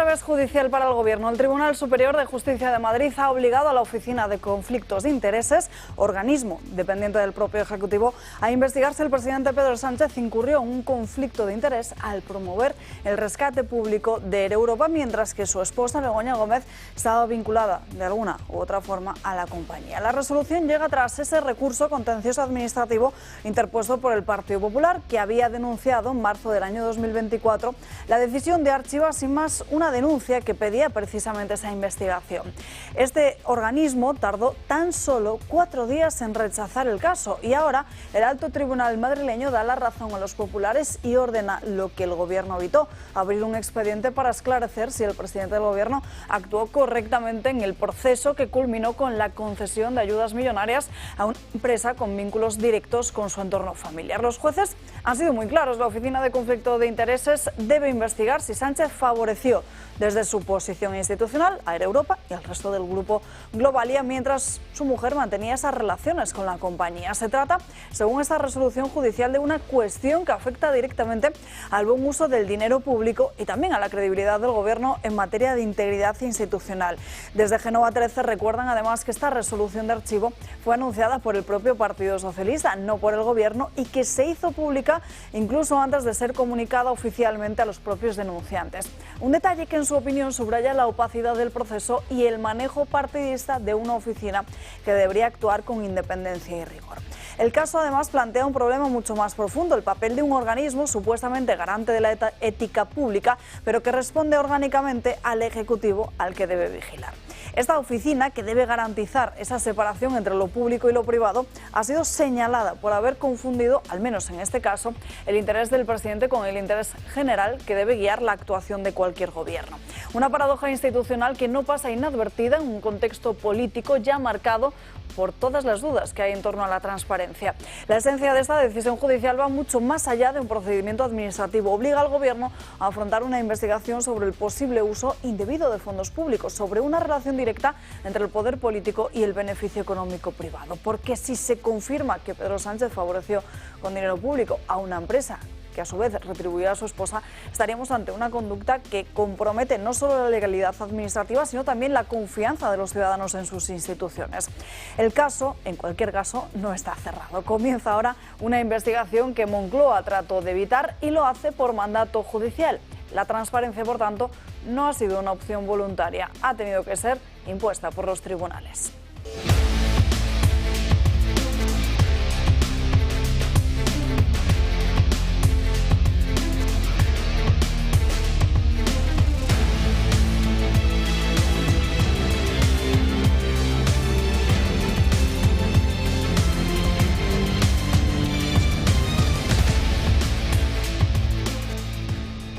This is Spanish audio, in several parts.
revés judicial para el Gobierno. El Tribunal Superior de Justicia de Madrid ha obligado a la Oficina de Conflictos de Intereses, organismo dependiente del propio Ejecutivo, a investigar si el presidente Pedro Sánchez incurrió en un conflicto de interés al promover el rescate público de Air Europa, mientras que su esposa, Begoña Gómez, estaba vinculada de alguna u otra forma a la compañía. La resolución llega tras ese recurso contencioso administrativo interpuesto por el Partido Popular, que había denunciado en marzo del año 2024 la decisión de archivar sin más una denuncia que pedía precisamente esa investigación. Este organismo tardó tan solo 4 días en rechazar el caso y ahora el alto tribunal madrileño da la razón a los populares y ordena lo que el Gobierno evitó: abrir un expediente para esclarecer si el presidente del Gobierno actuó correctamente en el proceso que culminó con la concesión de ayudas millonarias a una empresa con vínculos directos con su entorno familiar. Los jueces han sido muy claros: la Oficina de Conflicto de Intereses debe investigar si Sánchez favoreció desde su posición institucional a Air Europa y al resto del grupo Globalia mientras su mujer mantenía esas relaciones con la compañía. Se trata, según esta resolución judicial, de una cuestión que afecta directamente al buen uso del dinero público y también a la credibilidad del Gobierno en materia de integridad institucional. Desde Génova 13 recuerdan además que esta resolución de archivo fue anunciada por el propio Partido Socialista, no por el Gobierno, y que se hizo pública incluso antes de ser comunicada oficialmente a los propios denunciantes. Un detalle que en su opinión subraya la opacidad del proceso y el manejo partidista de una oficina que debería actuar con independencia y rigor. El caso además plantea un problema mucho más profundo: el papel de un organismo supuestamente garante de la ética pública, pero que responde orgánicamente al Ejecutivo, al que debe vigilar. Esta oficina, que debe garantizar esa separación entre lo público y lo privado, ha sido señalada por haber confundido, al menos en este caso, el interés del presidente con el interés general que debe guiar la actuación de cualquier gobierno. Una paradoja institucional que no pasa inadvertida en un contexto político ya marcado por todas las dudas que hay en torno a la transparencia. La esencia de esta decisión judicial va mucho más allá de un procedimiento administrativo. Obliga al Gobierno a afrontar una investigación sobre el posible uso indebido de fondos públicos, sobre una relación directa entre el poder político y el beneficio económico privado. Porque si se confirma que Pedro Sánchez favoreció con dinero público a una empresa que a su vez retribuyó a su esposa, estaríamos ante una conducta que compromete no solo la legalidad administrativa, sino también la confianza de los ciudadanos en sus instituciones. El caso, en cualquier caso, no está cerrado. Comienza ahora una investigación que Moncloa trató de evitar y lo hace por mandato judicial. La transparencia, por tanto, no ha sido una opción voluntaria, ha tenido que ser impuesta por los tribunales.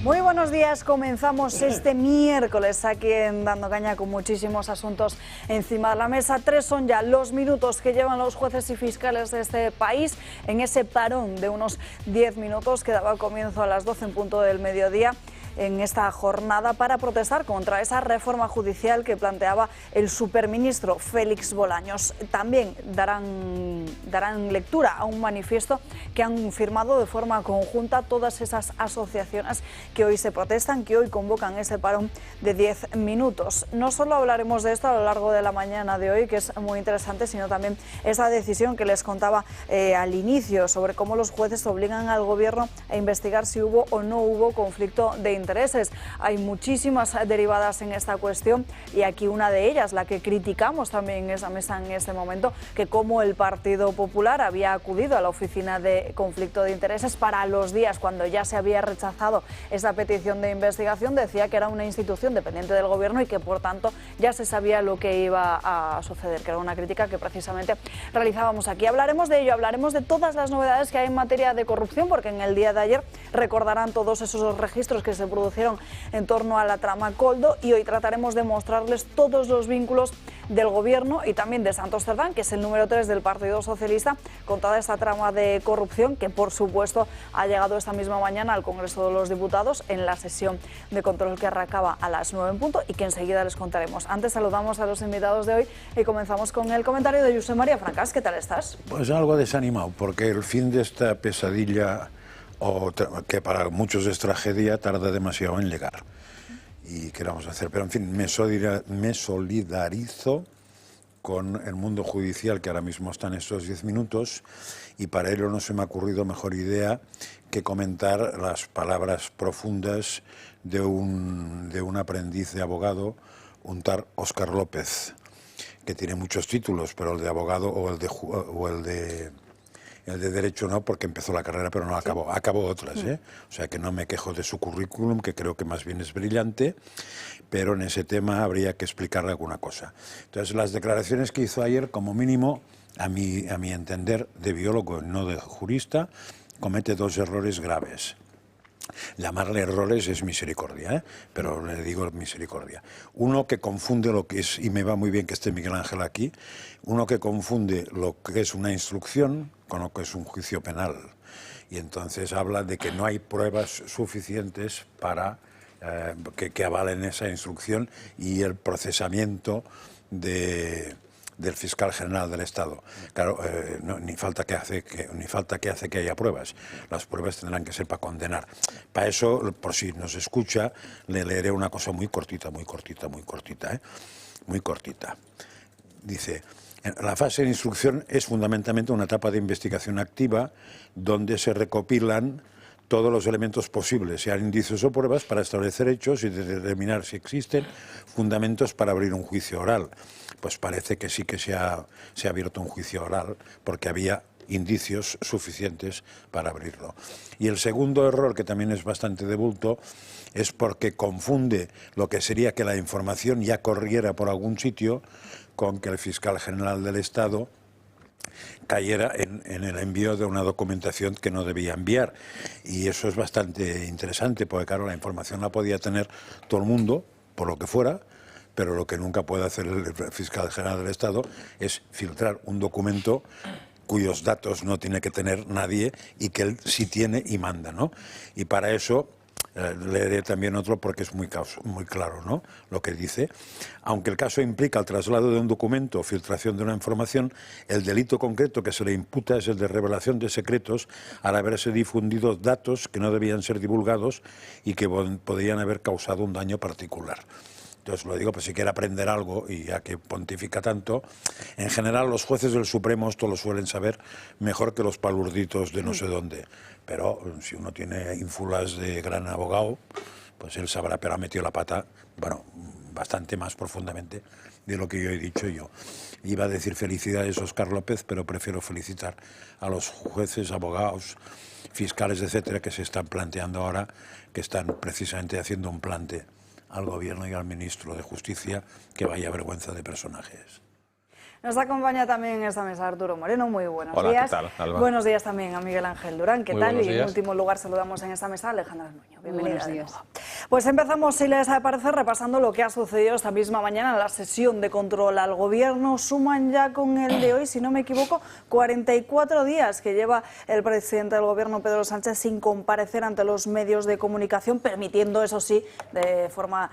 Muy buenos días, comenzamos este miércoles aquí en Dando Caña con muchísimos asuntos encima de la mesa. 3 son ya los minutos que llevan los jueces y fiscales de este país en ese parón de unos 10 minutos que daba comienzo a las 12 en punto del mediodía en esta jornada para protestar contra esa reforma judicial que planteaba el superministro Félix Bolaños. También darán lectura a un manifiesto que han firmado de forma conjunta todas esas asociaciones que hoy se protestan, que hoy convocan ese parón de 10 minutos. No solo hablaremos de esto a lo largo de la mañana de hoy, que es muy interesante, sino también esa decisión que les contaba al inicio sobre cómo los jueces obligan al Gobierno a investigar si hubo o no hubo conflicto de intereses. Hay muchísimas derivadas en esta cuestión y aquí una de ellas, la que criticamos también en esa mesa en este momento, que como el Partido Popular había acudido a la Oficina de Conflicto de Intereses para los días cuando ya se había rechazado esa petición de investigación, decía que era una institución dependiente del Gobierno y que por tanto ya se sabía lo que iba a suceder, que era una crítica que precisamente realizábamos aquí. Hablaremos de ello, hablaremos de todas las novedades que hay en materia de corrupción, porque en el día de ayer recordarán todos esos registros que se produjeron en torno a la trama Koldo y hoy trataremos de mostrarles todos los vínculos del Gobierno y también de Santos Cerdán, que es el número 3 del Partido Socialista, con toda esta trama de corrupción que por supuesto ha llegado esta misma mañana al Congreso de los Diputados en la sesión de control que arrancaba a las 9 en punto y que enseguida les contaremos. Antes saludamos a los invitados de hoy y comenzamos con el comentario de Josep María Francas. ¿Qué tal estás? Pues algo desanimado, porque el fin de esta pesadilla, que para muchos es tragedia, tarda demasiado en llegar. y qué vamos a hacer. Pero en fin, me solidarizo con el mundo judicial que ahora mismo está en estos 10 minutos, y para ello no se me ha ocurrido mejor idea que comentar las palabras profundas de un aprendiz de abogado, un tal Óscar López, que tiene muchos títulos, pero el de abogado o el de Derecho no, porque empezó la carrera pero no acabó. Acabó otras, ¿eh? O sea que no me quejo de su currículum, que creo que más bien es brillante, pero en ese tema habría que explicarle alguna cosa. Entonces, las declaraciones que hizo ayer, como mínimo, a mi entender, de biólogo, no de jurista, comete dos errores graves. Llamarle errores es misericordia, ¿eh? Pero le digo misericordia. Uno que confunde lo que es, y me va muy bien que esté Miguel Ángel aquí, uno que confunde lo que es una instrucción con lo que es un juicio penal. Y entonces habla de que no hay pruebas suficientes para que avalen esa instrucción y el procesamiento del fiscal general del Estado. Claro, ni falta que hace que haya pruebas. Las pruebas tendrán que ser para condenar. Para eso, por si nos escucha, le leeré una cosa muy cortita, muy cortita. Dice: la fase de instrucción es fundamentalmente una etapa de investigación activa donde se recopilan todos los elementos posibles, sean indicios o pruebas, para establecer hechos y determinar si existen fundamentos para abrir un juicio oral. Pues parece que sí que se ha abierto un juicio oral, porque había indicios suficientes para abrirlo. Y el segundo error, que también es bastante de bulto, es porque confunde lo que sería que la información ya corriera por algún sitio con que el fiscal general del Estado cayera en el envío de una documentación que no debía enviar. Y eso es bastante interesante, porque claro, la información la podía tener todo el mundo, por lo que fuera, pero lo que nunca puede hacer el fiscal general del Estado es filtrar un documento cuyos datos no tiene que tener nadie y que él sí tiene y manda, ¿no? Y para eso leeré también otro, porque es muy claro, ¿no?, lo que dice. Aunque el caso implica el traslado de un documento o filtración de una información, el delito concreto que se le imputa es el de revelación de secretos al haberse difundido datos que no debían ser divulgados y que podrían haber causado un daño particular. Entonces lo digo, pues si quiere aprender algo, y ya que pontifica tanto, en general los jueces del Supremo esto lo suelen saber mejor que los palurditos de no sé dónde. Pero si uno tiene ínfulas de gran abogado, pues él sabrá, pero ha metido la pata, bueno, bastante más profundamente de lo que yo he dicho yo. Iba a decir felicidades, Óscar López, pero prefiero felicitar a los jueces, abogados, fiscales, etcétera, que se están planteando ahora, que están precisamente haciendo un plante al Gobierno y al Ministro de Justicia, que vaya vergüenza de personajes. Nos acompaña también en esta mesa Arturo Moreno. Muy buenos Hola, días. ¿qué tal, Alba? Buenos días también a Miguel Ángel Durán. ¿Qué Muy tal? buenos Y días. en último lugar saludamos en esta mesa a Alejandra Nuño. Bienvenida. Buenos días. Pues empezamos, si les parece, repasando lo que ha sucedido esta misma mañana en la sesión de control al Gobierno. Suman ya con el de hoy, si no me equivoco, 44 días que lleva el presidente del Gobierno, Pedro Sánchez, sin comparecer ante los medios de comunicación, permitiendo, eso sí, de forma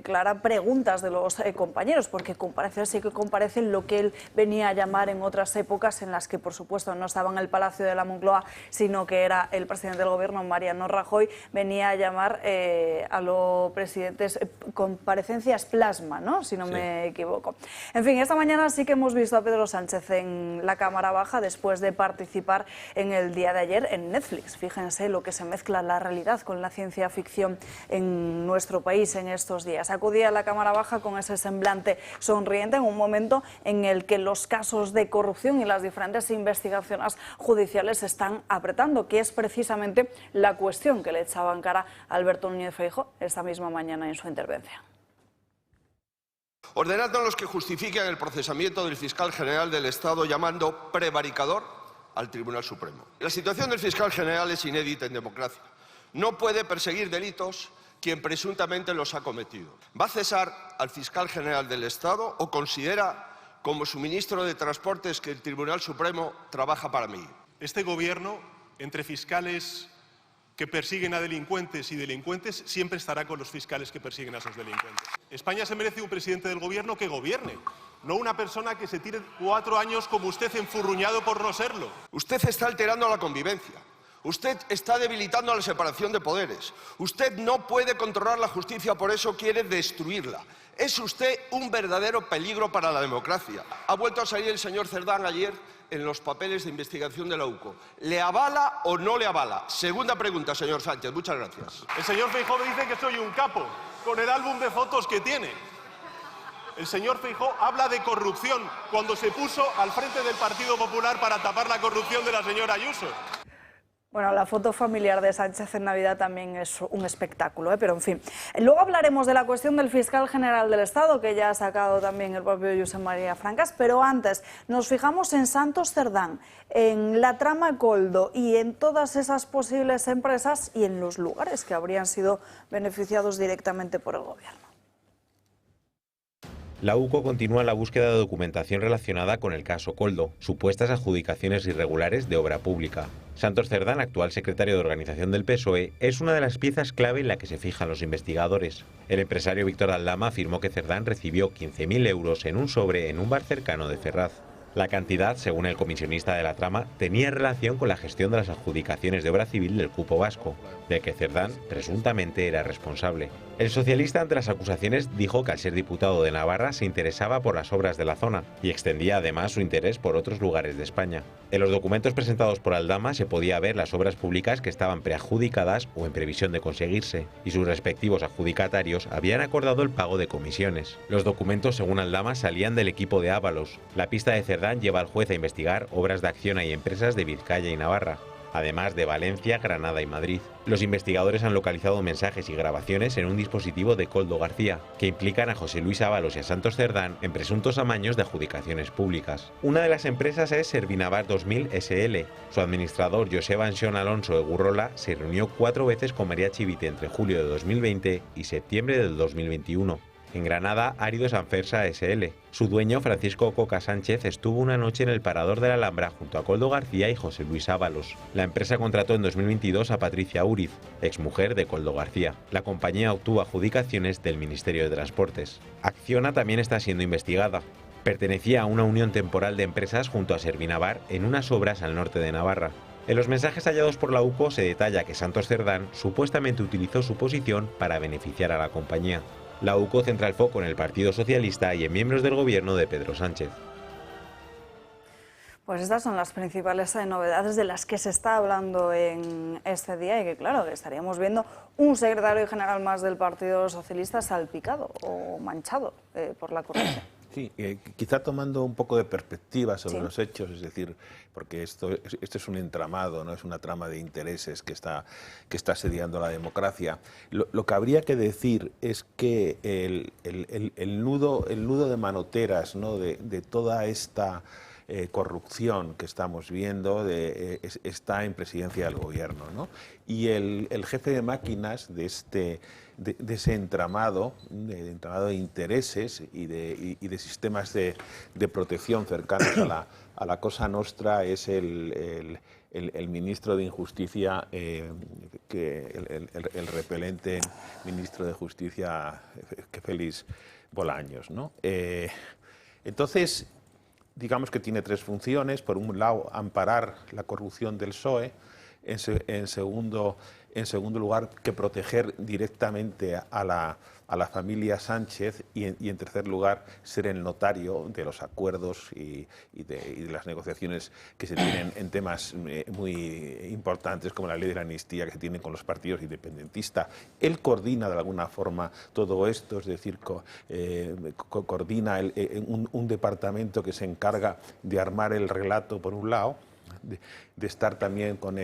clara, preguntas de los compañeros, porque comparecer sí que comparecen, lo que él venía a llamar en otras épocas en las que, por supuesto, no estaba en el Palacio de la Moncloa, sino que era el presidente del Gobierno, Mariano Rajoy, venía a llamar a los presidentes comparecencias plasma, ¿no?, si no me equivoco. En fin, esta mañana sí que hemos visto a Pedro Sánchez en la Cámara Baja después de participar en el día de ayer en Netflix. Fíjense lo que se mezcla la realidad con la ciencia ficción en nuestro país en estos días. Acudía a la Cámara Baja con ese semblante sonriente en un momento en el que los casos de corrupción y las diferentes investigaciones judiciales se están apretando, que es precisamente la cuestión que le echaba en cara a Alberto Núñez Feijóo esta misma mañana en su intervención. Ordenad a los que justifiquen el procesamiento del fiscal general del Estado llamando prevaricador al Tribunal Supremo. La situación del fiscal general es inédita en democracia. No puede perseguir delitos quien presuntamente los ha cometido. ¿Va a cesar al fiscal general del Estado o considera, como su ministro de Transportes, que el Tribunal Supremo trabaja para mí? Este Gobierno, entre fiscales que persiguen a delincuentes y delincuentes, siempre estará con los fiscales que persiguen a esos delincuentes. España se merece un presidente del Gobierno que gobierne, no una persona que se tire 4 años como usted enfurruñado por no serlo. Usted está alterando la convivencia. Usted está debilitando la separación de poderes. Usted no puede controlar la justicia, por eso quiere destruirla. Es usted un verdadero peligro para la democracia. Ha vuelto a salir el señor Cerdán ayer en los papeles de investigación de la UCO. ¿Le avala o no le avala? Segunda pregunta, señor Sánchez. Muchas gracias. El señor Feijóo dice que soy un capo, con el álbum de fotos que tiene. El señor Feijóo habla de corrupción cuando se puso al frente del Partido Popular para tapar la corrupción de la señora Ayuso. Bueno, la foto familiar de Sánchez en Navidad también es un espectáculo, pero en fin. Luego hablaremos de la cuestión del fiscal general del Estado, que ya ha sacado también el propio Josep María Francas, pero antes nos fijamos en Santos Cerdán, en la trama Koldo y en todas esas posibles empresas y en los lugares que habrían sido beneficiados directamente por el gobierno. La UCO continúa la búsqueda de documentación relacionada con el caso Koldo, supuestas adjudicaciones irregulares de obra pública. Santos Cerdán, actual secretario de organización del PSOE, es una de las piezas clave en la que se fijan los investigadores. El empresario Víctor Aldama afirmó que Cerdán recibió 15.000 euros en un sobre en un bar cercano de Ferraz. La cantidad, según el comisionista de la trama, tenía relación con la gestión de las adjudicaciones de obra civil del cupo vasco, del que Cerdán presuntamente era responsable. El socialista, ante las acusaciones, dijo que al ser diputado de Navarra se interesaba por las obras de la zona y extendía además su interés por otros lugares de España. En los documentos presentados por Aldama se podía ver las obras públicas que estaban preadjudicadas o en previsión de conseguirse, y sus respectivos adjudicatarios habían acordado el pago de comisiones. Los documentos, según Aldama, salían del equipo de Ábalos. La pista de Cerdán lleva al juez a investigar obras de Acciona y empresas de Vizcaya y Navarra, además de Valencia, Granada y Madrid. Los investigadores han localizado mensajes y grabaciones en un dispositivo de Koldo García, que implican a José Luis Ábalos y a Santos Cerdán en presuntos amaños de adjudicaciones públicas. Una de las empresas es Servinavar 2000 SL. Su administrador, Joseba Anxón Alonso Egurrola, se reunió 4 veces con María Chivite entre julio de 2020 y septiembre del 2021. En Granada, Árido Sanfersa SL. Su dueño, Francisco Coca Sánchez, estuvo una noche en el Parador de la Alhambra junto a Koldo García y José Luis Ábalos. La empresa contrató en 2022 a Patricia Uriz, exmujer de Koldo García. La compañía obtuvo adjudicaciones del Ministerio de Transportes. Acciona también está siendo investigada. Pertenecía a una unión temporal de empresas junto a Servinavar en unas obras al norte de Navarra. En los mensajes hallados por la UCO se detalla que Santos Cerdán supuestamente utilizó su posición para beneficiar a la compañía. La UCO centra el foco en el Partido Socialista y en miembros del gobierno de Pedro Sánchez. Pues estas son las principales novedades de las que se está hablando en este día y que, claro, que estaríamos viendo un secretario general más del Partido Socialista salpicado o manchado por la corrupción. Sí, quizá tomando un poco de perspectiva sobre los hechos, es decir, porque esto es un entramado, no es una trama de intereses que está asediando la democracia. Lo que habría que decir es que el nudo de manoteras, ¿no?, de toda esta corrupción que estamos viendo está en presidencia del gobierno, ¿no? Y el jefe de máquinas de ese entramado de intereses y de sistemas de protección cercanos a la Cosa Nostra es el ministro de Injusticia, el repelente ministro de Justicia, que Félix Bolaños, ¿no? Entonces, digamos que tiene 3 funciones. Por un lado, amparar la corrupción del PSOE. En segundo lugar, que proteger directamente a la familia Sánchez y en tercer lugar, ser el notario de los acuerdos y de las negociaciones que se tienen en temas muy importantes como la ley de la amnistía que se tienen con los partidos independentistas. Él coordina de alguna forma todo esto, es decir, coordina un departamento que se encarga de armar el relato por un lado, de estar también con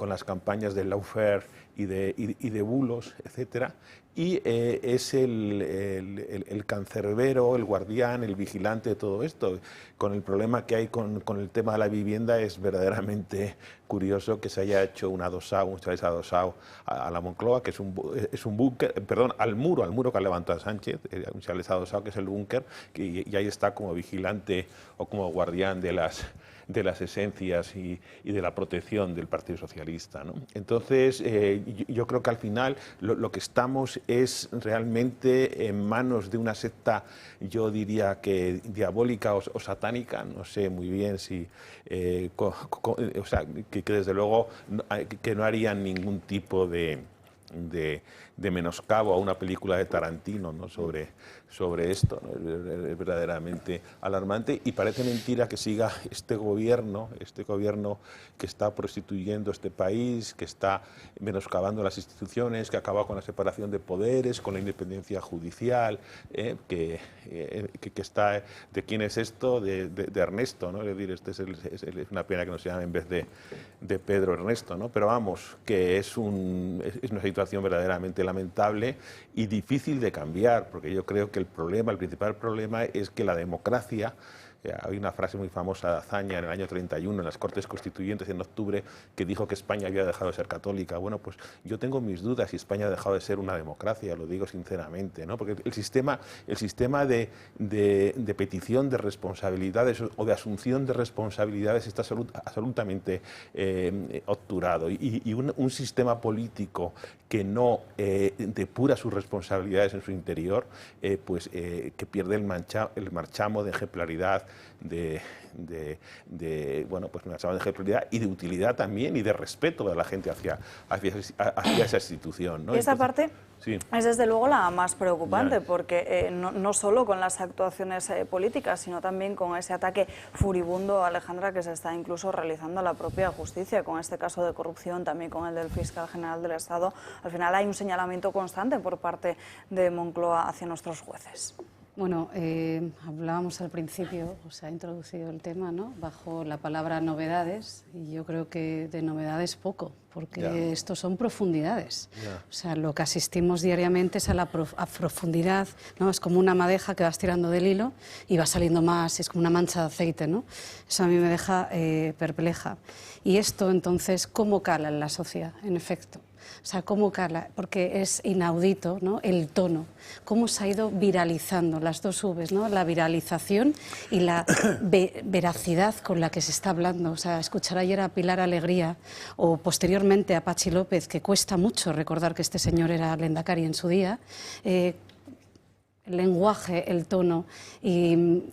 las campañas de lawfare y de bulos, etcétera, y es el cancerbero, el guardián, el vigilante de todo esto. Con el problema que hay con el tema de la vivienda, es verdaderamente curioso que se haya hecho un chalet adosado a la Moncloa, que es un búnker, perdón, al muro que ha levantado Sánchez, un chalet adosado que es el búnker, y ahí está como vigilante o como guardián de las de las esencias y de la protección del Partido Socialista, ¿no? Entonces, yo creo que al final lo que estamos es realmente en manos de una secta, yo diría que diabólica o satánica, no sé muy bien si, o sea, que desde luego que no harían ningún tipo de menoscabo a una película de Tarantino, ¿no? sobre esto, ¿no? Es verdaderamente alarmante y parece mentira que siga este gobierno que está prostituyendo este país, que está menoscabando las instituciones, que acaba con la separación de poderes, con la independencia judicial, que está... ¿De quién es esto? De Ernesto, ¿no? Es decir, es una pena que no se llame en vez de Pedro Ernesto, ¿no? Pero vamos, que es una situación verdaderamente lamentable y difícil de cambiar, porque yo creo que el principal problema es que la democracia, hay una frase muy famosa de Azaña en el año 31 en las Cortes Constituyentes en octubre que dijo que España había dejado de ser católica. Bueno, pues yo tengo mis dudas si España ha dejado de ser una democracia, lo digo sinceramente, ¿no? Porque el sistema de petición de responsabilidades o de asunción de responsabilidades está absolutamente obturado y un sistema político que no depura sus responsabilidades en su interior, que pierde el marchamo de ejemplaridad, bueno, pues una de ejemplaridad y de utilidad también y de respeto de la gente hacia esa institución, ¿no? Y esa parte sí, es desde luego la más preocupante, ya, porque no solo con las actuaciones políticas, sino también con ese ataque furibundo, Alejandra, que se está incluso realizando a la propia justicia, con este caso de corrupción, también con el del fiscal general del Estado. Al final hay un señalamiento constante por parte de Moncloa hacia nuestros jueces. Bueno, hablábamos al principio, se ha introducido el tema, ¿no?, bajo la palabra novedades, y yo creo que de novedades poco, porque esto son profundidades. O sea, lo que asistimos diariamente es a profundidad, ¿no? Es como una madeja que vas tirando del hilo y va saliendo más, es como una mancha de aceite, ¿no? Eso a mí me deja perpleja. Y esto, entonces, ¿cómo cala en la sociedad, en efecto? O sea, cómo cala, porque es inaudito, ¿no?, el tono, cómo se ha ido viralizando, las dos Vs, ¿no?, la viralización y la veracidad con la que se está hablando. O sea, escuchar ayer a Pilar Alegría o posteriormente a Patxi López, que cuesta mucho recordar que este señor era lehendakari en su día, el lenguaje, el tono, y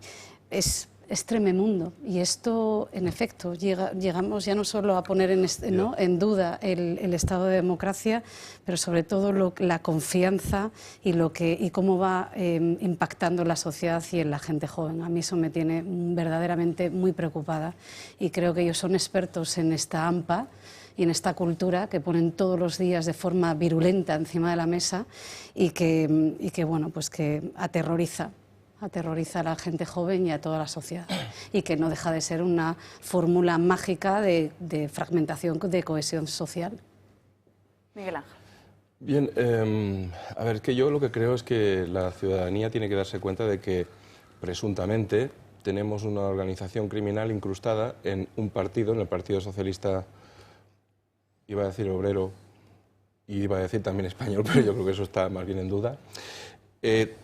es trememundo. Y esto, en efecto, llegamos ya no solo a poner en duda el estado de democracia, pero sobre todo la confianza y cómo va impactando en la sociedad y en la gente joven. A mí eso me tiene verdaderamente muy preocupada y creo que ellos son expertos en esta AMPA y en esta cultura que ponen todos los días de forma virulenta encima de la mesa y que bueno, pues que aterroriza a la gente joven y a toda la sociedad, y que no deja de ser una fórmula mágica de fragmentación, de cohesión social. Miguel Ángel. Bien, a ver, que yo lo que creo es que la ciudadanía tiene que darse cuenta de que presuntamente tenemos una organización criminal incrustada en un partido, en el Partido Socialista, iba a decir obrero y iba a decir también español, pero yo creo que eso está más bien en duda.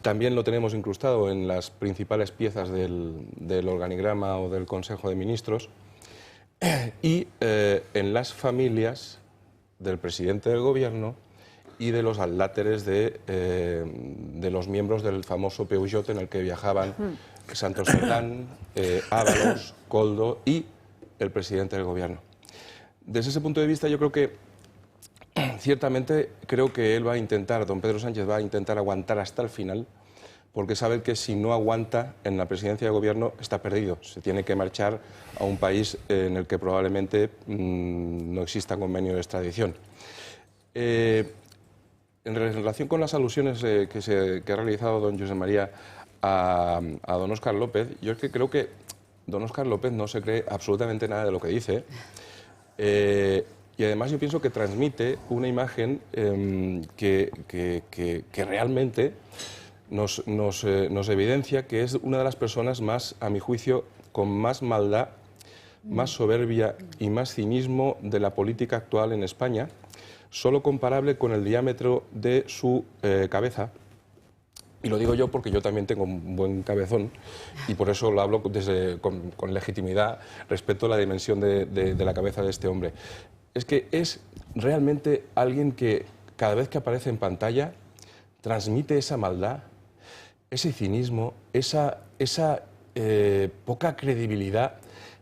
También lo tenemos incrustado en las principales piezas del organigrama o del Consejo de Ministros y en las familias del presidente del Gobierno y de los adláteres de los miembros del famoso Peugeot en el que viajaban Santos Cerdán, Ábalos, Koldo y el presidente del Gobierno. Desde ese punto de vista yo creo que ciertamente creo que él va a intentar, don Pedro Sánchez va a intentar aguantar hasta el final, porque sabe que si no aguanta en la presidencia de gobierno está perdido. Se tiene que marchar a un país en el que probablemente no exista convenio de extradición. En relación con las alusiones que ha realizado don Josep María a don Óscar López, yo es que creo que don Óscar López no se cree absolutamente nada de lo que dice. Y además yo pienso que transmite una imagen que realmente nos evidencia que es una de las personas más, a mi juicio, con más maldad, más soberbia y más cinismo de la política actual en España, solo comparable con el diámetro de su cabeza, Y lo digo yo porque yo también tengo un buen cabezón y por eso lo hablo con legitimidad respecto a la dimensión de la cabeza de este hombre. Es que es realmente alguien que cada vez que aparece en pantalla transmite esa maldad, ese cinismo, esa poca credibilidad.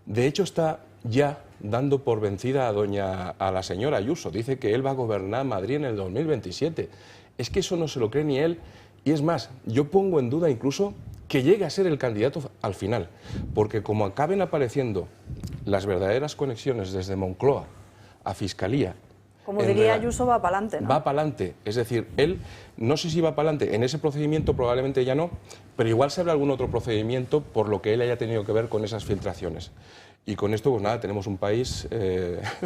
De hecho, está ya dando por vencida a la señora Ayuso. Dice que él va a gobernar Madrid en el 2027. Es que eso no se lo cree ni él. Y es más, yo pongo en duda incluso que llegue a ser el candidato al final, porque como acaben apareciendo las verdaderas conexiones desde Moncloa a Fiscalía... Como diría Ayuso, va para adelante, ¿no? Va para adelante, es decir, él no sé si va para adelante en ese procedimiento, probablemente ya no, pero igual se habrá algún otro procedimiento por lo que él haya tenido que ver con esas filtraciones. Y con esto, pues nada, tenemos un país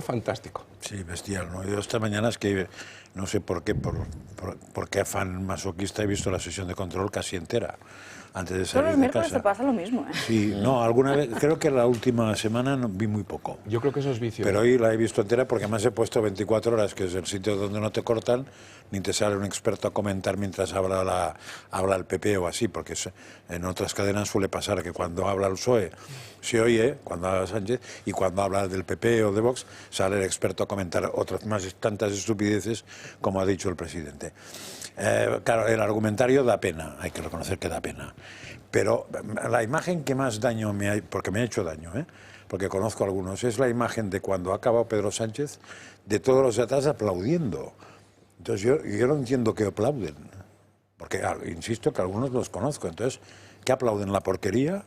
fantástico. Sí, bestial, ¿no? Yo esta mañana es que, no sé por qué afán masoquista he visto la sesión de control casi entera, antes de salir de casa. Todos los miércoles te pasa lo mismo, ¿eh? Sí, no, alguna vez, creo que la última semana vi muy poco. Yo creo que eso es vicio. Pero hoy la he visto entera porque además he puesto 24 horas, que es el sitio donde no te cortan, ni te sale un experto a comentar mientras habla el PP o así, porque en otras cadenas suele pasar que cuando habla el PSOE se oye, cuando habla Sánchez, y cuando habla del PP o de Vox sale el experto a comentar otras más tantas estupideces como ha dicho el presidente. Claro, el argumentario da pena, hay que reconocer que da pena. Pero la imagen que más daño me ha, porque me ha hecho daño, porque conozco a algunos, es la imagen de cuando ha acabado Pedro Sánchez, de todos los de atrás aplaudiendo. Entonces yo no entiendo que aplauden, porque insisto que algunos los conozco. Entonces, ¿qué aplauden? ¿La porquería?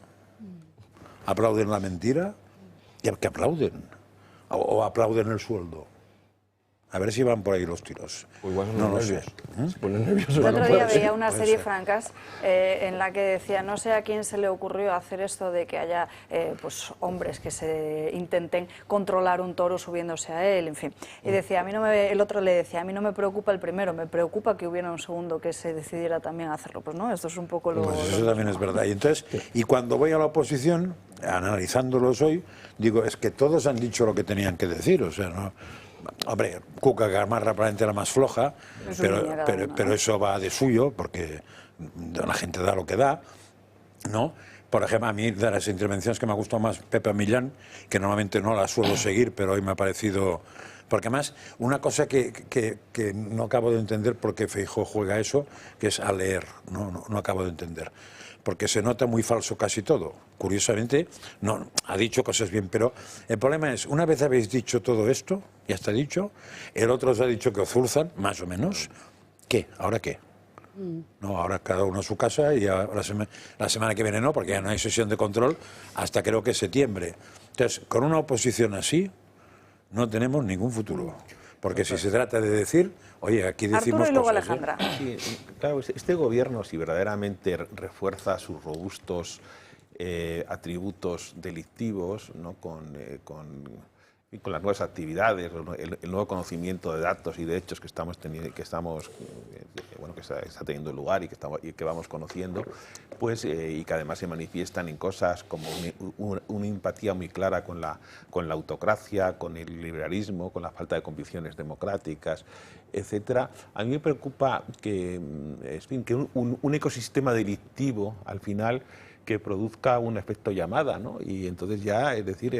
¿Aplauden la mentira? ¿Qué aplauden? ¿O aplauden el sueldo? A ver si van por ahí los tiros. O igual no lo sé. Se ponen nerviosos. El otro día veía una serie, Francas, en la que decía, no sé a quién se le ocurrió hacer esto de que haya pues hombres que se intenten controlar un toro subiéndose a él, en fin. Y decía, el otro le decía, a mí no me preocupa el primero, me preocupa que hubiera un segundo que se decidiera también a hacerlo. Pues no, esto es un poco lo... Pues eso también es verdad. Y entonces, y cuando voy a la oposición, analizándolos hoy, digo, es que todos han dicho lo que tenían que decir, o sea, no... Hombre, Cuca Gamarra probablemente era más floja, pero eso va de suyo, porque la gente da lo que da, ¿no? Por ejemplo, a mí de las intervenciones que me ha gustado más Pepe Millán, que normalmente no las suelo seguir, pero hoy me ha parecido... Porque además, una cosa que no acabo de entender por qué Feijóo juega eso, que es a leer, no acabo de entender. Porque se nota muy falso casi todo. Curiosamente, no, ha dicho cosas bien, pero el problema es, una vez habéis dicho todo esto, ya está dicho, el otro os ha dicho que os zulzan, más o menos, ¿qué? ¿Ahora qué? No, ahora cada uno a su casa y la semana que viene no, porque ya no hay sesión de control hasta creo que septiembre. Entonces, con una oposición así, no tenemos ningún futuro. Porque si se trata de decir, oye, aquí decimos Arturo y luego cosas, Alejandra. Sí, claro, este gobierno, si verdaderamente refuerza sus robustos atributos delictivos, ¿no? con las nuevas actividades, el nuevo conocimiento de datos y de hechos que está teniendo lugar y que vamos conociendo, pues y que además se manifiestan en cosas como una empatía muy clara con la autocracia, con el liberalismo, con la falta de convicciones democráticas, etcétera. A mí me preocupa que un ecosistema delictivo al final que produzca un efecto llamada, ¿no? Y entonces ya, es decir,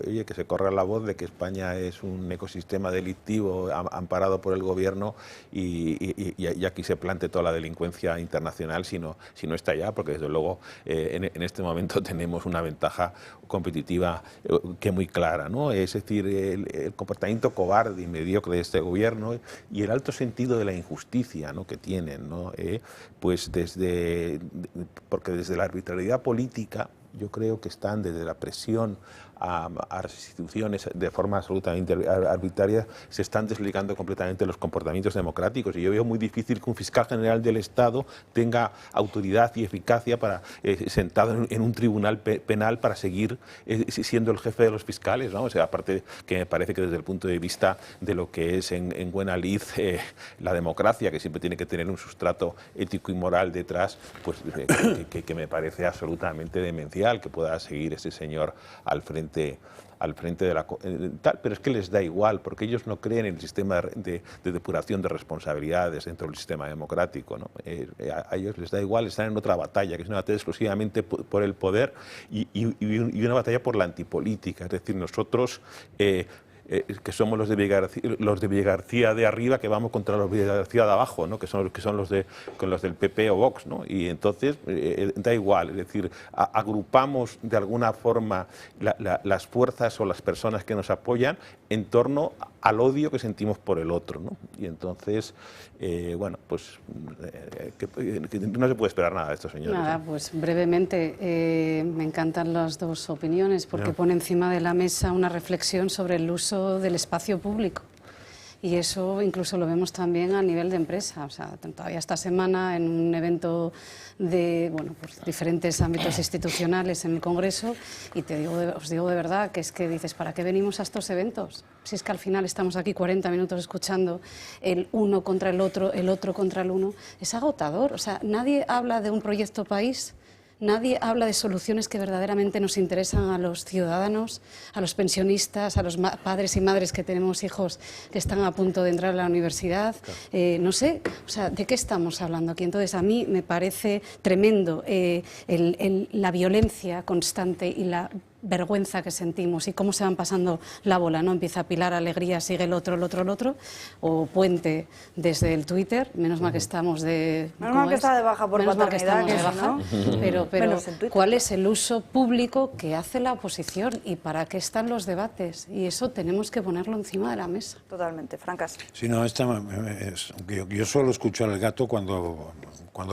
oye, que se corra la voz de que España es un ecosistema delictivo amparado por el gobierno y aquí se plante toda la delincuencia internacional si no está ya, porque desde luego en este momento tenemos una ventaja competitiva que muy clara, ¿no? Es decir, el comportamiento cobarde y mediocre de este gobierno y el alto sentido de la injusticia, ¿no? que tienen, ¿no? Pues porque desde la arbitrariedad política yo creo que están desde la presión a las instituciones de forma absolutamente arbitraria, se están desligando completamente los comportamientos democráticos y yo veo muy difícil que un fiscal general del Estado tenga autoridad y eficacia para sentado en un tribunal penal para seguir siendo el jefe de los fiscales, ¿no? O sea, aparte que me parece que desde el punto de vista de lo que es en buena lid la democracia, que siempre tiene que tener un sustrato ético y moral detrás, pues que me parece absolutamente demencial. ideal que pueda seguir ese señor al frente de la tal, pero es que les da igual, porque ellos no creen en el sistema de depuración de responsabilidades dentro del sistema democrático, ¿no? A ellos les da igual, están en otra batalla, que es una batalla exclusivamente por el poder y una batalla por la antipolítica. Es decir, nosotros que somos los de Villagarcía de arriba, que vamos contra los de Villagarcía de abajo, ¿no? que son los del PP o Vox, ¿no? Y entonces da igual, es decir, agrupamos de alguna forma las fuerzas o las personas que nos apoyan en torno al odio que sentimos por el otro, ¿no? Y entonces, bueno, pues que no se puede esperar nada de estos señores. Nada, pues brevemente, me encantan las dos opiniones porque pone encima de la mesa una reflexión sobre el uso del espacio público. Y eso incluso lo vemos también a nivel de empresa. O sea, todavía esta semana en un evento de pues diferentes ámbitos institucionales en el Congreso, y os digo de verdad que es que dices, ¿para qué venimos a estos eventos? Si es que al final estamos aquí 40 minutos escuchando el uno contra el otro contra el uno. Es agotador. O sea, nadie habla de un proyecto país. Nadie habla de soluciones que verdaderamente nos interesan a los ciudadanos, a los pensionistas, a los padres y madres que tenemos hijos que están a punto de entrar a la universidad. No sé, o sea, ¿de qué estamos hablando aquí? Entonces, a mí me parece tremendo la violencia constante y la vergüenza que sentimos y cómo se van pasando la bola, ¿no? Empieza Pilar Alegría, sigue el otro, o Puente desde el Twitter, menos mal que estamos de... Menos mal que está de baja por paternidad, que estamos de baja, ¿no? Pero ¿cuál es el uso público que hace la oposición y para qué están los debates? Y eso tenemos que ponerlo encima de la mesa. Totalmente, Francas. Sí, no, yo suelo escuchar el gato cuando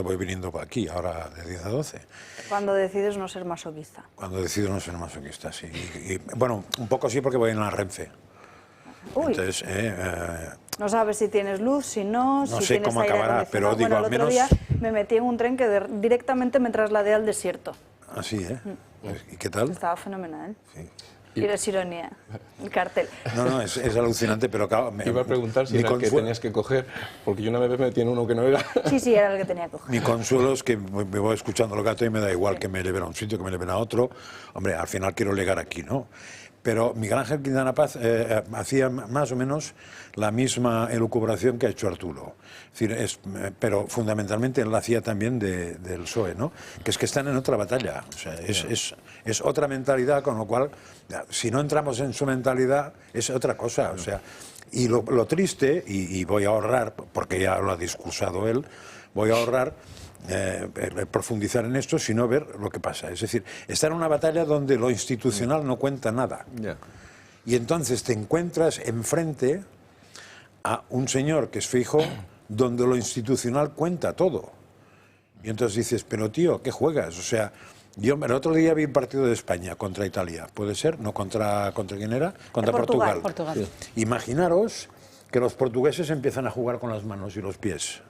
voy viniendo por aquí, ahora de 10 a 12. Cuando decides no ser masoquista. Cuando decido no ser masoquista, sí. Y, bueno, un poco sí porque voy en la Renfe. Uy. Entonces, no sabes si tienes luz, si no, no si sé tienes cómo aire acabará, acondicionado. pero digo, bueno, al menos... el otro día me metí en un tren que directamente me trasladé al desierto. Así, ¿eh? ¿Y qué tal? Estaba fenomenal. Sí. Y es ironía, el cartel. No, es alucinante, pero claro... Iba a preguntar si era el que tenías que coger, porque yo una vez me metí en uno que no era. Sí, era el que tenía que coger. Mi consuelo es que me voy escuchando los gatos y me da igual que me eleven a un sitio, que me eleven a otro. Hombre, al final quiero llegar aquí, ¿no? Pero Miguel Ángel Quintana Paz hacía más o menos la misma elucubración que ha hecho Arturo. Es decir, pero fundamentalmente él la hacía también del PSOE, ¿no? Que es que están en otra batalla. O sea, es otra mentalidad, con lo cual, si no entramos en su mentalidad, es otra cosa. O sea, y lo triste, y voy a ahorrar, porque ya lo ha discursado él, voy a ahorrar profundizar en esto, sino ver lo que pasa. Es decir, estar en una batalla donde lo institucional no cuenta nada. Y entonces te encuentras enfrente a un señor que es Feijóo, donde lo institucional cuenta todo. Y entonces dices, pero tío, ¿qué juegas? O sea, yo el otro día vi un partido de España contra Italia, ¿puede ser? ¿No contra quién era? Contra Portugal. Sí. Imaginaros que los portugueses empiezan a jugar con las manos y los pies.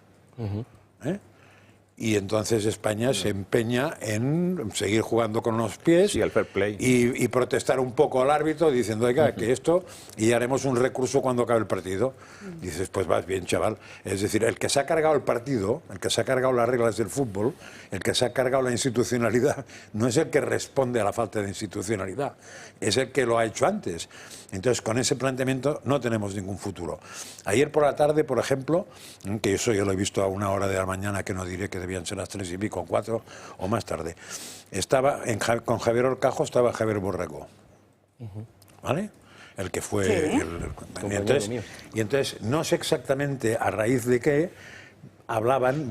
Y entonces España se empeña en seguir jugando con los pies, sí, el fair play, y protestar un poco al árbitro diciendo, oiga, que esto, y haremos un recurso cuando acabe el partido. Dices, pues vas bien, chaval. Es decir, el que se ha cargado el partido, el que se ha cargado las reglas del fútbol, el que se ha cargado la institucionalidad, no es el que responde a la falta de institucionalidad, es el que lo ha hecho antes. Entonces, con ese planteamiento no tenemos ningún futuro. Ayer por la tarde, por ejemplo, que eso yo lo he visto a 1 hora de la mañana, que no diré que debían ser las 3 y pico, 4 o más tarde, estaba con Javier Horcajo, estaba Javier Borrego, ¿vale? El que fue... Sí. Y entonces, no sé exactamente a raíz de qué hablaban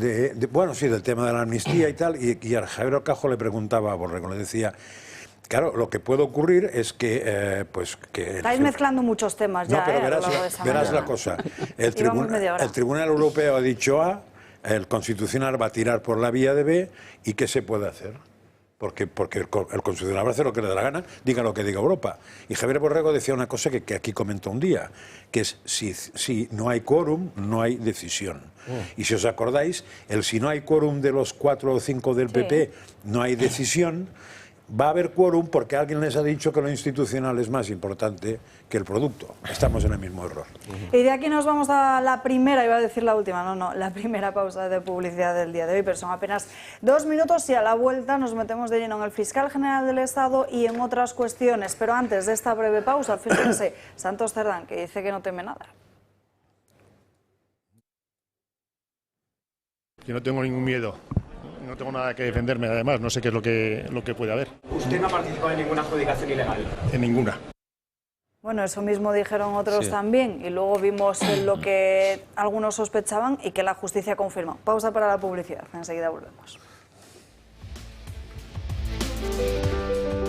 bueno, sí, del tema de la amnistía y tal, y a Javier Horcajo le preguntaba a Borrego, le decía... Claro, lo que puede ocurrir es que... Estáis mezclando muchos temas ya, no, pero verás la cosa. El Tribunal Europeo ha dicho A, el Constitucional va a tirar por la vía de B, ¿y qué se puede hacer? Porque el Constitucional va a hacer lo que le dé la gana, diga lo que diga Europa. Y Javier Borrego decía una cosa que aquí comentó un día, que es si no hay quórum, no hay decisión. Y si os acordáis, si no hay quórum de los 4 o 5 del PP, no hay decisión. va a haber quórum porque alguien les ha dicho que lo institucional es más importante que el producto. Estamos en el mismo error. Y de aquí nos vamos a la primera, iba a decir la última, no, la primera pausa de publicidad del día de hoy, pero son apenas 2 minutos y a la vuelta nos metemos de lleno en el fiscal general del Estado y en otras cuestiones. Pero antes de esta breve pausa, fíjense, Santos Cerdán, que dice que no teme nada. Yo no tengo ningún miedo. No tengo nada que defenderme, además, no sé qué es lo que puede haber. ¿Usted no ha participado en ninguna adjudicación ilegal? En ninguna. Bueno, eso mismo dijeron otros también y luego vimos lo que algunos sospechaban y que la justicia confirma. Pausa para la publicidad, enseguida volvemos.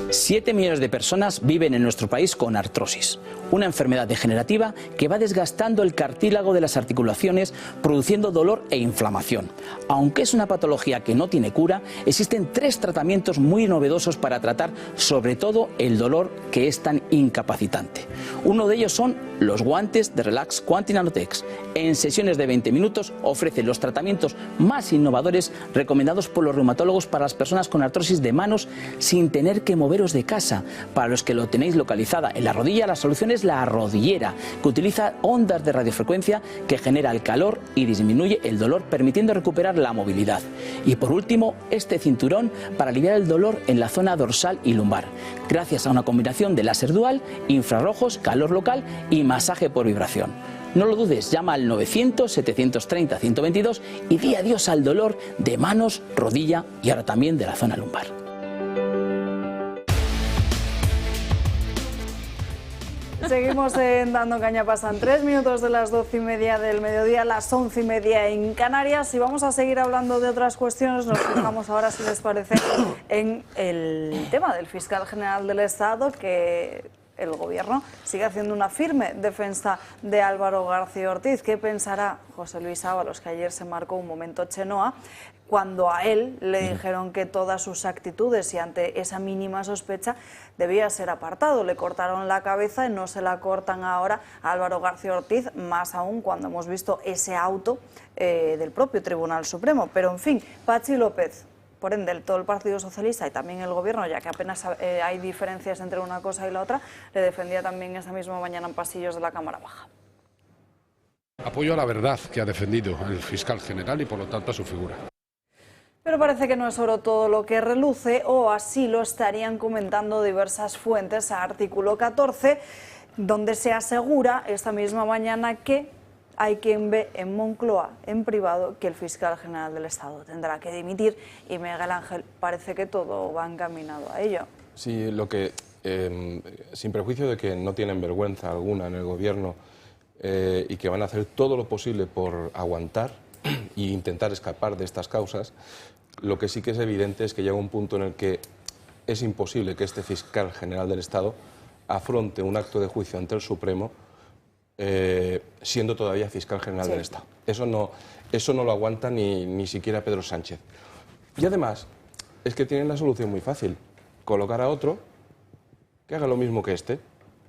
7 millones de personas viven en nuestro país con artrosis, una enfermedad degenerativa que va desgastando el cartílago de las articulaciones, produciendo dolor e inflamación. Aunque es una patología que no tiene cura, existen 3 tratamientos muy novedosos para tratar sobre todo el dolor que es tan incapacitante. Uno de ellos son los guantes de Relax Quanti Nanotex. En sesiones de 20 minutos ofrece los tratamientos más innovadores recomendados por los reumatólogos para las personas con artrosis de manos sin tener que moveros de casa. Para los que lo tenéis localizada en la rodilla, la solución es la rodillera, que utiliza ondas de radiofrecuencia que genera el calor y disminuye el dolor, permitiendo recuperar la movilidad. Y por último, este cinturón para aliviar el dolor en la zona dorsal y lumbar, gracias a una combinación de láser dual, infrarrojos, calor local y masaje por vibración. No lo dudes, llama al 900-730-122 y di adiós al dolor de manos, rodilla y ahora también de la zona lumbar. Seguimos Dando Caña, pasan 3 minutos de las 12:30 del mediodía, las 11:30 en Canarias y vamos a seguir hablando de otras cuestiones. Nos fijamos ahora, si les parece, en el tema del fiscal general del Estado, que el Gobierno sigue haciendo una firme defensa de Álvaro García Ortiz. ¿Qué pensará José Luis Ábalos, que ayer se marcó un momento Chenoa, cuando a él le dijeron que todas sus actitudes y ante esa mínima sospecha debía ser apartado? Le cortaron la cabeza y no se la cortan ahora a Álvaro García Ortiz, más aún cuando hemos visto ese auto del propio Tribunal Supremo. Pero en fin, Patxi López, por ende todo el Partido Socialista y también el Gobierno, ya que apenas hay diferencias entre una cosa y la otra, le defendía también esa misma mañana en pasillos de la Cámara Baja. Apoyo a la verdad que ha defendido el fiscal general y por lo tanto a su figura. Pero parece que no es oro todo lo que reluce, o así lo estarían comentando diversas fuentes a Artículo 14, donde se asegura esta misma mañana que hay quien ve en Moncloa, en privado, que el fiscal general del Estado tendrá que dimitir, y Miguel Ángel, parece que todo va encaminado a ello. Sí, lo que, sin prejuicio de que no tienen vergüenza alguna en el Gobierno y que van a hacer todo lo posible por aguantar e intentar escapar de estas causas, lo que sí que es evidente es que llega un punto en el que es imposible que este fiscal general del Estado afronte un acto de juicio ante el Supremo siendo todavía fiscal general del Estado. Eso no lo aguanta ni siquiera Pedro Sánchez. Y además, es que tienen la solución muy fácil: colocar a otro que haga lo mismo que este.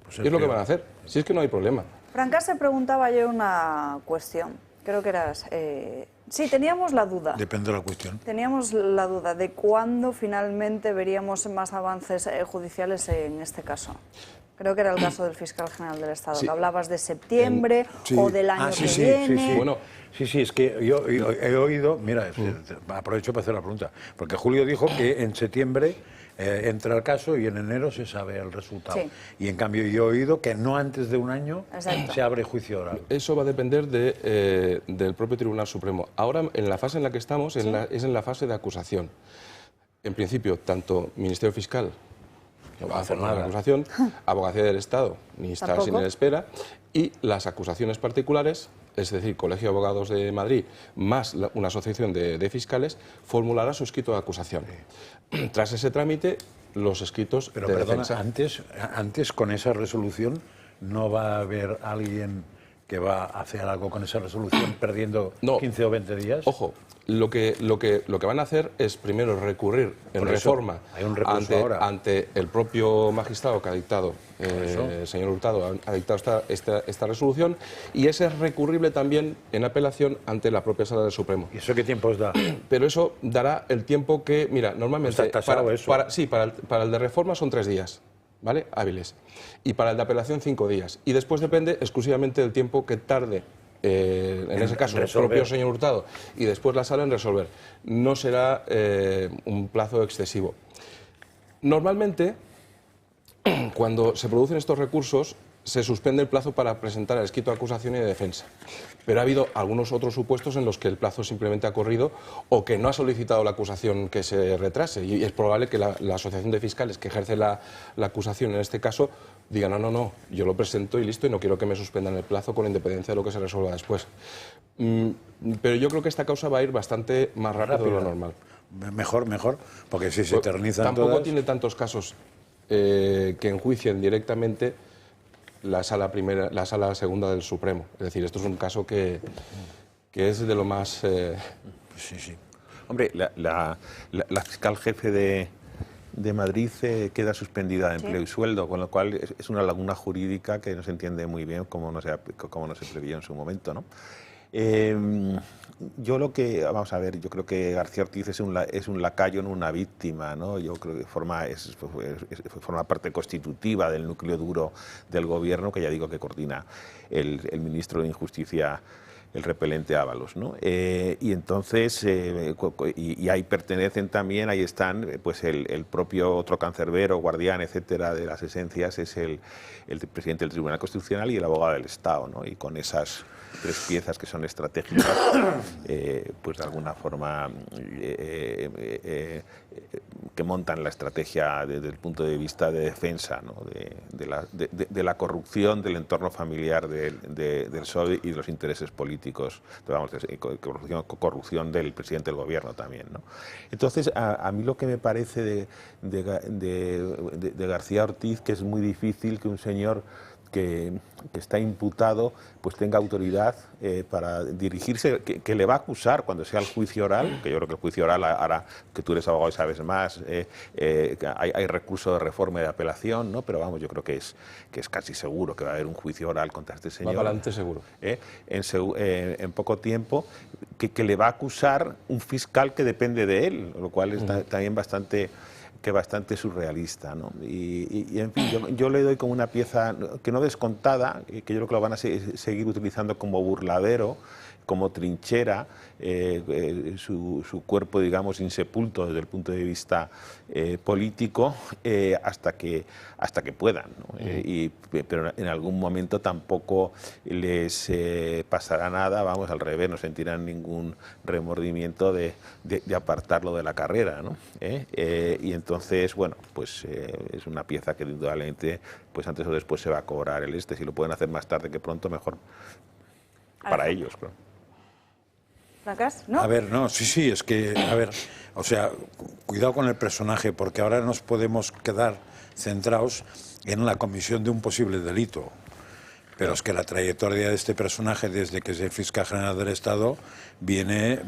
Pues y es lo que van a hacer, si es que no hay problema. Franca se preguntaba yo una cuestión, creo que eras... sí, teníamos la duda. Depende de la cuestión. Teníamos la duda de cuándo finalmente veríamos más avances judiciales en este caso. Creo que era el caso del fiscal general del Estado, que hablabas de septiembre o del año que viene. Bueno, sí, es que yo he oído, mira, aprovecho para hacer la pregunta, porque Julio dijo que en septiembre entra el caso y en enero se sabe el resultado. Sí. Y en cambio yo he oído que no antes de un año se abre juicio oral. Eso va a depender del propio Tribunal Supremo. Ahora, en la fase en la que estamos, es en la fase de acusación. En principio, tanto Ministerio Fiscal, no va a hacer nada de acusación, Abogacía del Estado, ni está sin espera, y las acusaciones particulares, es decir, Colegio de Abogados de Madrid, más una asociación de fiscales, formulará su escrito de acusación. Tras ese trámite, los escritos de defensa... Antes, con esa resolución, ¿no va a haber alguien que va a hacer algo con esa resolución perdiendo 15 o 20 días. Ojo, lo que van a hacer es primero recurrir en reforma ante el propio magistrado que ha dictado, el señor Hurtado ha dictado esta resolución, y ese es recurrible también en apelación ante la propia Sala del Supremo. ¿Y eso qué tiempo os da? Pero eso dará el tiempo que, mira, normalmente ¿Está tasado eso? para el de reforma son 3 días. ¿Vale? Hábiles. Y para el de apelación 5 días. Y después depende exclusivamente del tiempo que tarde, en ese caso, el propio señor Hurtado y después la sala en resolver. No será un plazo excesivo. Normalmente, cuando se producen estos recursos, se suspende el plazo para presentar el escrito de acusación y de defensa. Pero ha habido algunos otros supuestos en los que el plazo simplemente ha corrido o que no ha solicitado la acusación que se retrase. Y es probable que la asociación de fiscales que ejerce la acusación en este caso diga no, yo lo presento y listo y no quiero que me suspendan el plazo con independencia de lo que se resuelva después. Pero yo creo que esta causa va a ir bastante más rápido de lo normal. Mejor, porque si se eternizan tampoco todas... tiene tantos casos que enjuicien directamente la sala segunda del Supremo. Es decir, esto es un caso que es de lo más... Sí. Hombre, la fiscal jefe de Madrid queda suspendida de empleo y sueldo, con lo cual es una laguna jurídica que no se entiende muy bien cómo no se previó en su momento, ¿no? Vamos a ver, yo creo que García Ortiz es un lacayo, no una víctima, ¿no? Yo creo que forma parte constitutiva del núcleo duro del gobierno, que ya digo que coordina el ministro de Injusticia, el repelente Ábalos, ¿no? Y entonces, y ahí pertenecen también, ahí están, pues el propio otro cancerbero, guardián, etcétera, de las esencias, es el presidente del Tribunal Constitucional y el abogado del Estado, ¿no? Y con esas 3 piezas que son estratégicas, pues de alguna forma que montan la estrategia desde el punto de vista de defensa, ¿no? de la corrupción del entorno familiar del PSOE y de los intereses políticos, corrupción del presidente del gobierno también, ¿no? Entonces, a mí lo que me parece de García Ortiz, que es muy difícil que un señor que está imputado pues tenga autoridad para dirigirse, que le va a acusar cuando sea el juicio oral, que yo creo que el juicio oral, ahora que tú eres abogado y sabes más, hay recurso de reforma y de apelación, ¿no? Pero vamos, yo creo que es casi seguro que va a haber un juicio oral contra este señor. Va para adelante seguro. En poco tiempo, que le va a acusar un fiscal que depende de él, lo cual es también bastante surrealista, ¿no? Y en fin, yo le doy como una pieza que no descontada, que yo creo que lo van a seguir utilizando como burladero, como trinchera, su cuerpo, digamos, insepulto desde el punto de vista político, hasta que puedan, ¿no? Pero en algún momento tampoco les pasará nada, vamos, al revés, no sentirán ningún remordimiento de apartarlo de la carrera, ¿no? Y entonces, bueno, pues es una pieza que indudablemente, pues antes o después se va a cobrar si lo pueden hacer más tarde que pronto, mejor para ellos, creo. ¿No? A ver, no, sí, es que, a ver, o sea, cuidado con el personaje, porque ahora nos podemos quedar centrados en la comisión de un posible delito. Pero es que la trayectoria de este personaje, desde que es el fiscal general del Estado, viene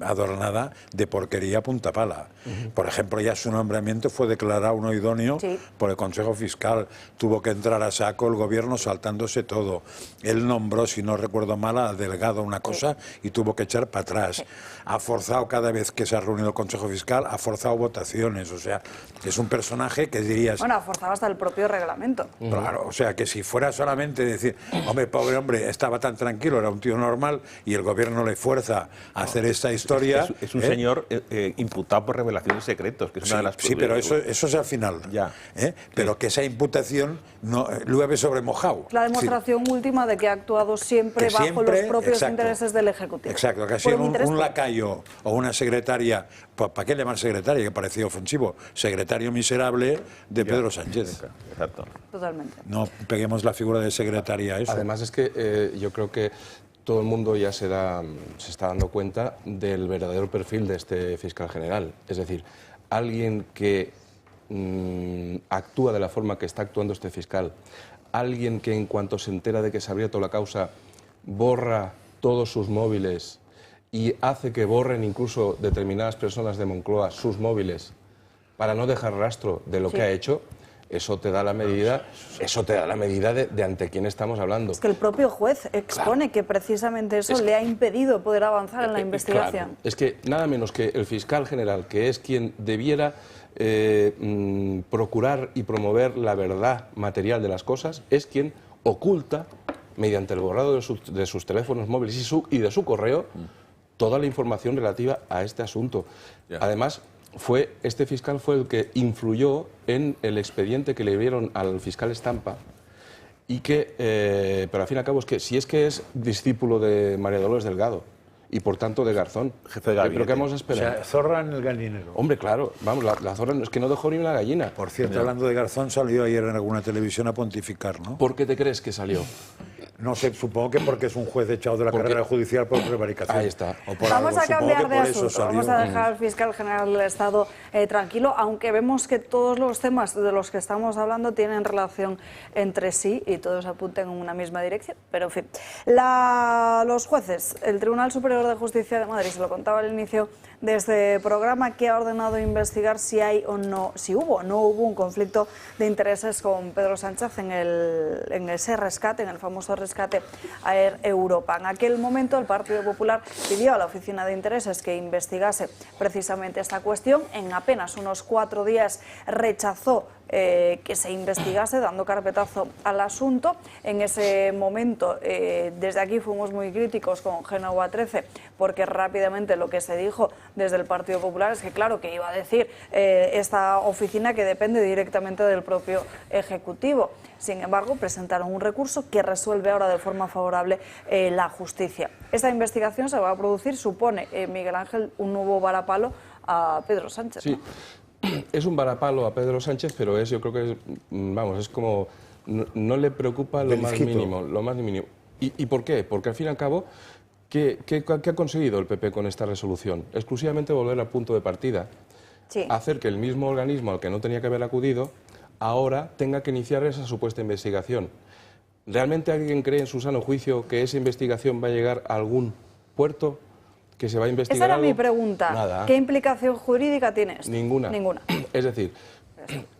adornada de porquería a punta pala. Por ejemplo, ya su nombramiento fue declarado no idóneo por el Consejo Fiscal. Tuvo que entrar a saco el gobierno saltándose todo. Él nombró, si no recuerdo mal, a Delgado una cosa y tuvo que echar para atrás. Ha forzado cada vez que se ha reunido el Consejo Fiscal, ha forzado votaciones. O sea, es un personaje que dirías... Bueno, ha forzado hasta el propio reglamento. Claro, o sea, que si fuera solamente decir, hombre, pobre hombre, estaba tan tranquilo, era un tío normal, y el gobierno le fuerza a hacer esta historia... Es un señor imputado por revelaciones secretos, que es una de las... Sí, pero eso es al final. Ya. Pero que esa imputación no llueve sobre mojado. La demostración última de que ha actuado siempre bajo los propios intereses del Ejecutivo. Exacto, que ha sido un lacayo o una secretaria, ¿para qué llamar secretaria? Que parecía ofensivo. Secretario miserable de Pedro Sánchez. Exacto. Totalmente. No peguemos la figura de secretaria a eso. Además es que yo creo que todo el mundo ya se está dando cuenta del verdadero perfil de este fiscal general. Es decir, alguien que actúa de la forma que está actuando este fiscal, alguien que en cuanto se entera de que se ha abierto la causa borra todos sus móviles y hace que borren incluso determinadas personas de Moncloa sus móviles para no dejar rastro de lo que ha hecho, eso te da la medida, de ante quién estamos hablando. Es que el propio juez expone que precisamente eso le ha impedido poder avanzar en la investigación. Claro. Es que nada menos que el fiscal general, que es quien debiera procurar y promover la verdad material de las cosas, es quien oculta, mediante el borrado de sus teléfonos móviles y de su correo, toda la información relativa a este asunto. Además, este fiscal fue el que influyó en el expediente que le dieron al fiscal Estampa y que, pero al fin y al cabo, si es que es discípulo de María Dolores Delgado y por tanto de Garzón. Jefe de gabinete. ¿Pero qué vamos a esperar? O sea, zorra en el gallinero. Hombre, claro, vamos, la zorra es que no dejó ni una gallina. Por cierto, hablando de Garzón, salió ayer en alguna televisión a pontificar, ¿no? ¿Por qué te crees que salió? No sé, supongo que porque es un juez echado de la carrera judicial por prevaricación. Ahí está. Vamos a cambiar de asunto, vamos a dejar al fiscal general del Estado tranquilo, aunque vemos que todos los temas de los que estamos hablando tienen relación entre sí y todos apuntan en una misma dirección. Pero en fin, los jueces, el Tribunal Superior de Justicia de Madrid, se lo contaba al inicio de este programa, que ha ordenado investigar si hay o no, si hubo o no hubo un conflicto de intereses con Pedro Sánchez en ese rescate, en el famoso rescate a Air Europa. En aquel momento el Partido Popular pidió a la Oficina de Intereses que investigase precisamente esta cuestión. En apenas unos 4 días rechazó que se investigase, dando carpetazo al asunto. En ese momento, desde aquí fuimos muy críticos con Génova 13, porque rápidamente lo que se dijo desde el Partido Popular es que, claro, que iba a decir esta oficina que depende directamente del propio Ejecutivo. Sin embargo, presentaron un recurso que resuelve ahora de forma favorable la justicia. Esta investigación se va a producir, supone, Miguel Ángel, un nuevo varapalo a Pedro Sánchez. Sí. Es un varapalo a Pedro Sánchez, pero yo creo que es como no le preocupa lo más mínimo. ¿Y por qué? Porque al fin y al cabo, ¿qué ha conseguido el PP con esta resolución? Exclusivamente volver al punto de partida, hacer que el mismo organismo al que no tenía que haber acudido ahora tenga que iniciar esa supuesta investigación. ¿Realmente alguien cree en su sano juicio que esa investigación va a llegar a algún puerto? ¿Que se va a investigar Esa era algo? mi pregunta. Nada. ¿Qué implicación jurídica tiene esto? Ninguna. Es decir,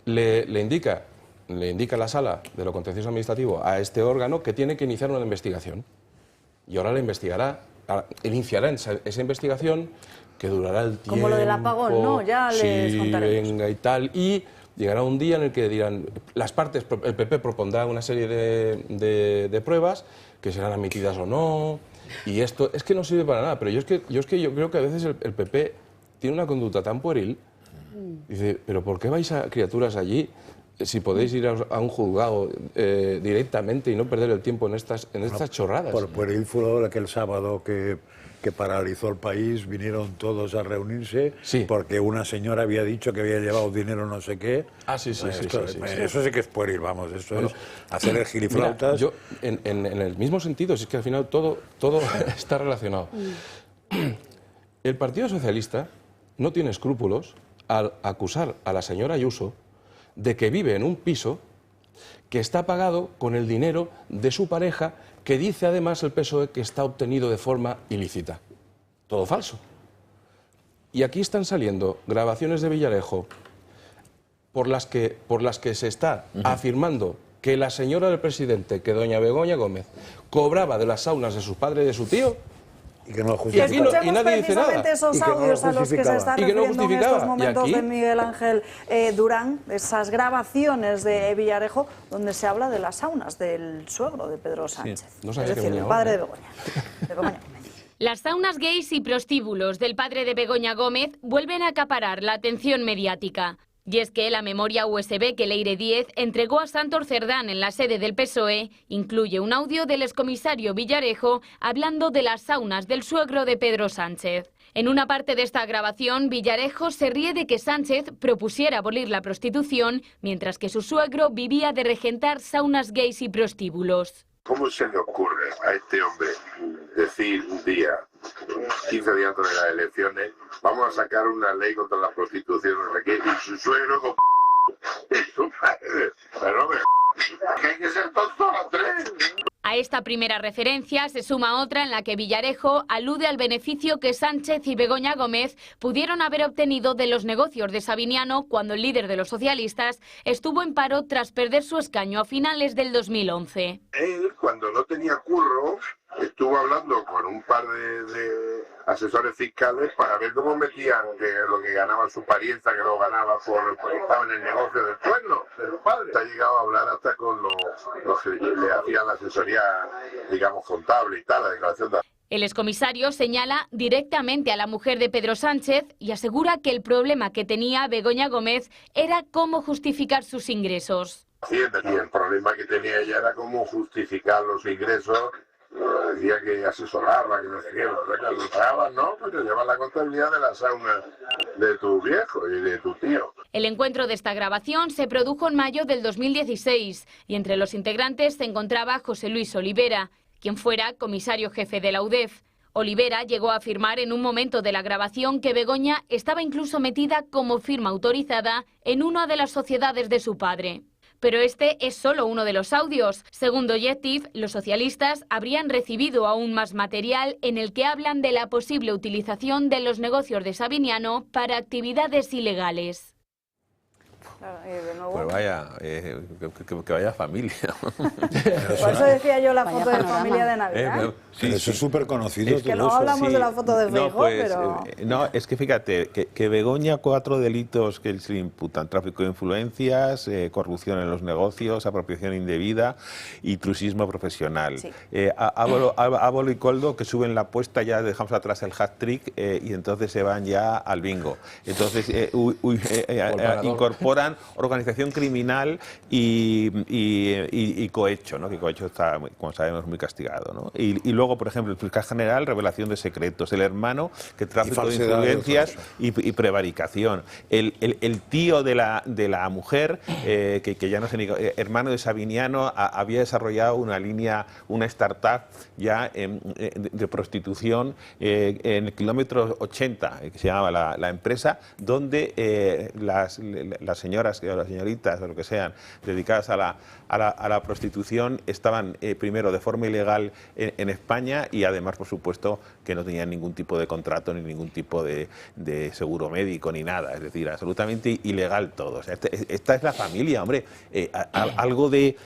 le indica la Sala de lo Contencioso Administrativo a este órgano que tiene que iniciar una investigación. Y ahora iniciará esa investigación que durará el tiempo. Como lo del apagón, ¿no? Ya les contaremos. Venga y tal. Y llegará un día en el que dirán, el PP propondrá una serie de pruebas que serán admitidas o no. Y esto es que no sirve para nada, pero yo creo que a veces el PP tiene una conducta tan pueril. Dice, pero ¿por qué vais a criaturas allí si podéis ir a un juzgado directamente y no perder el tiempo en estas chorradas? Por pueril fue aquel sábado que paralizó el país, vinieron todos a reunirse porque una señora había dicho que había llevado dinero no sé qué. Eso sí que es pueril, vamos, eso es hacer el giliflautas. Mira, yo, en el mismo sentido, si es que al final todo está relacionado. El Partido Socialista no tiene escrúpulos al acusar a la señora Ayuso de que vive en un piso que está pagado con el dinero de su pareja, que dice además el PSOE que está obtenido de forma ilícita. Todo falso. Y aquí están saliendo grabaciones de Villarejo por las que se está afirmando que la señora del presidente, que doña Begoña Gómez, cobraba de las saunas de su padre y de su tío. Y que no justificaba. Y nadie dice nada. Esos audios a los que se está refiriendo en estos momentos de Miguel Ángel Durán, esas grabaciones de Villarejo, donde se habla de las saunas del suegro de Pedro Sánchez. No sabía, es decir, el padre de Begoña. Las saunas gays y prostíbulos del padre de Begoña Gómez vuelven a acaparar la atención mediática. Y es que la memoria USB que Leire Díez entregó a Santos Cerdán en la sede del PSOE incluye un audio del excomisario Villarejo hablando de las saunas del suegro de Pedro Sánchez. En una parte de esta grabación, Villarejo se ríe de que Sánchez propusiera abolir la prostitución, mientras que su suegro vivía de regentar saunas gays y prostíbulos. ¿Cómo se le ocurre a este hombre decir un día, 15 días antes de las elecciones, vamos a sacar una ley contra la prostitución, y su suegro con su padre? Pero no me Que hay que ser tontos los tres. A esta primera referencia se suma otra en la que Villarejo alude al beneficio que Sánchez y Begoña Gómez pudieron haber obtenido de los negocios de Sabiniano cuando el líder de los socialistas estuvo en paro tras perder su escaño a finales del 2011. Él, cuando no tenía curro, estuvo hablando con un par de asesores fiscales para ver cómo metían lo que ganaba su parienta, que lo ganaba porque estaba en el negocio del pueblo, del padre. Ha llegado a hablar hasta con los que le hacían la asesoría, digamos, contable y tal, la declaración de... El excomisario señala directamente a la mujer de Pedro Sánchez y asegura que el problema que tenía Begoña Gómez era cómo justificar sus ingresos. Sí, y el problema que tenía ella era cómo justificar los ingresos. Decía que asesoraba, que no sé qué, lo pagaban, ¿no? Porque llevan la contabilidad de la sauna de tu viejo y de tu tío. El encuentro de esta grabación se produjo en mayo del 2016 y entre los integrantes se encontraba José Luis Olivera, quien fuera comisario jefe de la UDEF. Olivera llegó a afirmar en un momento de la grabación que Begoña estaba incluso metida como firma autorizada en una de las sociedades de su padre. Pero este es solo uno de los audios. Según Doyetiv, los socialistas habrían recibido aún más material en el que hablan de la posible utilización de los negocios de Sabiniano para actividades ilegales. Claro, y de nuevo... Pues vaya, que vaya familia. Por eso decía yo la foto de familia de Navidad. Sí, eso es súper conocido. Es que no hablamos de la foto de Feijóo, pues, pero... no, es que fíjate, que Begoña, 4 delitos que se le imputan: tráfico de influencias, corrupción en los negocios, apropiación indebida y intrusismo profesional. Sí. Ábolo y Coldo, que suben la apuesta, ya dejamos atrás el hat-trick y entonces se van ya al bingo. Entonces incorporan organización criminal y cohecho, ¿no? Que cohecho está, como sabemos, muy castigado, ¿no? Y luego, por ejemplo, el fiscal general, revelación de secretos; el hermano, que tráfico de influencias y prevaricación; el tío de la mujer, que ya no sé ni, hermano de Sabiniano, había desarrollado una startup ya de prostitución en el kilómetro 80, que se llamaba la empresa, donde las señoras o las señoritas o lo que sean dedicadas a la prostitución estaban primero de forma ilegal en España y además, por supuesto, que no tenían ningún tipo de contrato ni ningún tipo de seguro médico ni nada, es decir, absolutamente ilegal todo. O sea, esta es la familia, hombre. Algo de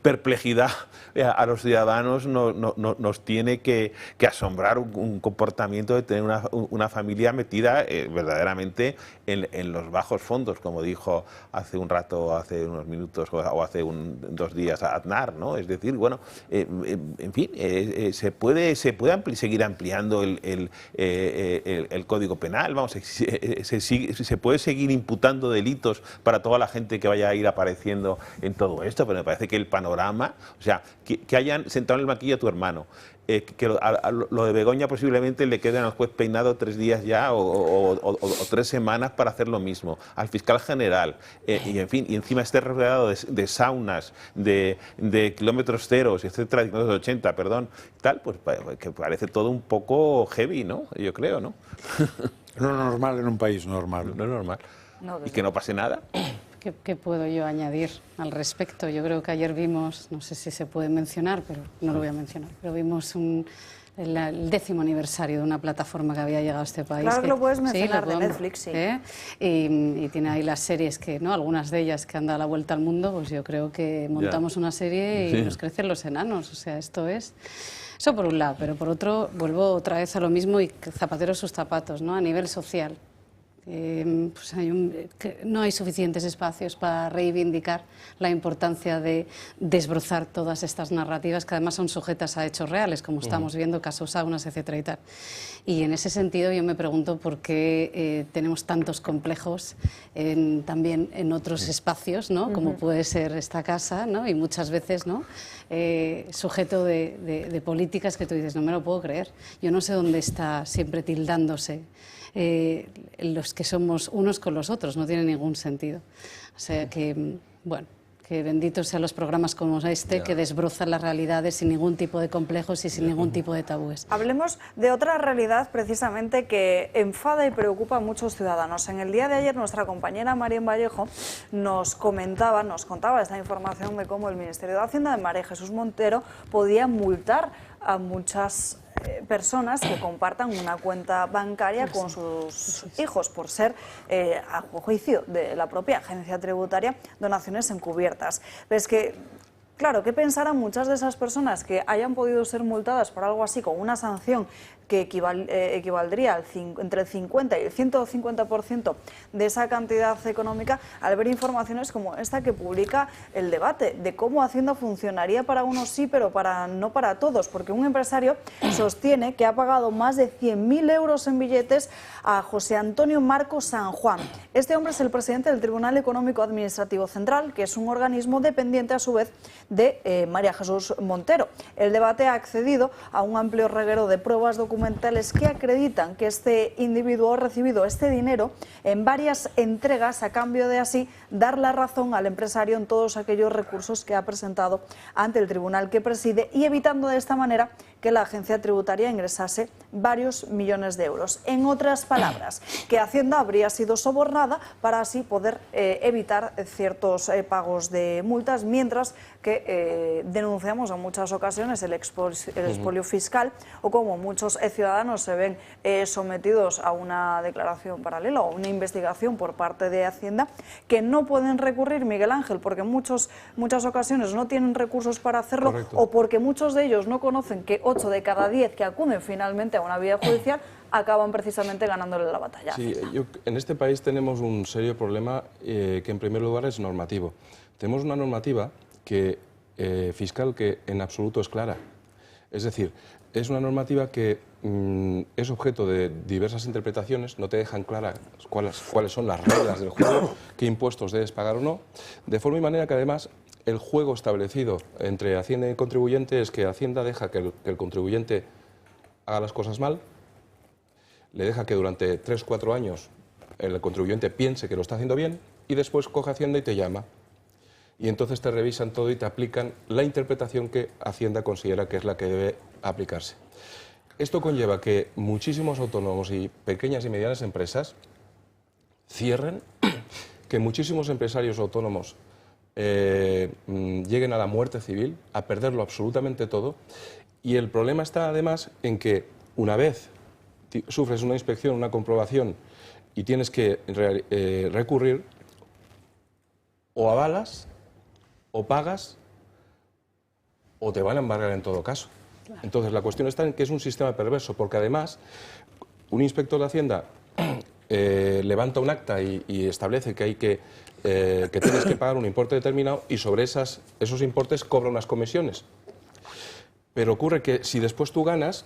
perplejidad a los ciudadanos nos tiene que asombrar un comportamiento de tener una familia metida verdaderamente en los bajos fondos, como dijo hace un rato, hace unos minutos o hace 2 días Aznar, ¿no? Es decir, bueno, en fin, se puede seguir ampliando el Código Penal, vamos, se puede seguir imputando delitos para toda la gente que vaya a ir apareciendo en todo esto, pero me parece que el panorama, o sea, que hayan sentado en el banquillo a tu hermano, que lo de Begoña posiblemente le queden al juez Peinado 3 días ya o 3 semanas para hacer lo mismo, al fiscal general, y en fin, y encima esté rodeado de saunas, de kilómetros ceros, etcétera, de kilómetros 80, perdón, tal, pues que parece todo un poco heavy, ¿no? Yo creo, ¿no? No normal en un país normal. No normal. Y que no pase nada. ¿Qué puedo yo añadir al respecto? Yo creo que ayer vimos, no sé si se puede mencionar, pero no lo voy a mencionar, pero vimos el 10º aniversario de una plataforma que había llegado a este país. Claro que lo puedes mencionar, de Netflix, sí. Y tiene ahí las series que, ¿no? Algunas de ellas que han dado la vuelta al mundo, pues yo creo que montamos una serie y nos crecen los enanos. O sea, esto es... Eso por un lado, pero por otro, vuelvo otra vez a lo mismo y zapatero sus zapatos, ¿no? A nivel social. Pues no hay suficientes espacios para reivindicar la importancia de desbrozar todas estas narrativas que además son sujetas a hechos reales, como estamos viendo, casos saunas, etcétera y tal. Y en ese sentido yo me pregunto por qué tenemos tantos complejos también en otros espacios, ¿no? Como puede ser esta casa, ¿no? Y muchas veces, ¿no? Sujeto de políticas que tú dices, no me lo puedo creer. Yo no sé dónde está siempre tildándose los que somos unos con los otros, no tiene ningún sentido. O sea que, bueno, que benditos sean los programas como este, que desbrozan las realidades sin ningún tipo de complejos y sin ningún tipo de tabúes. Hablemos de otra realidad precisamente que enfada y preocupa a muchos ciudadanos. En el día de ayer nuestra compañera Marien Vallejo nos contaba esta información de cómo el Ministerio de Hacienda de María Jesús Montero podía multar a muchas personas que compartan una cuenta bancaria con sus hijos por ser, a juicio de la propia agencia tributaria, donaciones encubiertas. Ves que, claro, ¿qué pensarán muchas de esas personas que hayan podido ser multadas por algo así con una sanción que equivaldría entre el 50 y el 150% de esa cantidad económica, al ver informaciones como esta que publica El Debate, de cómo Hacienda funcionaría para unos sí, pero no para todos? Porque un empresario sostiene que ha pagado más de 100.000 euros en billetes a José Antonio Marcos San Juan. Este hombre es el presidente del Tribunal Económico Administrativo Central, que es un organismo dependiente a su vez de María Jesús Montero. El Debate ha accedido a un amplio reguero de pruebas documentales que acreditan que este individuo ha recibido este dinero en varias entregas a cambio de así dar la razón al empresario en todos aquellos recursos que ha presentado ante el tribunal que preside, y evitando de esta manera que la agencia tributaria ingresase varios millones de euros. En otras palabras, que Hacienda habría sido sobornada para así poder evitar ciertos pagos de multas, mientras que denunciamos en muchas ocasiones el expolio fiscal, o como muchos ciudadanos se ven sometidos a una declaración paralela o una investigación por parte de Hacienda, que no pueden recurrir, Miguel Ángel, porque en muchas ocasiones no tienen recursos para hacerlo. Correcto. O porque muchos de ellos no conocen que 8 de cada 10 que acuden finalmente a una vía judicial acaban precisamente ganándole la batalla. Sí, en este país tenemos un serio problema que en primer lugar es normativo. Tenemos una normativa fiscal que en absoluto es clara. Es decir, es una normativa que es objeto de diversas interpretaciones, no te dejan claras cuáles son las reglas del juego, qué impuestos debes pagar o no, de forma y manera que además el juego establecido entre Hacienda y el contribuyente es que Hacienda deja que el contribuyente haga las cosas mal, le deja que durante 3 o 4 años el contribuyente piense que lo está haciendo bien, y después coge Hacienda y te llama. Y entonces te revisan todo y te aplican la interpretación que Hacienda considera que es la que debe aplicarse. Esto conlleva que muchísimos autónomos y pequeñas y medianas empresas cierren, que muchísimos empresarios autónomos lleguen a la muerte civil, a perderlo absolutamente todo. Y el problema está además en que una vez sufres una inspección, una comprobación y tienes que recurrir, o avalas, o pagas, o te van a embargar en todo caso. Claro. Entonces la cuestión está en que es un sistema perverso, porque además un inspector de Hacienda levanta un acta y establece que tienes que pagar un importe determinado, y sobre esos importes cobra unas comisiones. Pero ocurre que si después tú ganas,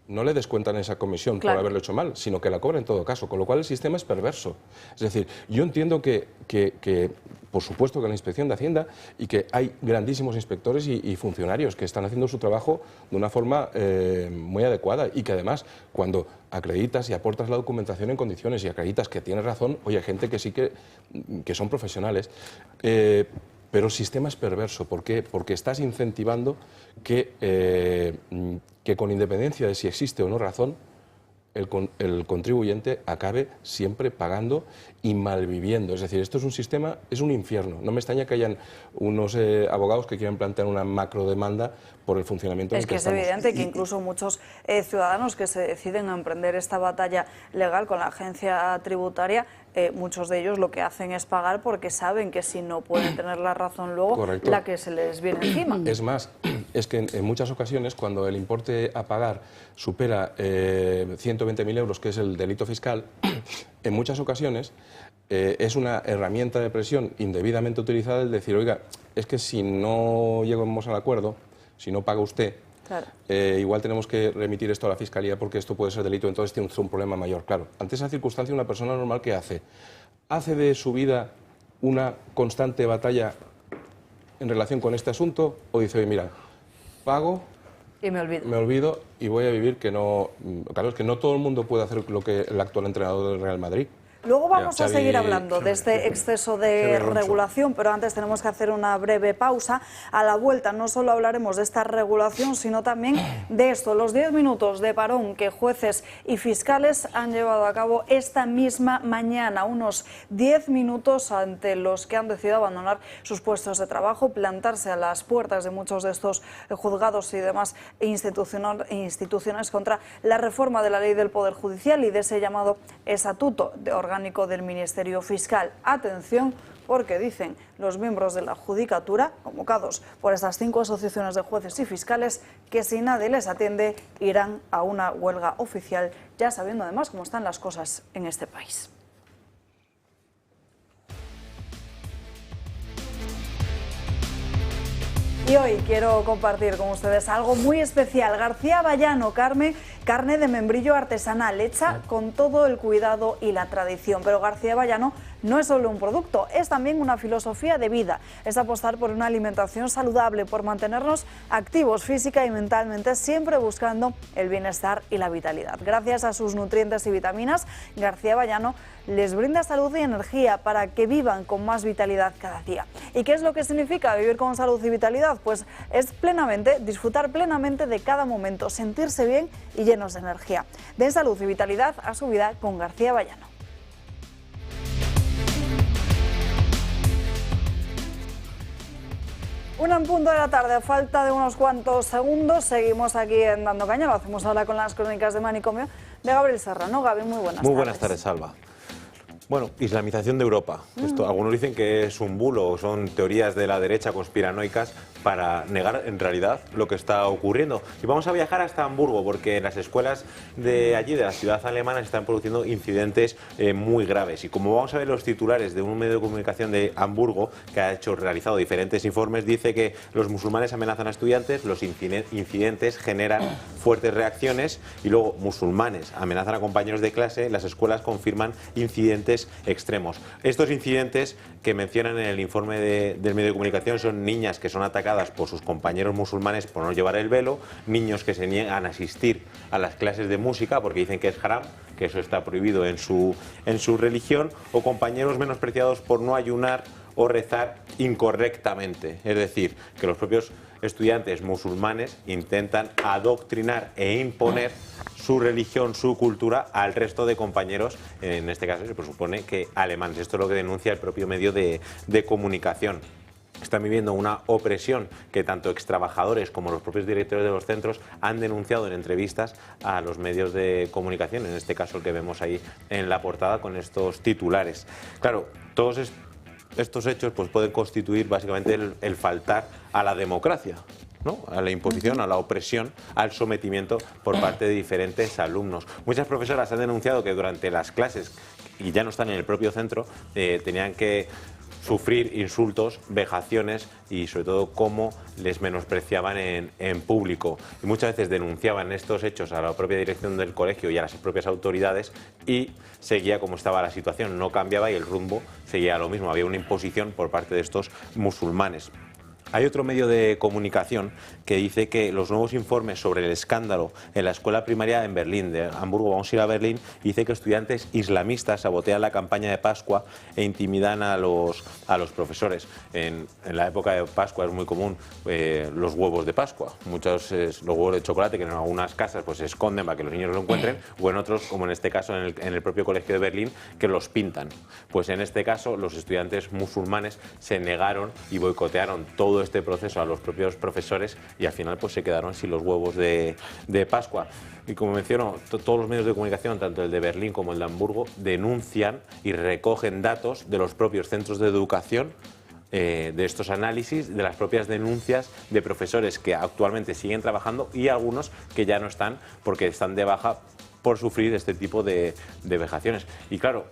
no le descuentan esa comisión, claro, por haberlo hecho mal, sino que la cobra en todo caso, con lo cual el sistema es perverso. Es decir, yo entiendo que por supuesto que la Inspección de Hacienda, y que hay grandísimos inspectores y funcionarios que están haciendo su trabajo de una forma muy adecuada, y que además cuando acreditas y aportas la documentación en condiciones y acreditas que tienes razón, oye, hay gente que sí que son profesionales, pero el sistema es perverso. ¿Por qué? Porque estás incentivando que con independencia de si existe o no razón, el contribuyente acabe siempre pagando y malviviendo. Es decir, esto es un sistema, es un infierno. No me extraña que hayan unos abogados que quieran plantear una macrodemanda por el funcionamiento en el que estamos. Es que es evidente que incluso muchos ciudadanos que se deciden a emprender esta batalla legal con la agencia tributaria, muchos de ellos lo que hacen es pagar porque saben que si no pueden tener la razón luego, correcto, la que se les viene encima. Es más, es que en muchas ocasiones cuando el importe a pagar supera 120.000 euros, que es el delito fiscal, en muchas ocasiones es una herramienta de presión indebidamente utilizada el decir, oiga, es que si no llegamos al acuerdo, si no paga usted, claro, igual tenemos que remitir esto a la Fiscalía porque esto puede ser delito, entonces tiene un problema mayor. Claro, ante esa circunstancia, una persona normal, ¿qué hace? ¿Hace de su vida una constante batalla en relación con este asunto? ¿O dice, oye, mira, pago y me olvido y voy a vivir que no... Claro, es que no todo el mundo puede hacer lo que el actual entrenador del Real Madrid. Luego vamos a seguir hablando de este exceso de regulación, pero antes tenemos que hacer una breve pausa. A la vuelta no solo hablaremos de esta regulación, sino también de esto, los 10 minutos de parón que jueces y fiscales han llevado a cabo esta misma mañana. Unos 10 minutos ante los que han decidido abandonar sus puestos de trabajo, plantarse a las puertas de muchos de estos juzgados y demás instituciones contra la reforma de la ley del Poder Judicial y de ese llamado estatuto orgánico del Ministerio Fiscal. Atención, porque dicen los miembros de la Judicatura, convocados por estas 5 asociaciones de jueces y fiscales, que si nadie les atiende irán a una huelga oficial, ya sabiendo además cómo están las cosas en este país. Y hoy quiero compartir con ustedes algo muy especial. García Bayano, carne de membrillo artesanal, hecha con todo el cuidado y la tradición. Pero García Bayano no es solo un producto, es también una filosofía de vida. Es apostar por una alimentación saludable, por mantenernos activos física y mentalmente, siempre buscando el bienestar y la vitalidad. Gracias a sus nutrientes y vitaminas, García Bayano les brinda salud y energía para que vivan con más vitalidad cada día. ¿Y qué es lo que significa vivir con salud y vitalidad? Pues es disfrutar plenamente de cada momento, sentirse bien y llenos de energía. Den salud y vitalidad a su vida con García Bayano. Una en punto de la tarde, a falta de unos cuantos segundos, seguimos aquí en Dando Caña. Lo hacemos ahora con las crónicas de Manicomio de Gabriel Serrano. Gaby, muy buenas tardes. Muy buenas tardes, Salva. Bueno, islamización de Europa. Esto, algunos dicen que es un bulo o son teorías de la derecha conspiranoicas para negar en realidad lo que está ocurriendo. Y vamos a viajar hasta Hamburgo porque en las escuelas de allí, de la ciudad alemana, se están produciendo incidentes muy graves. Y como vamos a ver los titulares de un medio de comunicación de Hamburgo que ha realizado diferentes informes, dice que los musulmanes amenazan a estudiantes, los incidentes generan fuertes reacciones y luego musulmanes amenazan a compañeros de clase, las escuelas confirman incidentes extremos. Estos incidentes que mencionan en el informe del medio de comunicación son niñas que son atacadas por sus compañeros musulmanes por no llevar el velo, niños que se niegan a asistir a las clases de música porque dicen que es haram, que eso está prohibido en su religión, o compañeros menospreciados por no ayunar o rezar incorrectamente. Es decir, que los propios estudiantes musulmanes intentan adoctrinar e imponer su religión, su cultura al resto de compañeros, en este caso se presupone que alemanes. Esto es lo que denuncia el propio medio de comunicación. Están viviendo una opresión que tanto extrabajadores como los propios directores de los centros han denunciado en entrevistas a los medios de comunicación, en este caso el que vemos ahí en la portada con estos titulares. Claro, todos estos hechos pues pueden constituir básicamente el faltar a la democracia, ¿no? A la imposición, a la opresión, al sometimiento por parte de diferentes alumnos. Muchas profesoras han denunciado que durante las clases, y ya no están en el propio centro, tenían que sufrir insultos, vejaciones y sobre todo cómo les menospreciaban en público. Y muchas veces denunciaban estos hechos a la propia dirección del colegio y a las propias autoridades y seguía como estaba la situación, no cambiaba y el rumbo seguía lo mismo, había una imposición por parte de estos musulmanes. Hay otro medio de comunicación que dice que los nuevos informes sobre el escándalo en la escuela primaria en Berlín, de Hamburgo, vamos a ir a Berlín, dice que estudiantes islamistas sabotean la campaña de Pascua e intimidan a los profesores. En la época de Pascua es muy común los huevos de Pascua, muchos los huevos de chocolate que en algunas casas pues se esconden para que los niños los encuentren, o en otros, como en este caso en el propio colegio de Berlín, que los pintan. Pues en este caso los estudiantes musulmanes se negaron y boicotearon todo este proceso a los propios profesores y al final pues se quedaron sin los huevos de Pascua. Y como menciono, todos los medios de comunicación, tanto el de Berlín como el de Hamburgo, denuncian y recogen datos de los propios centros de educación, de estos análisis, de las propias denuncias de profesores que actualmente siguen trabajando y algunos que ya no están porque están de baja por sufrir este tipo de vejaciones. Y claro,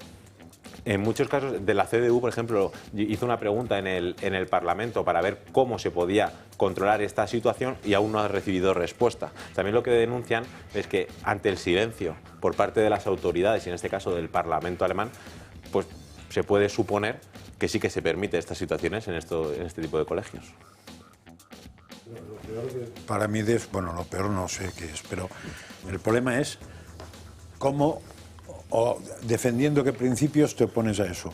en muchos casos de la CDU, por ejemplo, hizo una pregunta en el Parlamento para ver cómo se podía controlar esta situación y aún no ha recibido respuesta. También lo que denuncian es que ante el silencio por parte de las autoridades, y en este caso del Parlamento alemán, pues se puede suponer que sí que se permite estas situaciones en este tipo de colegios. Para mí, bueno, lo peor no sé qué es, pero el problema es cómo o defendiendo qué principios te opones a eso.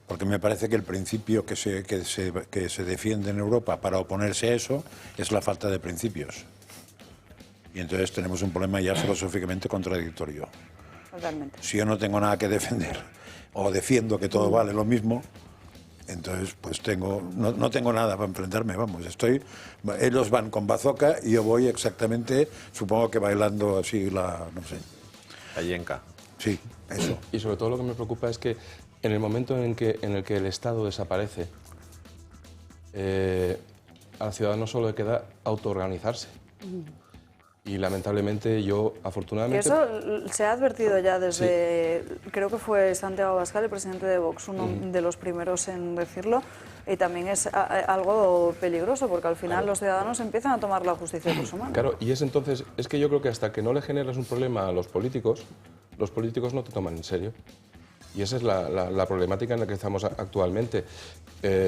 Porque me parece que el principio que se defiende en Europa para oponerse a eso es la falta de principios. Y entonces tenemos un problema ya filosóficamente contradictorio. Totalmente. Si yo no tengo nada que defender o defiendo que todo vale lo mismo, entonces pues no tengo nada para enfrentarme, vamos. Ellos van con bazooka y yo voy exactamente, supongo que bailando así no sé. La yenca. Sí, eso. Y sobre todo lo que me preocupa es que en el momento en el que el Estado desaparece, al ciudadano solo le queda autoorganizarse. Y lamentablemente afortunadamente... Que eso se ha advertido ya desde, creo que fue Santiago Abascal, el presidente de Vox, uno de los primeros en decirlo, y también es algo peligroso, porque al final los ciudadanos empiezan a tomar la justicia por su mano. Claro, y es que yo creo que hasta que no le generas un problema a los políticos no te toman en serio. Y esa es la problemática en la que estamos actualmente.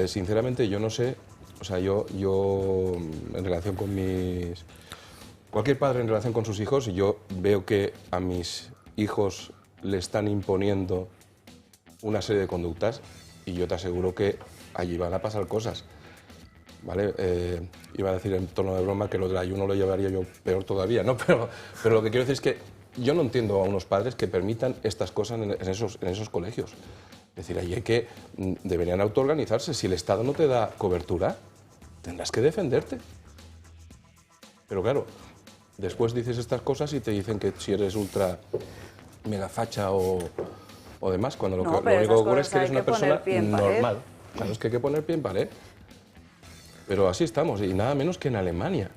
Sinceramente, yo no sé, o sea, yo en relación con cualquier padre en relación con sus hijos, yo veo que a mis hijos le están imponiendo una serie de conductas y yo te aseguro que allí van a pasar cosas, ¿vale? Iba a decir en tono de broma que lo del ayuno lo llevaría yo peor todavía, ¿no? Pero lo que quiero decir es que yo no entiendo a unos padres que permitan estas cosas en esos colegios. Es decir, ahí deberían autoorganizarse. Si el Estado no te da cobertura, tendrás que defenderte. Pero claro, después dices estas cosas y te dicen que si eres ultra mega facha o demás, cuando lo único que ocurre es que eres una persona normal. Claro, es que hay que poner pie en pared. Pero así estamos, y nada menos que en Alemania.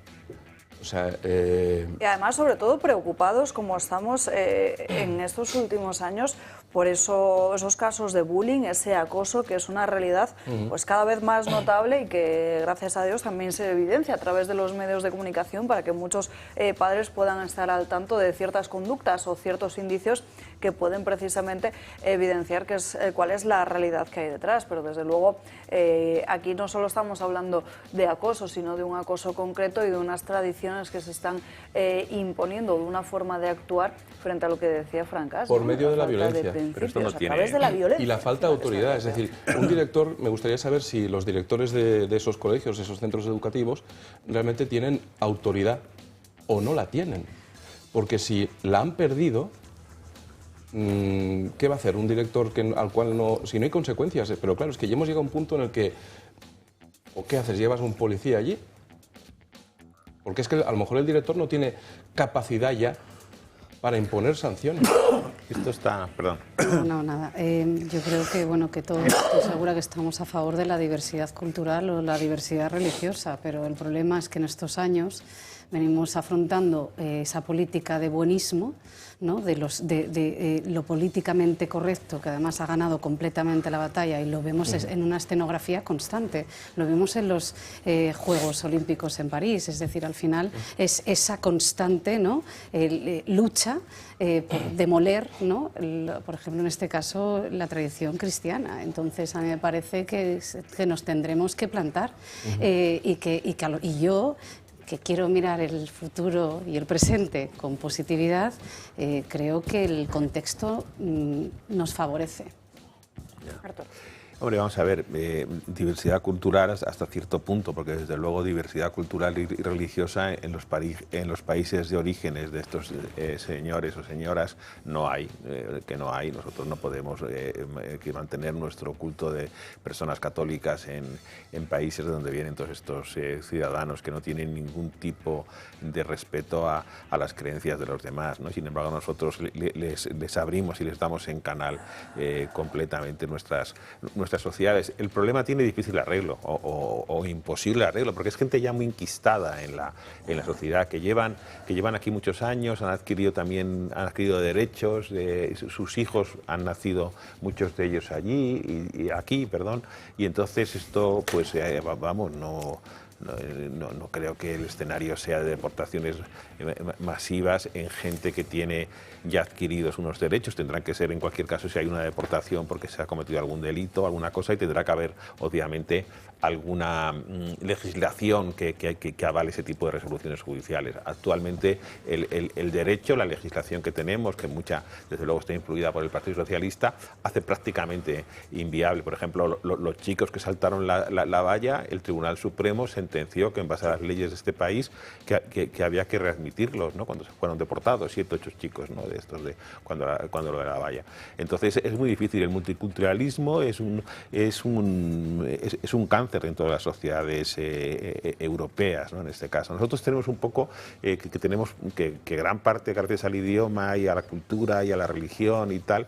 O sea, Y además, sobre todo, preocupados como estamos en estos últimos años por esos casos de bullying, ese acoso, que es una realidad pues cada vez más notable y que, gracias a Dios, también se evidencia a través de los medios de comunicación para que muchos padres puedan estar al tanto de ciertas conductas o ciertos indicios que pueden precisamente evidenciar cuál es la realidad que hay detrás. Pero, desde luego, aquí no solo estamos hablando de acoso, sino de un acoso concreto y de unas tradiciones que se están imponiendo, de una forma de actuar frente a lo que decía Francas. Por medio de la violencia. Pero esto no tiene... A través de la violencia. Y la falta de autoridad. Es decir, un director, me gustaría saber si los directores de esos colegios, de esos centros educativos, realmente tienen autoridad o no la tienen. Porque si la han perdido, ¿qué va a hacer un director al cual no... Si no hay consecuencias, pero claro, es que ya hemos llegado a un punto en el que... ¿O qué haces? ¿Llevas un policía allí? Porque es que a lo mejor el director no tiene capacidad ya para imponer sanciones. Esto está... Perdón. No, nada. Yo creo que, bueno, que todos, estoy segura que estamos a favor de la diversidad cultural o la diversidad religiosa, pero el problema es que en estos años venimos afrontando esa política de buenismo, ¿no? de lo políticamente correcto, que además ha ganado completamente la batalla, y lo vemos en una escenografía constante. Lo vimos en los Juegos Olímpicos en París, es decir, al final es esa constante, ¿no? Lucha por demoler, ¿no? Por ejemplo, en este caso, la tradición cristiana. Entonces, a mí me parece que nos tendremos que plantar y yo, que quiero mirar el futuro y el presente con positividad, creo que el contexto nos favorece. Artur. Hombre, vamos a ver, diversidad cultural hasta cierto punto, porque desde luego diversidad cultural y religiosa en los países de orígenes de estos señores o señoras no hay, Nosotros no podemos que mantener nuestro culto de personas católicas en países de donde vienen todos estos ciudadanos que no tienen ningún tipo de respeto a las creencias de los demás, ¿no? Sin embargo, nosotros les abrimos y les damos en canal completamente nuestras sociedades. El problema tiene difícil arreglo o imposible arreglo, porque es gente ya muy enquistada en la sociedad, que llevan aquí muchos años, han adquirido derechos, sus hijos han nacido, muchos de ellos allí y aquí, y entonces esto, pues vamos, No creo que el escenario sea de deportaciones masivas en gente que tiene ya adquiridos unos derechos. Tendrán que ser, en cualquier caso, si hay una deportación porque se ha cometido algún delito, alguna cosa, y tendrá que haber, obviamente, alguna legislación que avale ese tipo de resoluciones judiciales. Actualmente, el derecho, la legislación que tenemos, que mucha, desde luego, está influida por el Partido Socialista, hace prácticamente inviable. Por ejemplo, los chicos que saltaron la valla, el Tribunal Supremo sentenció que, en base a las leyes de este país, que había que readmitirlos, ¿no?, cuando se fueron deportados, 7 o 8 chicos, ¿no?, de estos cuando lo de la valla. Entonces es muy difícil. El multiculturalismo es un cáncer dentro de las sociedades europeas, ¿no?, en este caso. Nosotros tenemos un poco que gran parte, gracias al idioma y a la cultura y a la religión y tal,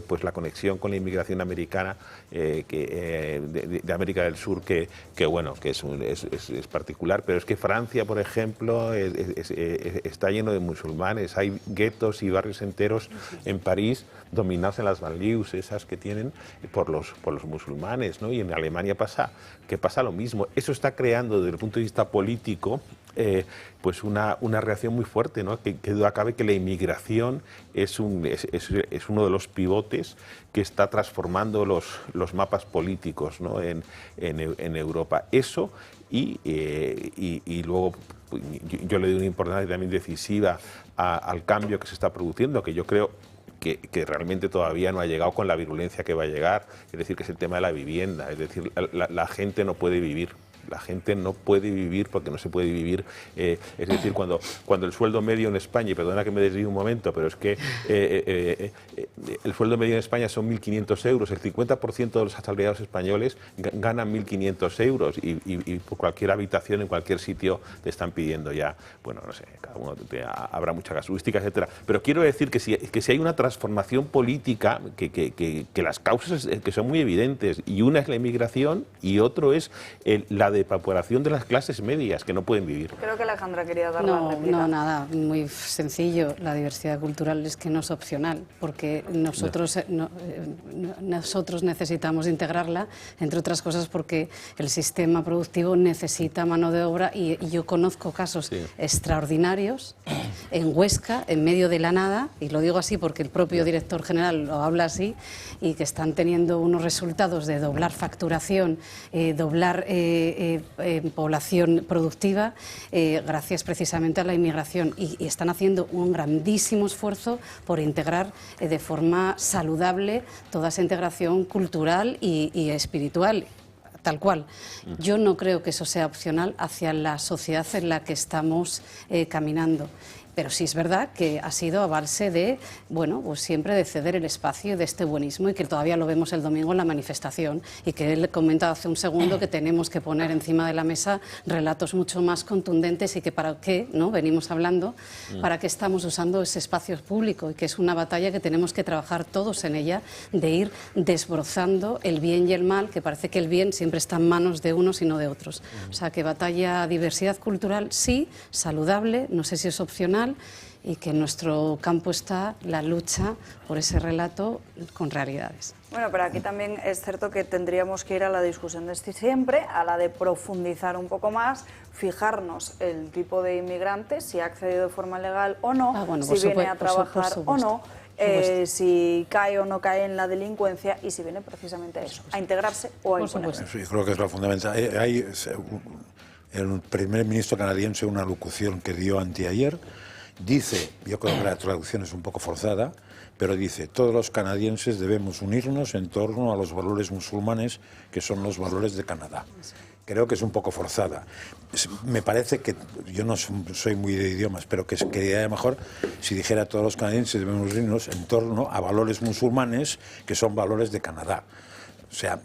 pues la conexión con la inmigración americana de América del Sur, que es particular, pero es que Francia, por ejemplo, está lleno de musulmanes. Hay guetos y barrios enteros en París dominados en las banlieues, esas que tienen por los musulmanes, ¿no? Y en Alemania pasa lo mismo. Eso está creando, desde el punto de vista político, pues una reacción muy fuerte, ¿no? Que duda cabe que la inmigración es uno de los pivotes que está transformando los mapas políticos, ¿no?, en Europa. Eso y luego yo le doy una importancia también decisiva al cambio que se está produciendo, que yo creo que realmente todavía no ha llegado con la virulencia que va a llegar, es decir, que es el tema de la vivienda. Es decir, la gente no puede vivir. La gente no puede vivir porque no se puede vivir. Es decir, cuando el sueldo medio en España, y perdona que me desvíe un momento, pero es que el sueldo medio en España son 1.500 euros. El 50% de los asalariados españoles ganan 1.500 euros y por cualquier habitación en cualquier sitio te están pidiendo ya, bueno, no sé, cada uno habrá mucha casuística, etcétera. Pero quiero decir que si hay una transformación política, que las causas que son muy evidentes, y una es la inmigración y otro es la depopulación de las clases medias, que no pueden vivir. Creo que Alejandra quería dar la réplica. No, nada, muy sencillo. La diversidad cultural es que no es opcional, porque nosotros necesitamos integrarla, entre otras cosas porque el sistema productivo necesita mano de obra, y yo conozco casos extraordinarios en Huesca, en medio de la nada, y lo digo así porque el propio director general lo habla así, y que están teniendo unos resultados de doblar facturación, doblar población productiva, gracias precisamente a la inmigración, y están haciendo un grandísimo esfuerzo por integrar de forma saludable toda esa integración cultural y espiritual, tal cual. Yo no creo que eso sea opcional hacia la sociedad en la que estamos caminando. Pero sí es verdad que ha sido a base de, bueno, pues siempre de ceder el espacio de este buenismo, y que todavía lo vemos el domingo en la manifestación, y que él comentaba hace un segundo que tenemos que poner encima de la mesa relatos mucho más contundentes, y que para qué, ¿no?, venimos hablando, para qué estamos usando ese espacio público, y que es una batalla que tenemos que trabajar todos en ella, de ir desbrozando el bien y el mal, que parece que el bien siempre está en manos de unos y no de otros. O sea, que batalla diversidad cultural sí, saludable, no sé si es opcional, y que en nuestro campo está la lucha por ese relato con realidades. Bueno, pero aquí también es cierto que tendríamos que ir a la discusión de siempre, a la de profundizar un poco más, fijarnos el tipo de inmigrante, si ha accedido de forma legal o no, si viene a trabajar o no, si cae o no cae en la delincuencia, y si viene precisamente a eso, a integrarse o a imponerse. Sí, creo que es lo fundamental. Hay el primer ministro canadiense, una locución que dio anteayer, dice, yo creo que la traducción es un poco forzada, pero dice: todos los canadienses debemos unirnos en torno a los valores musulmanes, que son los valores de Canadá. Creo que es un poco forzada. Me parece que, yo no soy muy de idiomas, pero que sería mejor si dijera: todos los canadienses debemos unirnos en torno a valores musulmanes, que son valores de Canadá. O sea,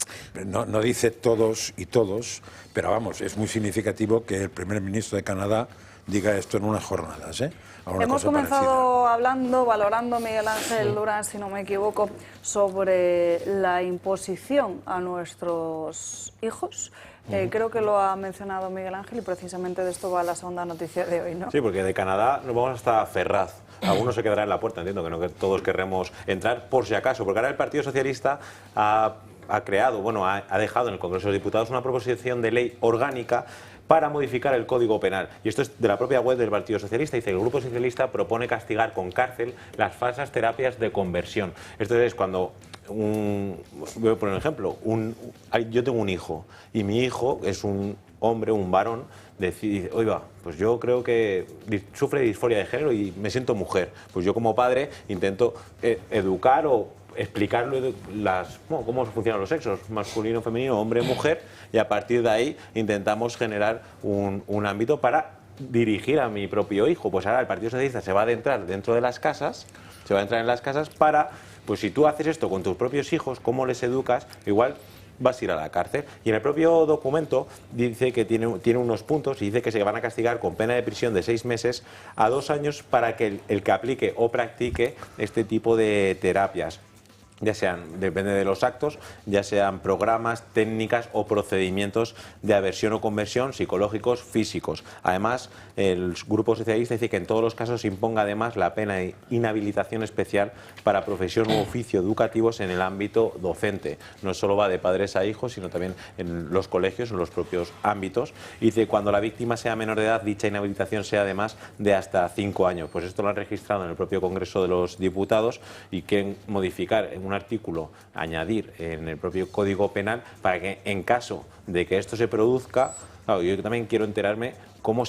no dice todos y todos, pero vamos, es muy significativo que el primer ministro de Canadá diga esto en unas jornadas, ¿eh? Hemos comenzado hablando, valorando, Miguel Ángel Durán, si no me equivoco, sobre la imposición a nuestros hijos. Creo que lo ha mencionado Miguel Ángel, y precisamente de esto va la segunda noticia de hoy, ¿no? Sí, porque de Canadá nos vamos hasta Ferraz. Algunos se quedarán en la puerta, entiendo que no, que todos querremos entrar por si acaso, porque ahora el Partido Socialista ha creado, bueno, ha dejado en el Congreso de los Diputados una proposición de ley orgánica para modificar el Código Penal. Y esto es de la propia web del Partido Socialista. Dice que el Grupo Socialista propone castigar con cárcel las falsas terapias de conversión. Esto es cuando voy a poner un ejemplo. Yo tengo un hijo y mi hijo es un hombre, un varón, decide, oiga, pues yo creo que sufre de disforia de género y me siento mujer. Pues yo como padre intento educar o explicarle cómo funcionan los sexos, masculino, femenino, hombre, mujer, y a partir de ahí intentamos generar un ámbito para dirigir a mi propio hijo. Pues ahora el Partido Socialista se va a adentrar dentro de las casas, se va a entrar en las casas para, pues si tú haces esto con tus propios hijos, ¿cómo les educas? Igual vas a ir a la cárcel. Y en el propio documento dice que tiene unos puntos y dice que se van a castigar con pena de prisión de 6 meses a 2 años para que el que aplique o practique este tipo de terapias. Ya sean, depende de los actos, ya sean programas, técnicas o procedimientos de aversión o conversión psicológicos, físicos. Además, el Grupo Socialista dice que en todos los casos se imponga además la pena de inhabilitación especial para profesión u oficio educativos en el ámbito docente. No solo va de padres a hijos, sino también en los colegios, en los propios ámbitos. Y dice cuando la víctima sea menor de edad, dicha inhabilitación sea además de hasta 5 años. Pues esto lo han registrado en el propio Congreso de los Diputados y quieren modificar un artículo, añadir en el propio Código Penal para que en caso de que esto se produzca, claro, yo también quiero enterarme cómo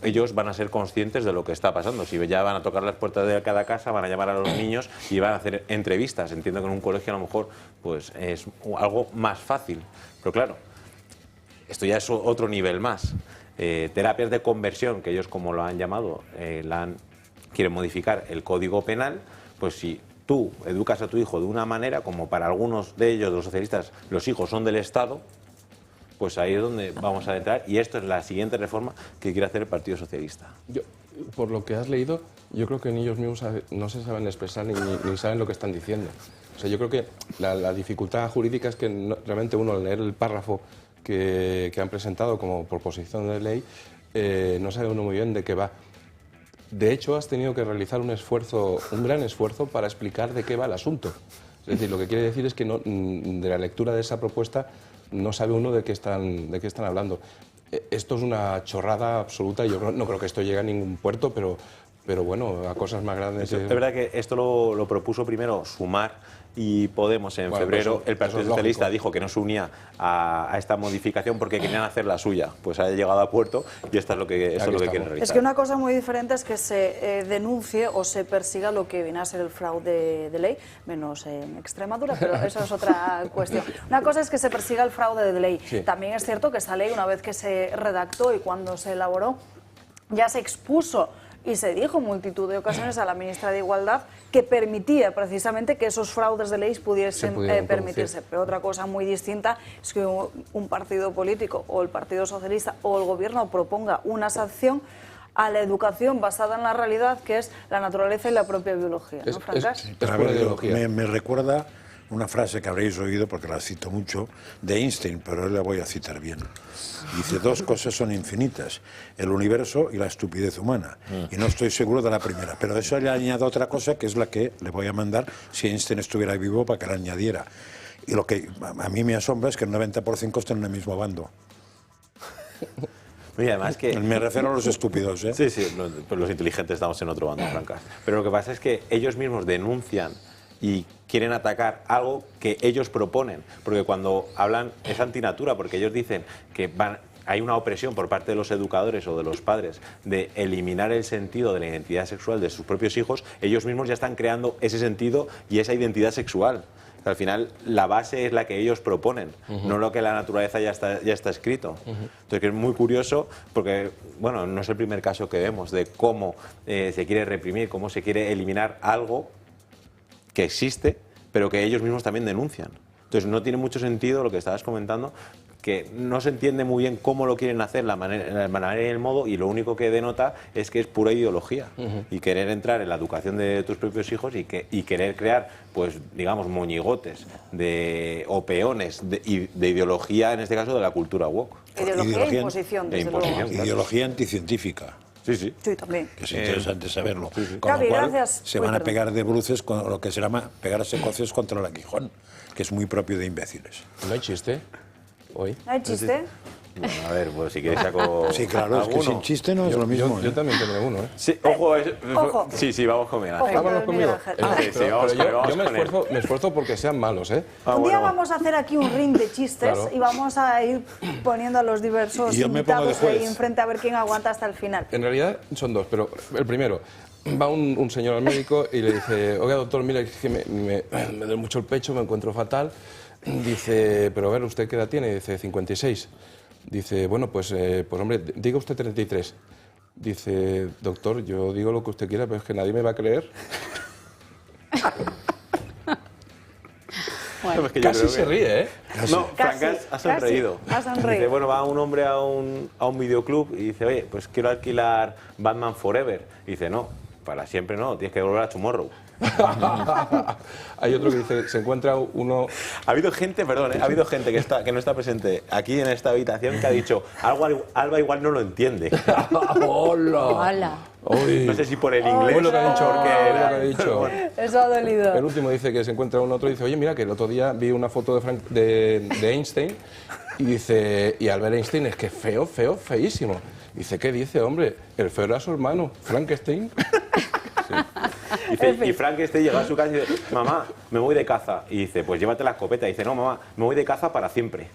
ellos van a ser conscientes de lo que está pasando. Si ya van a tocar las puertas de cada casa, van a llamar a los niños y van a hacer entrevistas. Entiendo que en un colegio a lo mejor pues es algo más fácil, pero claro, esto ya es otro nivel más. Terapias de conversión, que ellos como lo han llamado, quieren modificar el Código Penal, pues si tú educas a tu hijo de una manera, como para algunos de ellos, los socialistas, los hijos son del Estado, pues ahí es donde vamos a entrar y esto es la siguiente reforma que quiere hacer el Partido Socialista. Por lo que has leído, yo creo que ni ellos mismos no se saben expresar ni saben lo que están diciendo. O sea, yo creo que la dificultad jurídica es que realmente uno al leer el párrafo que han presentado como proposición de ley no sabe uno muy bien de qué va. De hecho, has tenido que realizar un gran esfuerzo para explicar de qué va el asunto. Es decir, lo que quiere decir es que de la lectura de esa propuesta no sabe uno de qué están hablando. Esto es una chorrada absoluta. Yo no creo que esto llegue a ningún puerto, pero bueno, a cosas más grandes. Es verdad que esto lo propuso primero Sumar y Podemos en febrero. El Partido Socialista dijo que no se unía a esta modificación porque querían hacer la suya. Pues ha llegado a puerto y esto es lo que quieren realizar. Es que una cosa muy diferente es que se denuncie o se persiga lo que viene a ser el fraude de ley, menos en Extremadura, pero eso es otra cuestión. Una cosa es que se persiga el fraude de ley. Sí. También es cierto que esta ley, una vez que se redactó y cuando se elaboró, ya se expuso y se dijo en multitud de ocasiones a la ministra de Igualdad que permitía precisamente que esos fraudes de ley pudiesen permitirse. Pero otra cosa muy distinta es que un partido político o el Partido Socialista o el Gobierno proponga una sanción a la educación basada en la realidad, que es la naturaleza y la propia biología. ¿No, Francas? Me recuerda una frase que habréis oído, porque la cito mucho, de Einstein, pero hoy la voy a citar bien. Dice, 2 cosas son infinitas, el universo y la estupidez humana. Y no estoy seguro de la primera, pero eso le añado otra cosa, que es la que le voy a mandar si Einstein estuviera vivo para que la añadiera. Y lo que a mí me asombra es que el 90% estén en el mismo bando. Y además que... Me refiero a los estúpidos, ¿eh? Sí, los inteligentes estamos en otro bando, Francas. Pero lo que pasa es que ellos mismos denuncian y quieren atacar algo que ellos proponen, porque cuando hablan es antinatura, porque ellos dicen que hay una opresión por parte de los educadores o de los padres de eliminar el sentido de la identidad sexual de sus propios hijos. Ellos mismos ya están creando ese sentido y esa identidad sexual. Al final, la base es la que ellos proponen, no lo que la naturaleza ya está escrito. Entonces, que es muy curioso porque, bueno, no es el primer caso que vemos de cómo se quiere reprimir, cómo se quiere eliminar algo que existe, pero que ellos mismos también denuncian. Entonces, no tiene mucho sentido lo que estabas comentando, que no se entiende muy bien cómo lo quieren hacer, la manera y el modo, y lo único que denota es que es pura ideología. Y querer entrar en la educación de tus propios hijos y querer crear, pues, digamos, moñigotes o peones de ideología, en este caso de la cultura woke. Ideología e imposición, desde luego. Ideología anticientífica. Sí, también. Que es interesante saberlo. Con Gaby, lo cual, gracias. se van a pegar de bruces con lo que se llama pegarse coces contra el aguijón, que es muy propio de imbéciles. ¿No hay chiste hoy? ¿No hay chiste? Bueno, a ver, pues si quieres saco. Sí, claro, es que sin chiste no es lo mismo. Yo también tendré uno, ¿eh? Sí, ojo, Ojo. Sí, vamos con Miguel Ángel. Vámonos conmigo. Yo me esfuerzo porque sean malos, ¿eh? Un día vamos a hacer aquí un ring de chistes y vamos a ir poniendo a los diversos invitados ahí enfrente a ver quién aguanta hasta el final. En realidad son dos, pero el primero, va un señor al médico y le dice, oiga doctor, mira, es que me duele mucho el pecho, me encuentro fatal. Dice, pero a ver, ¿usted qué edad tiene? Dice, 56. Dice, bueno, pues hombre, diga usted 33. Dice, doctor, yo digo lo que usted quiera, pero es que nadie me va a creer. Bueno, casi se ríe, ¿eh? No, Frank ha sonreído. Ha sonreído. Dice, bueno, va un hombre a un videoclub y dice, oye, pues quiero alquilar Batman Forever. Y dice, no, para siempre no, tienes que volver a Tomorrow. Hay otro que dice, se encuentra uno... Ha habido gente, perdón, ha habido gente que no está presente aquí en esta habitación que ha dicho, Alba igual no lo entiende. ¡Hola! No sé si por el inglés lo que ha dicho, porque lo que ha dicho. Eso ha dolido. El último dice que se encuentra un otro y dice, oye, mira, que el otro día vi una foto de Einstein y dice, y Albert Einstein es que feo, feísimo. Dice, ¿qué dice, hombre? El feo era su hermano, Frankenstein. Sí. Dice, y Frankenstein llega a su casa y dice, mamá, me voy de caza. Y dice, pues llévate la escopeta. Y dice, no, mamá, me voy de caza para siempre.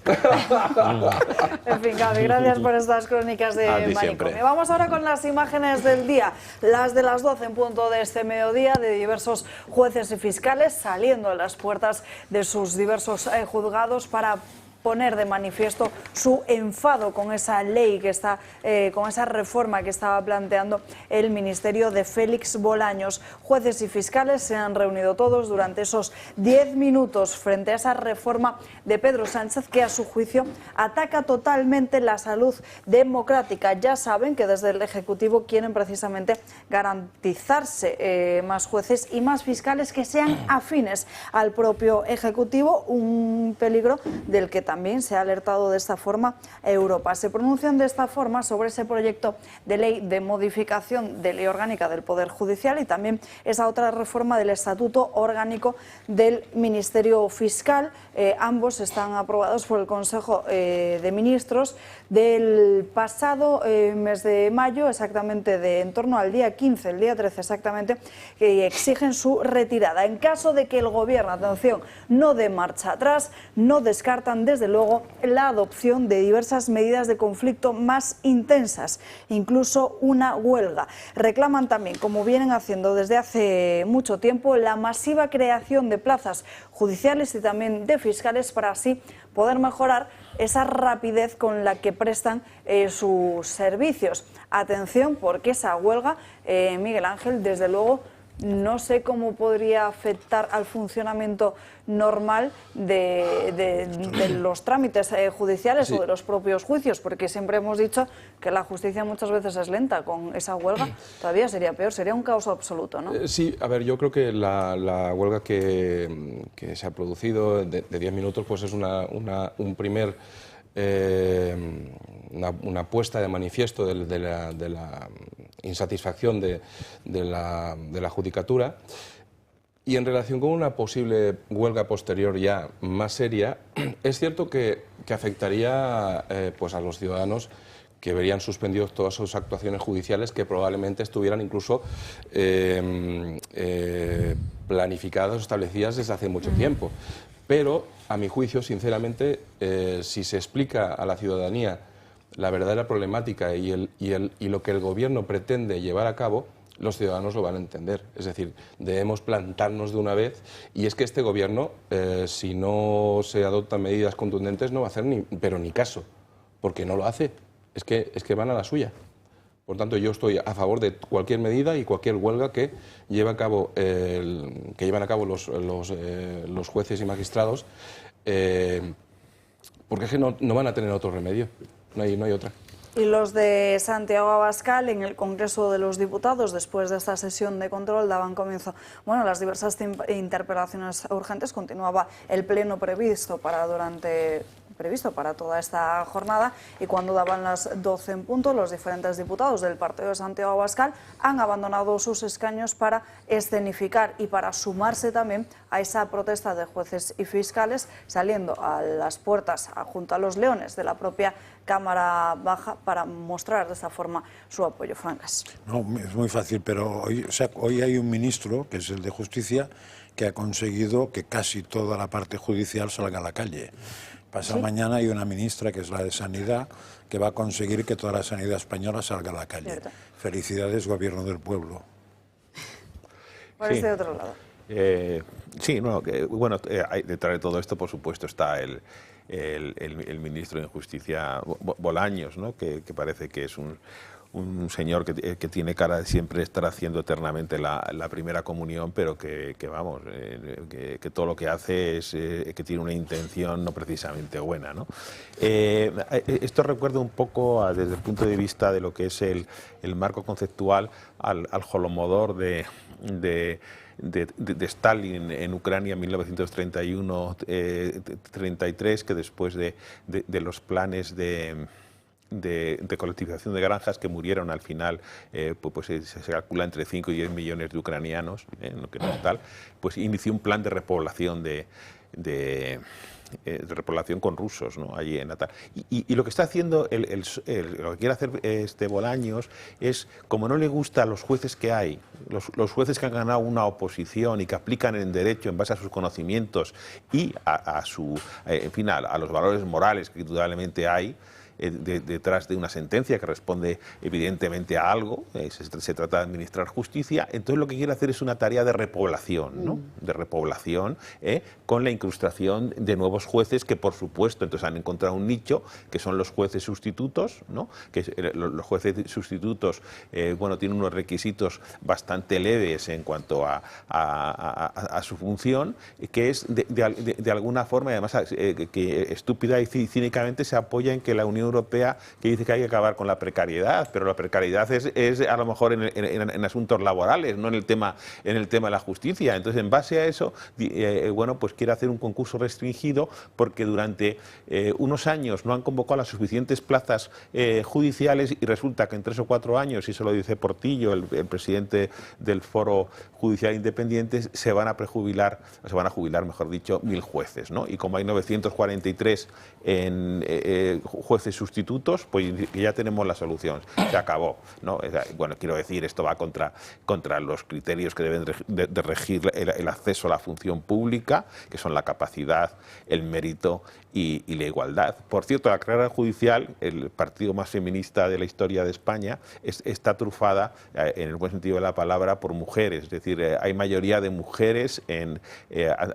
En fin, Gaby, gracias por estas crónicas de Manicomio. Vamos ahora con las imágenes del día, las de las 12 en punto de este mediodía, de diversos jueces y fiscales saliendo a las puertas de sus diversos juzgados para poner de manifiesto su enfado con esa ley que está, con esa reforma que estaba planteando el ministerio de Félix Bolaños. Jueces y fiscales se han reunido todos durante esos 10 minutos frente a esa reforma de Pedro Sánchez que a su juicio ataca totalmente la salud democrática. Ya saben que desde el Ejecutivo quieren precisamente garantizarse más jueces y más fiscales que sean afines al propio Ejecutivo, un peligro del que también se ha alertado de esta forma a Europa. Se pronuncian de esta forma sobre ese proyecto de ley de modificación de ley orgánica del Poder Judicial y también esa otra reforma del Estatuto Orgánico del Ministerio Fiscal. Ambos están aprobados por el Consejo de Ministros del pasado mes de mayo, exactamente en torno al día 15, el día 13 exactamente, que exigen su retirada. En caso de que el Gobierno, atención, no dé marcha atrás, no descartan desde luego la adopción de diversas medidas de conflicto más intensas, incluso una huelga. Reclaman también, como vienen haciendo desde hace mucho tiempo, la masiva creación de plazas judiciales y también de fiscales para así poder mejorar esa rapidez con la que prestan sus servicios. Atención, porque esa huelga, Miguel Ángel, desde luego, no sé cómo podría afectar al funcionamiento normal de los trámites judiciales o de los propios juicios, porque siempre hemos dicho que la justicia muchas veces es lenta. Con esa huelga todavía sería peor, sería un caos absoluto, ¿no? Sí, a ver, yo creo que la huelga que se ha producido de 10 minutos pues es un primer... una puesta de manifiesto de la insatisfacción de la judicatura, y en relación con una posible huelga posterior ya más seria, es cierto que afectaría pues a los ciudadanos que verían suspendidos todas sus actuaciones judiciales, que probablemente estuvieran incluso planificadas o establecidas desde hace mucho tiempo. Pero, a mi juicio, sinceramente, si se explica a la ciudadanía la verdadera problemática y lo que el Gobierno pretende llevar a cabo, los ciudadanos lo van a entender. Es decir, debemos plantarnos de una vez, y es que este Gobierno, si no se adoptan medidas contundentes, no va a hacer ni caso, porque no lo hace. Es que van a la suya. Por tanto, yo estoy a favor de cualquier medida y cualquier huelga que lleven a cabo los jueces y magistrados, porque es que no van a tener otro remedio, no hay otra. Y los de Santiago Abascal en el Congreso de los Diputados, después de esta sesión de control, daban comienzo las diversas interpelaciones urgentes. Continuaba el pleno previsto para toda esta jornada, y cuando daban las 12 en punto, los diferentes diputados del partido de Santiago Abascal han abandonado sus escaños para escenificar y para sumarse también a esa protesta de jueces y fiscales, saliendo a las puertas junto a los leones de la propia Cámara Baja para mostrar de esta forma su apoyo. Frangas. No, es muy fácil, pero hoy hay un ministro, que es el de Justicia, que ha conseguido que casi toda la parte judicial salga a la calle. Pasado mañana hay una ministra, que es la de Sanidad, que va a conseguir que toda la sanidad española salga a la calle. Cierto. Felicidades, Gobierno del Pueblo. Pues de otro lado. Detrás de todo esto, por supuesto, está el ministro de Justicia, Bolaños, ¿no? que parece que es un señor que tiene cara de siempre estar haciendo eternamente la primera comunión, pero que todo lo que hace es que tiene una intención no precisamente buena, ¿no? Esto recuerda un poco desde el punto de vista de lo que es el marco conceptual al Holodomor de Stalin en Ucrania en 1931-33, que después de los planes de colectivización de granjas, que murieron al final, se calcula entre 5 y 10 millones de ucranianos, lo que no es tal, pues inició un plan de repoblación de repoblación con rusos, ¿no? Allí en Natal. Y lo que está haciendo, lo que quiere hacer Bolaños es, como no le gusta a los jueces que hay, los jueces que han ganado una oposición y que aplican el derecho en base a sus conocimientos y a los valores morales que indudablemente hay detrás de una sentencia que responde evidentemente a algo, se trata de administrar justicia. Entonces lo que quiere hacer es una tarea de repoblación, ¿no? De repoblación, con la incrustación de nuevos jueces que, por supuesto, entonces han encontrado un nicho, que son los jueces sustitutos, ¿no? Que los jueces sustitutos tienen unos requisitos bastante leves en cuanto a su función, que es de alguna forma, además que estúpida y cínicamente se apoya en que la Unión Europea, que dice que hay que acabar con la precariedad, pero la precariedad es a lo mejor en asuntos laborales, no en el tema de la justicia. Entonces, en base a eso, pues quiere hacer un concurso restringido, porque durante unos años no han convocado las suficientes plazas judiciales, y resulta que en 3 o 4 años, y eso lo dice Portillo, el presidente del Foro Judicial Independiente, se van a jubilar, mejor dicho, 1.000 jueces, ¿no? Y como hay 943 jueces sustitutos, pues ya tenemos la solución, se acabó, ¿no? Quiero decir, esto va contra los criterios que deben de regir el acceso a la función pública, que son la capacidad, el mérito y la igualdad. Por cierto, la carrera judicial, el partido más feminista de la historia de España, está trufada, en el buen sentido de la palabra, por mujeres. Es decir, hay mayoría de mujeres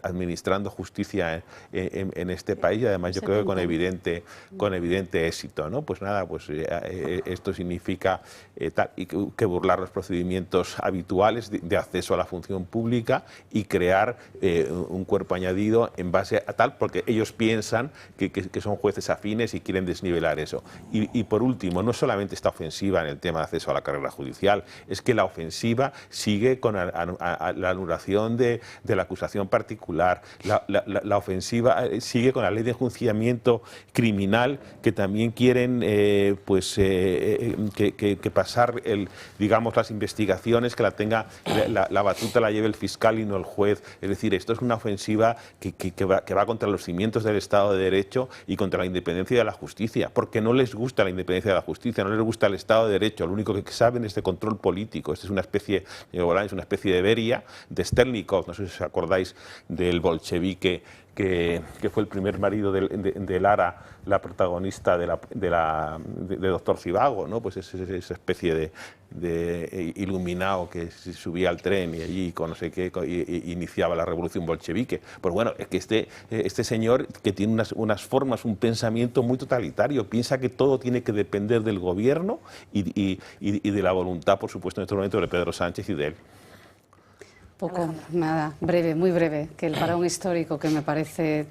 administrando justicia en este país, y además yo creo que con evidente éxito, ¿no? Pues nada, esto significa que burlar los procedimientos habituales de acceso a la función pública y crear un cuerpo añadido en base a tal, porque ellos piensan que son jueces afines y quieren desnivelar eso. Y por último, no solamente esta ofensiva en el tema de acceso a la carrera judicial, es que la ofensiva sigue con la anulación de la acusación particular, la ofensiva sigue con la ley de enjuiciamiento criminal, que también quieren que pasar las investigaciones, que la batuta la lleve el fiscal y no el juez. Es decir, esto es una ofensiva que va contra los cimientos del Estado de Derecho y contra la independencia de la justicia, porque no les gusta la independencia de la justicia, no les gusta el Estado de Derecho. Lo único que saben es de control político. Esto es una especie de Beria, de Sternikov, no sé si os acordáis del bolchevique que fue el primer marido de Lara, la protagonista de Doctor Zhivago, ¿no? Pues esa especie de iluminado que subía al tren y allí con no sé qué iniciaba la revolución bolchevique. Pues bueno, es que este señor, que tiene unas formas, un pensamiento muy totalitario, piensa que todo tiene que depender del gobierno y de la voluntad, por supuesto, en este momento de Pedro Sánchez y de él. Poco, nada, breve, muy breve, que el parón histórico, que me parece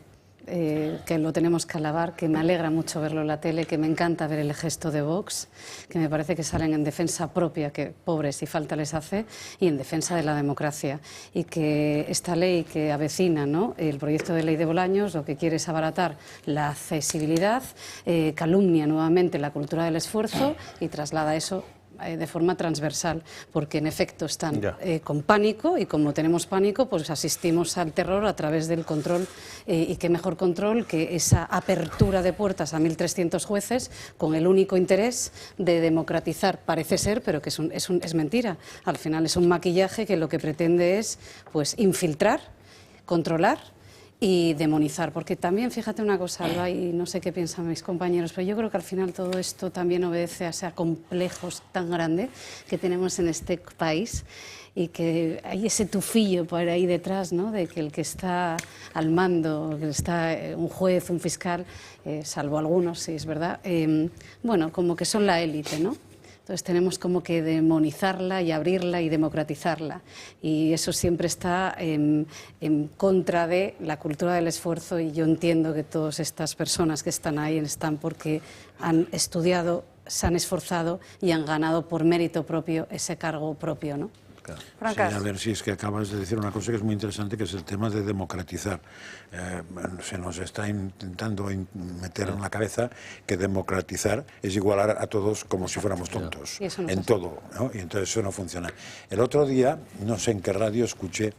que lo tenemos que alabar, que me alegra mucho verlo en la tele, que me encanta ver el gesto de Vox, que me parece que salen en defensa propia, que pobres y falta les hace, y en defensa de la democracia. Y que esta ley que avecina, ¿no?, el proyecto de ley de Bolaños, lo que quiere es abaratar la accesibilidad, calumnia nuevamente la cultura del esfuerzo y traslada eso de forma transversal, porque en efecto están con pánico, y como tenemos pánico, pues asistimos al terror a través del control, y qué mejor control que esa apertura de puertas a 1.300 jueces con el único interés de democratizar, parece ser, pero que es mentira. Al final es un maquillaje que lo que pretende es, pues, infiltrar, controlar y demonizar, porque también, fíjate una cosa, Alba, y no sé qué piensan mis compañeros, pero yo creo que al final todo esto también obedece a ese complejo tan grande que tenemos en este país, y que hay ese tufillo por ahí detrás, ¿no?, de que el que está al mando, que está un juez, un fiscal, salvo algunos, sí, es verdad, bueno, como que son la élite, ¿no? Entonces tenemos como que demonizarla y abrirla y democratizarla, y eso siempre está en contra de la cultura del esfuerzo, y yo entiendo que todas estas personas que están ahí están porque han estudiado, se han esforzado y han ganado por mérito propio ese cargo propio, ¿no? Sí, a ver, si es que acabas de decir una cosa que es muy interesante, que es el tema de democratizar. Se nos está intentando meter en la cabeza que democratizar es igualar a todos como si fuéramos tontos, en todo, ¿no? Y entonces eso no funciona. El otro día, no sé en qué radio, escuché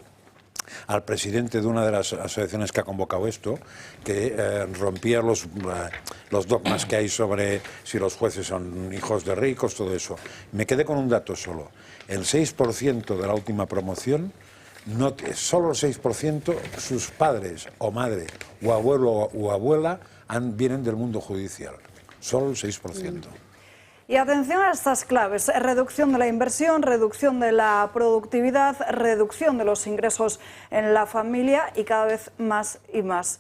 al presidente de una de las asociaciones que ha convocado esto, que rompía los dogmas que hay sobre si los jueces son hijos de ricos, todo eso. Me quedé con un dato solo. El 6% de la última promoción, solo el 6%, sus padres o madre o abuelo o abuela vienen del mundo judicial. Solo el 6%. Y atención a estas claves: reducción de la inversión, reducción de la productividad, reducción de los ingresos en la familia y cada vez más y más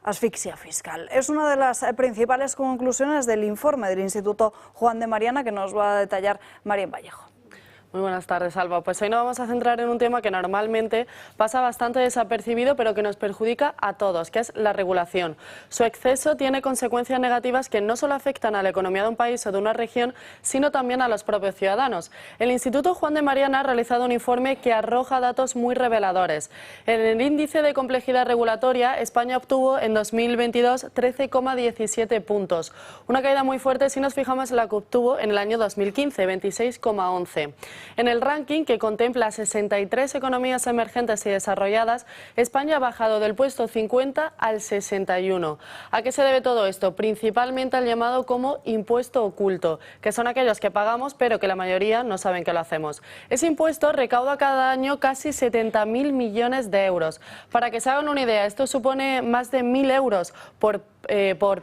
asfixia fiscal. Es una de las principales conclusiones del informe del Instituto Juan de Mariana, que nos va a detallar Marien Vallejo. Muy buenas tardes, Alba. Pues hoy nos vamos a centrar en un tema que normalmente pasa bastante desapercibido, pero que nos perjudica a todos, que es la regulación. Su exceso tiene consecuencias negativas que no solo afectan a la economía de un país o de una región, sino también a los propios ciudadanos. El Instituto Juan de Mariana ha realizado un informe que arroja datos muy reveladores. En el índice de complejidad regulatoria, España obtuvo en 2022 13,17 puntos. Una caída muy fuerte si nos fijamos en la que obtuvo en el año 2015, 26,11. En el ranking, que contempla 63 economías emergentes y desarrolladas, España ha bajado del puesto 50 al 61. ¿A qué se debe todo esto? Principalmente al llamado como impuesto oculto, que son aquellos que pagamos pero que la mayoría no saben que lo hacemos. Ese impuesto recauda cada año casi 70.000 millones de euros. Para que se hagan una idea, esto supone más de 1.000 euros por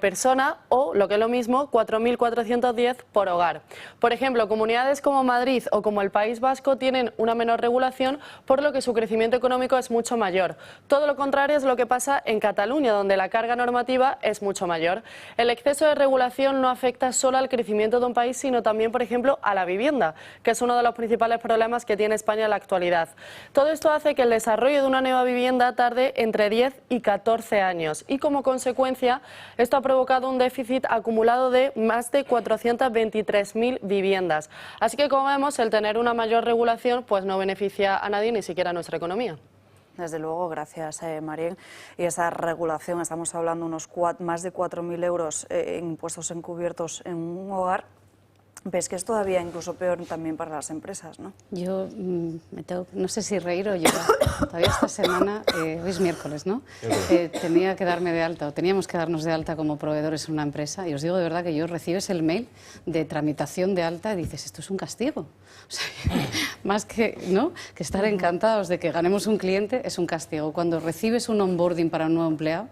persona, o, lo que es lo mismo, 4.410 por hogar. Por ejemplo, comunidades como Madrid o como el País Vasco tienen una menor regulación, por lo que su crecimiento económico es mucho mayor. Todo lo contrario es lo que pasa en Cataluña, donde la carga normativa es mucho mayor. El exceso de regulación no afecta solo al crecimiento de un país, sino también, por ejemplo, a la vivienda, que es uno de los principales problemas que tiene España en la actualidad. Todo esto hace que el desarrollo de una nueva vivienda tarde entre 10 y 14 años, y como consecuencia esto ha provocado un déficit acumulado de más de 423.000 viviendas. Así que, como vemos, el tener una mayor regulación pues no beneficia a nadie, ni siquiera a nuestra economía. Desde luego, gracias, Marien. Y esa regulación, estamos hablando de más de 4.000 euros en impuestos encubiertos en un hogar. ¿Ves que es todavía incluso peor también para las empresas, no? Yo no sé si reír o llorar. Todavía esta semana, hoy es miércoles, ¿no? Tenía que darme de alta, o teníamos que darnos de alta como proveedores en una empresa, y os digo de verdad que recibes el mail de tramitación de alta y dices, esto es un castigo. O sea, más que, ¿no?, que estar encantados de que ganemos un cliente, es un castigo. Cuando recibes un onboarding para un nuevo empleado,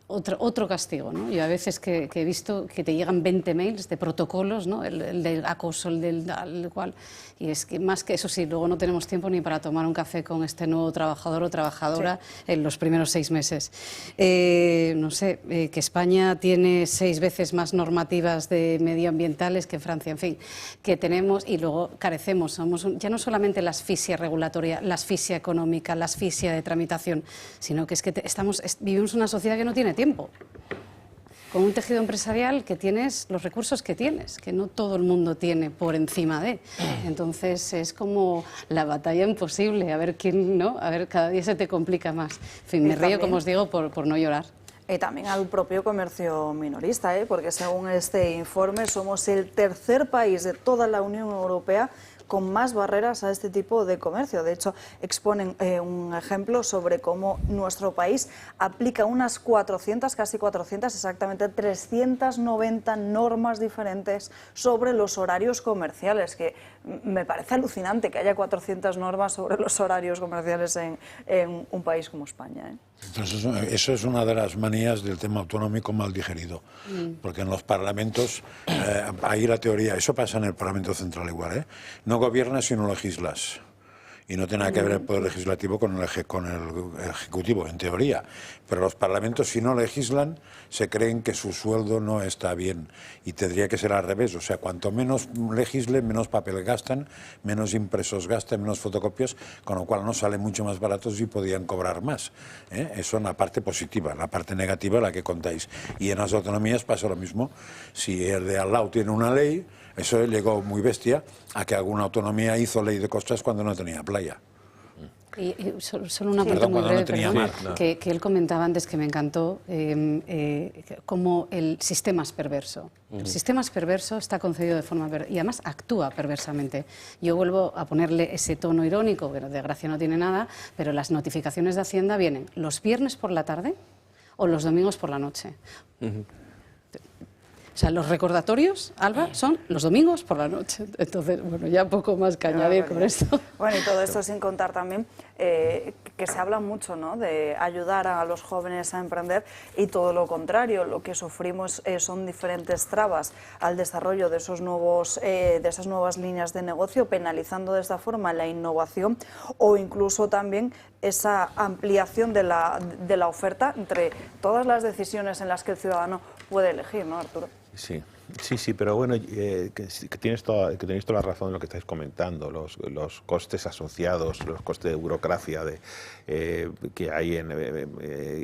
otro castigo, ¿no? Yo a veces que he visto que te llegan 20 mails de protocolos, ¿no? El del acoso, el del cual, y es que más que eso sí, luego no tenemos tiempo ni para tomar un café con este nuevo trabajador o trabajadora en los primeros 6 meses. No sé, que España tiene 6 veces más normativas medioambientales que Francia, en fin, que tenemos y luego carecemos, somos ya no solamente la asfixia regulatoria, la asfixia económica, la asfixia de tramitación, sino que es que vivimos una sociedad que no tiene tiempo, con un tejido empresarial que tienes los recursos que tienes, que no todo el mundo tiene por encima de. Entonces es como la batalla imposible, a ver quién, ¿no? A ver, cada día se te complica más. En fin, me río, como os digo, por no llorar. Y también al propio comercio minorista, porque según este informe somos el tercer país de toda la Unión Europea con más barreras a este tipo de comercio. De hecho, exponen un ejemplo sobre cómo nuestro país aplica unas 400, casi 400, exactamente 390 normas diferentes sobre los horarios comerciales, que me parece alucinante que haya 400 normas sobre los horarios comerciales en un país como España. Entonces, eso es una de las manías del tema autonómico mal digerido, porque en los parlamentos, ahí la teoría, eso pasa en el Parlamento Central igual, no gobiernas sino legislas. Y no tiene nada que ver el poder legislativo con el ejecutivo, en teoría. Pero los parlamentos, si no legislan, se creen que su sueldo no está bien. Y tendría que ser al revés. O sea, cuanto menos legislen, menos papel gastan, menos impresos gastan, menos fotocopias, con lo cual nos salen mucho más baratos y podían cobrar más. Eso en la parte positiva. La parte negativa, la que contáis. Y en las autonomías pasa lo mismo. Si el de al lado tiene una ley, eso llegó muy bestia a que alguna autonomía hizo ley de costas cuando no tenía playa. Y solo una parte muy breve, que él comentaba antes que me encantó, como el sistema es perverso. El sistema es perverso, está concebido de forma perversa y además actúa perversamente. Yo vuelvo a ponerle ese tono irónico, que de gracia no tiene nada, pero las notificaciones de Hacienda vienen los viernes por la tarde o los domingos por la noche. O sea, los recordatorios, Alba, son los domingos por la noche. Entonces, bueno, ya poco más que añadir con esto. Bueno, y todo esto sin contar también que se habla mucho, ¿no?, de ayudar a los jóvenes a emprender y todo lo contrario. Lo que sufrimos son diferentes trabas al desarrollo de esas nuevas líneas de negocio, penalizando de esta forma la innovación o incluso también esa ampliación de la oferta entre todas las decisiones en las que el ciudadano puede elegir, ¿no, Arturo? Sí, pero bueno, que tenéis toda la razón en lo que estáis comentando, los costes asociados, los costes de burocracia que hay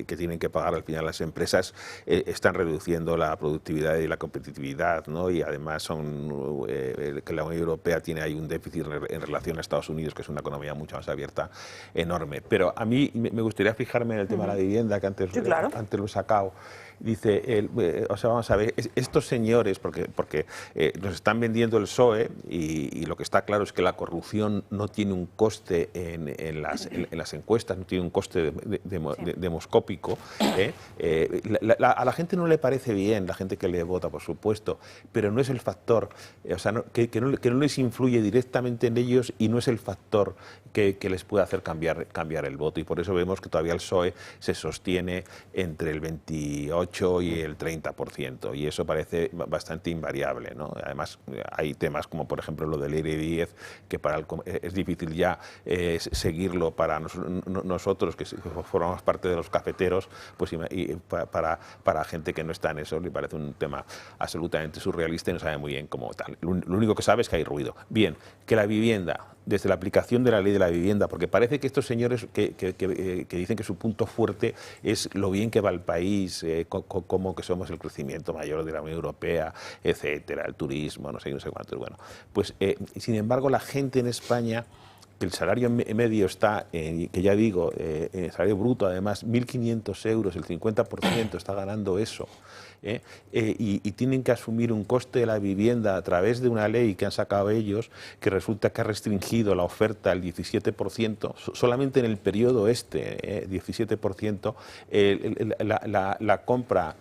que tienen que pagar al final las empresas están reduciendo la productividad y la competitividad, ¿no? Y además que la Unión Europea tiene ahí un déficit en relación a Estados Unidos, que es una economía mucho más abierta, enorme. Pero a mí me gustaría fijarme en el tema de la vivienda, que antes lo he sacado. Dice, vamos a ver, estos señores, porque nos están vendiendo el PSOE y lo que está claro es que la corrupción no tiene un coste en las encuestas, no tiene un coste demoscópico. A la gente no le parece bien, la gente que le vota, por supuesto, pero no es el factor, que no les influye directamente en ellos y no es el factor que les puede hacer cambiar el voto. Y por eso vemos que todavía el PSOE se sostiene entre el 28 y el 30%, y eso parece bastante invariable, ¿no? Además, hay temas como, por ejemplo, lo del IRE10, que es difícil ya seguirlo para nosotros, que formamos parte de los cafeteros, pues y para gente que no está en eso, le parece un tema absolutamente surrealista y no sabe muy bien cómo tal. Lo único que sabe es que hay ruido. Bien, que la vivienda, desde la aplicación de la ley de la vivienda, porque parece que estos señores que dicen que su punto fuerte es lo bien que va el país, como que somos el crecimiento mayor de la Unión Europea, etcétera, el turismo, no sé cuántos. Bueno, pues sin embargo la gente en España, que el salario medio está, que ya digo, el salario bruto además, 1.500 euros, el 50% está ganando eso. Y tienen que asumir un coste de la vivienda a través de una ley que han sacado ellos, que resulta que ha restringido la oferta al 17%, solamente en el periodo 17%, la compra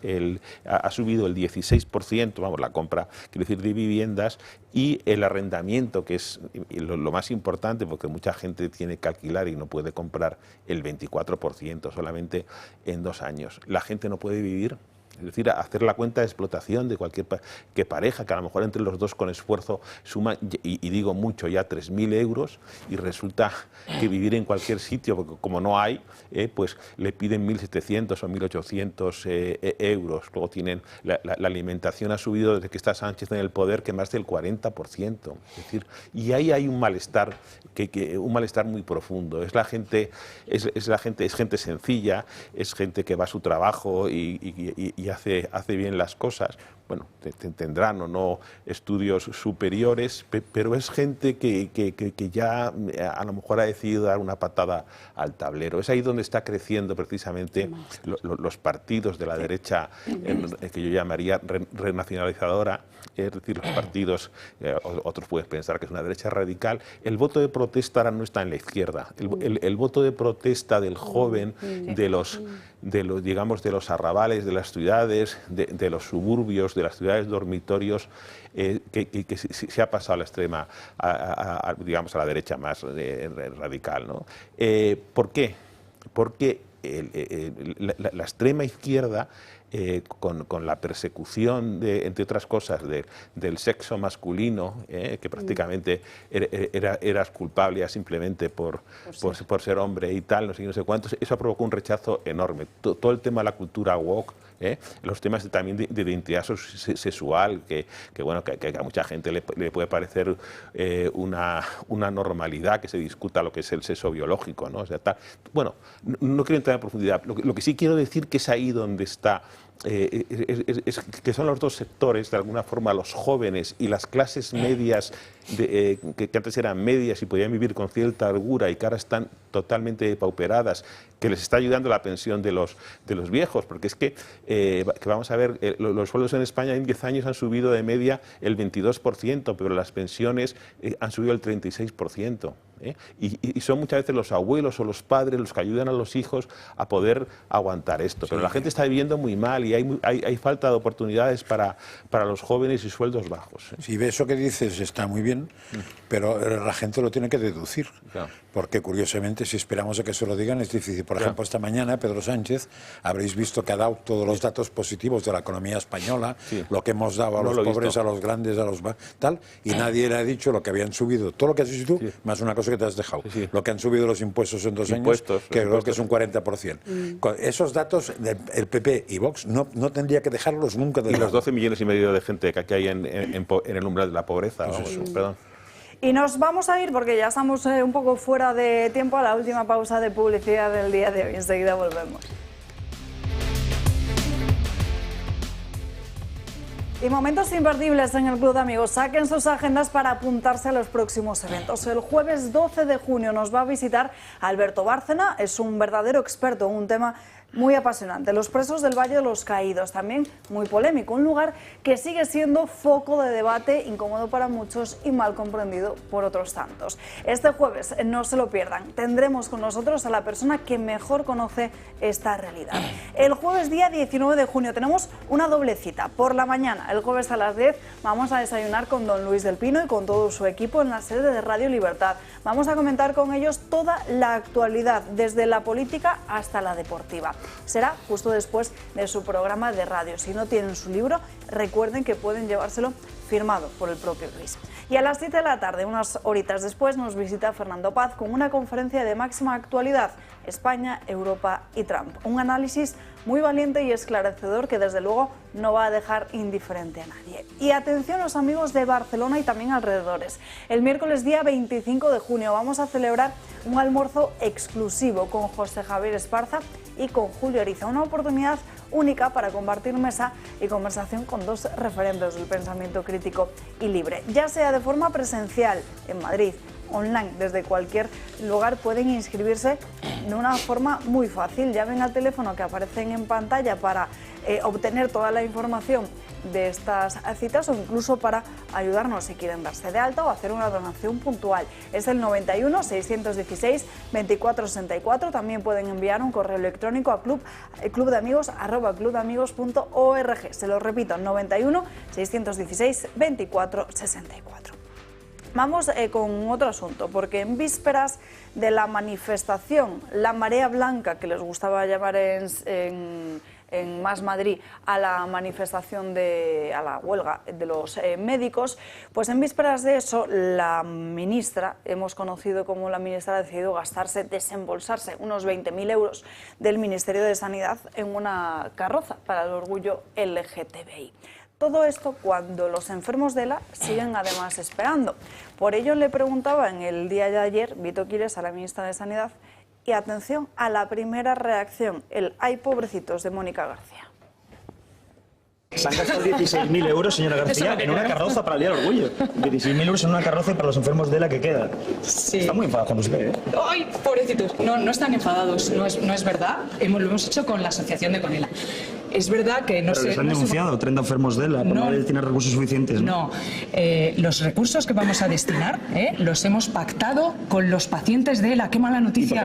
ha subido el 16%, vamos, la compra, quiero decir, de viviendas, y el arrendamiento, que es lo más importante, porque mucha gente tiene que alquilar y no puede comprar el 24% solamente en 2 años. La gente no puede vivir. Es decir, hacer la cuenta de explotación de cualquier pareja, que a lo mejor entre los dos con esfuerzo suman, y digo mucho, ya 3.000 euros, y resulta que vivir en cualquier sitio, porque como no hay, pues le piden 1.700 o 1.800 euros. Luego tienen, la alimentación ha subido desde que está Sánchez en el poder que más del 40%. Es decir, y ahí hay un malestar, un malestar muy profundo. Es gente sencilla, es gente que va a su trabajo y hace bien las cosas. Bueno, tendrán o no estudios superiores, pero es gente que ya a lo mejor ha decidido dar una patada al tablero. Es ahí donde está creciendo precisamente los partidos de la derecha, que yo llamaría renacionalizadora, es decir, los partidos, otros pueden pensar que es una derecha radical. El voto de protesta ahora no está en la izquierda. El voto de protesta del joven, de los arrabales, de las ciudades, de los suburbios, de las ciudades dormitorios, que se ha pasado a la extrema, digamos, a la derecha más radical, ¿no? ¿Por qué? Porque la extrema izquierda, con la persecución, entre otras cosas, del sexo masculino, que prácticamente eras culpable simplemente por ser hombre y tal, no sé cuántos, eso ha provocado un rechazo enorme. Todo el tema de la cultura woke, los temas también de identidad sexual, que a mucha gente le puede parecer una normalidad que se discuta lo que es el sexo biológico, ¿no? O sea, bueno, no quiero entrar en profundidad. Lo que sí quiero decir que es ahí donde está, que son los dos sectores, de alguna forma, los jóvenes y las clases medias, que antes eran medias y podían vivir con cierta holgura y que ahora están totalmente depauperadas, que les está ayudando la pensión de los viejos, porque es que vamos a ver, los sueldos en España en 10 años han subido de media el 22%, pero las pensiones han subido el 36%. Y son muchas veces los abuelos o los padres los que ayudan a los hijos a poder aguantar esto. Pero la gente está viviendo muy mal y hay falta de oportunidades para los jóvenes y sueldos bajos. Si eso que dices está muy bien, pero la gente lo tiene que deducir. Claro. Porque curiosamente, si esperamos a que se lo digan, es difícil. Por ejemplo, esta mañana Pedro Sánchez, habréis visto que ha dado todos los datos positivos de la economía española, lo que hemos dado a los pobres, a los grandes, a los tal, y nadie le ha dicho lo que habían subido, todo lo que has dicho tú, más una cosa que te has dejado, lo que han subido los impuestos en 2 años, que creo que es un 40%. Con esos datos, el PP y Vox no tendría que dejarlos nunca de lado. Y los 12,5 millones de gente que hay en el umbral de la pobreza, perdón. Y nos vamos a ir, porque ya estamos un poco fuera de tiempo, a la última pausa de publicidad del día de hoy. Enseguida volvemos. Y momentos imperdibles en el Club de Amigos. Saquen sus agendas para apuntarse a los próximos eventos. El jueves 12 de junio nos va a visitar Alberto Bárcena. Es un verdadero experto en un tema muy apasionante, los presos del Valle de los Caídos, también muy polémico, un lugar que sigue siendo foco de debate, incómodo para muchos y mal comprendido por otros tantos. Este jueves, no se lo pierdan, tendremos con nosotros a la persona que mejor conoce esta realidad. El jueves día 19 de junio tenemos una doble cita. Por la mañana, el jueves a las 10, vamos a desayunar con don Luis del Pino y con todo su equipo en la sede de Radio Libertad. Vamos a comentar con ellos toda la actualidad, desde la política hasta la deportiva. Será justo después de su programa de radio. Si no tienen su libro, recuerden que pueden llevárselo firmado por el propio Luis. Y a las 7 de la tarde, unas horitas después, nos visita Fernando Paz con una conferencia de máxima actualidad: España, Europa y Trump. Un análisis muy valiente y esclarecedor que desde luego no va a dejar indiferente a nadie. Y atención los amigos de Barcelona y también alrededores. El miércoles día 25 de junio vamos a celebrar un almuerzo exclusivo con José Javier Esparza y con Julio Ariza. Una oportunidad única para compartir mesa y conversación con dos referentes del pensamiento crítico y libre. Ya sea de forma presencial en Madrid, online, desde cualquier lugar pueden inscribirse de una forma muy fácil. Llamen al teléfono que aparecen en pantalla para obtener toda la información de estas citas o incluso para ayudarnos si quieren darse de alta o hacer una donación puntual. Es el 91 616 2464. También pueden enviar un correo electrónico a clubdeamigos@clubdeamigos.org. Se lo repito, 91 616 2464. Vamos con otro asunto, porque en vísperas de la manifestación, la marea blanca, que les gustaba llamar en Más Madrid a la manifestación a la huelga de los médicos, pues en vísperas de eso la ministra, hemos conocido como la ministra ha decidido desembolsarse unos 20.000 euros del Ministerio de Sanidad en una carroza para el orgullo LGTBI. Todo esto cuando los enfermos de ELA siguen además esperando. Por ello le preguntaba en el día de ayer Vito Quires a la ministra de Sanidad, y atención a la primera reacción, el "ay pobrecitos" de Mónica García. Se han gastado 16.000 euros, señora García, en una carroza para el Día del Orgullo. 16.000 euros en una carroza para los enfermos de ELA que quedan. Sí. Está muy enfadado con usted, ¿eh? ¡Ay, pobrecitos! No están enfadados, no es verdad. Lo hemos hecho con la asociación de Conela. Es verdad que no Pero sé... les han denunciado 30 enfermos de ELA por no destinar recursos suficientes. No, los recursos que vamos a destinar los hemos pactado con los pacientes de ELA. ¡Qué mala noticia!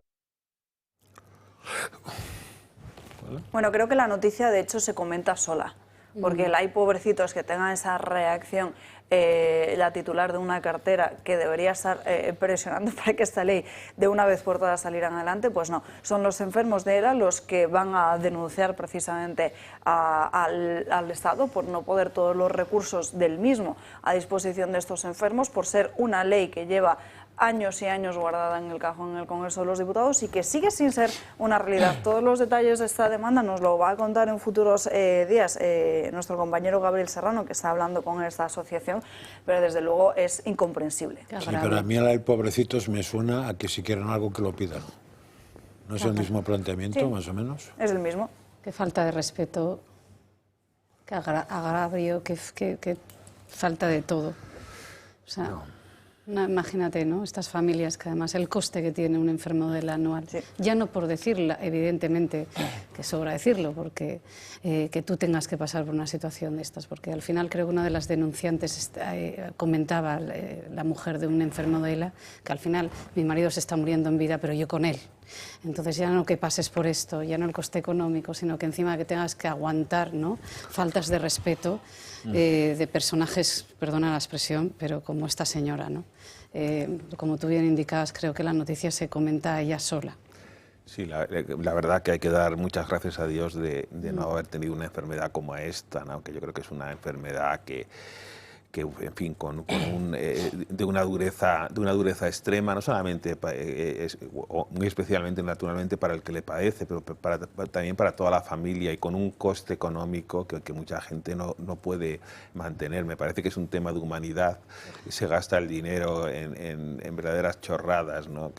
Bueno, creo que la noticia de hecho se comenta sola, porque el "ay pobrecitos" que tenga esa reacción la titular de una cartera que debería estar presionando para que esta ley de una vez por todas saliera adelante, pues no. Son los enfermos de ELA los que van a denunciar precisamente al Estado por no poner todos los recursos del mismo a disposición de estos enfermos, por ser una ley que lleva años y años guardada en el cajón en el Congreso de los Diputados y que sigue sin ser una realidad. Todos los detalles de esta demanda nos lo va a contar en futuros días nuestro compañero Gabriel Serrano, que está hablando con esta asociación, pero desde luego es incomprensible. Sí, pero a mí el pobrecitos me suena a que si quieren algo que lo pidan. ¿No es el mismo planteamiento, sí, más o menos? Es el mismo. Qué falta de respeto, qué agravio, qué falta de todo. O sea, imagínate, ¿no? Estas familias que además el coste que tiene un enfermo del anual, ya no por decirla, evidentemente, que sobra decirlo, porque que tú tengas que pasar por una situación de estas, porque al final creo que una de las denunciantes comentaba, la mujer de un enfermo de ELA, que al final mi marido se está muriendo en vida, pero yo con él. Entonces ya no que pases por esto, ya no el coste económico, sino que encima que tengas que aguantar, ¿no?, faltas de respeto de personajes, perdona la expresión, pero como esta señora, ¿no? Como tú bien indicabas, creo que la noticia se comenta ella sola. Sí, la verdad que hay que dar muchas gracias a Dios de no haber tenido una enfermedad como esta, ¿no? Que yo creo que es una enfermedad que en fin, de una dureza extrema, no solamente, muy especialmente, naturalmente, para el que le padece, pero también para toda la familia, y con un coste económico que mucha gente no puede mantener. Me parece que es un tema de humanidad, se gasta el dinero en verdaderas chorradas, ¿no?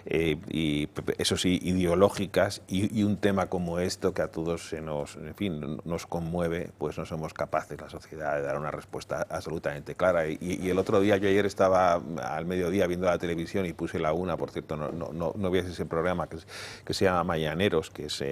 Y eso sí, ideológicas, y un tema como esto que a todos nos conmueve, pues no somos capaces, la sociedad, de dar una respuesta absolutamente clara. Y el otro día, yo ayer estaba al mediodía viendo la televisión y puse la una, por cierto, no vi ese programa que se llama Mañaneros, que es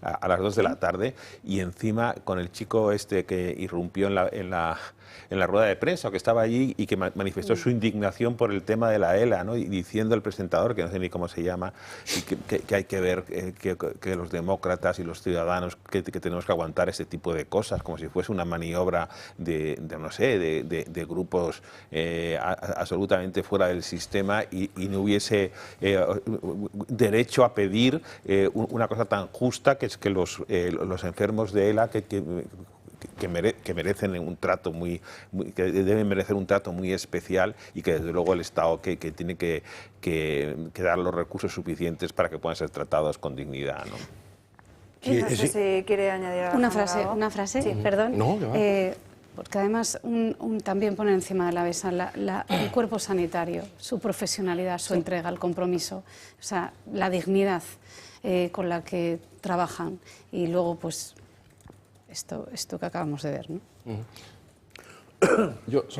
a las 2 de la tarde, y encima con el chico este que irrumpió en la rueda de prensa, que estaba allí y que manifestó su indignación por el tema de la ELA, ¿no? Y diciendo el presentador, que no sé ni cómo se llama, y que hay que ver que los demócratas y los ciudadanos que tenemos que aguantar este tipo de cosas, como si fuese una maniobra de grupos absolutamente fuera del sistema, y no hubiese derecho a pedir una cosa tan justa, que es que los enfermos de ELA que merecen un trato que deben merecer un trato muy especial, y que desde luego el Estado que tiene que dar los recursos suficientes para que puedan ser tratados con dignidad, ¿no? No sé si quiere añadir algo. Una frase, sí, perdón. No, porque además también pone encima de la mesa el cuerpo sanitario, su profesionalidad, su entrega, el compromiso, o sea, la dignidad con la que trabajan, y luego pues esto que acabamos de ver, ¿no?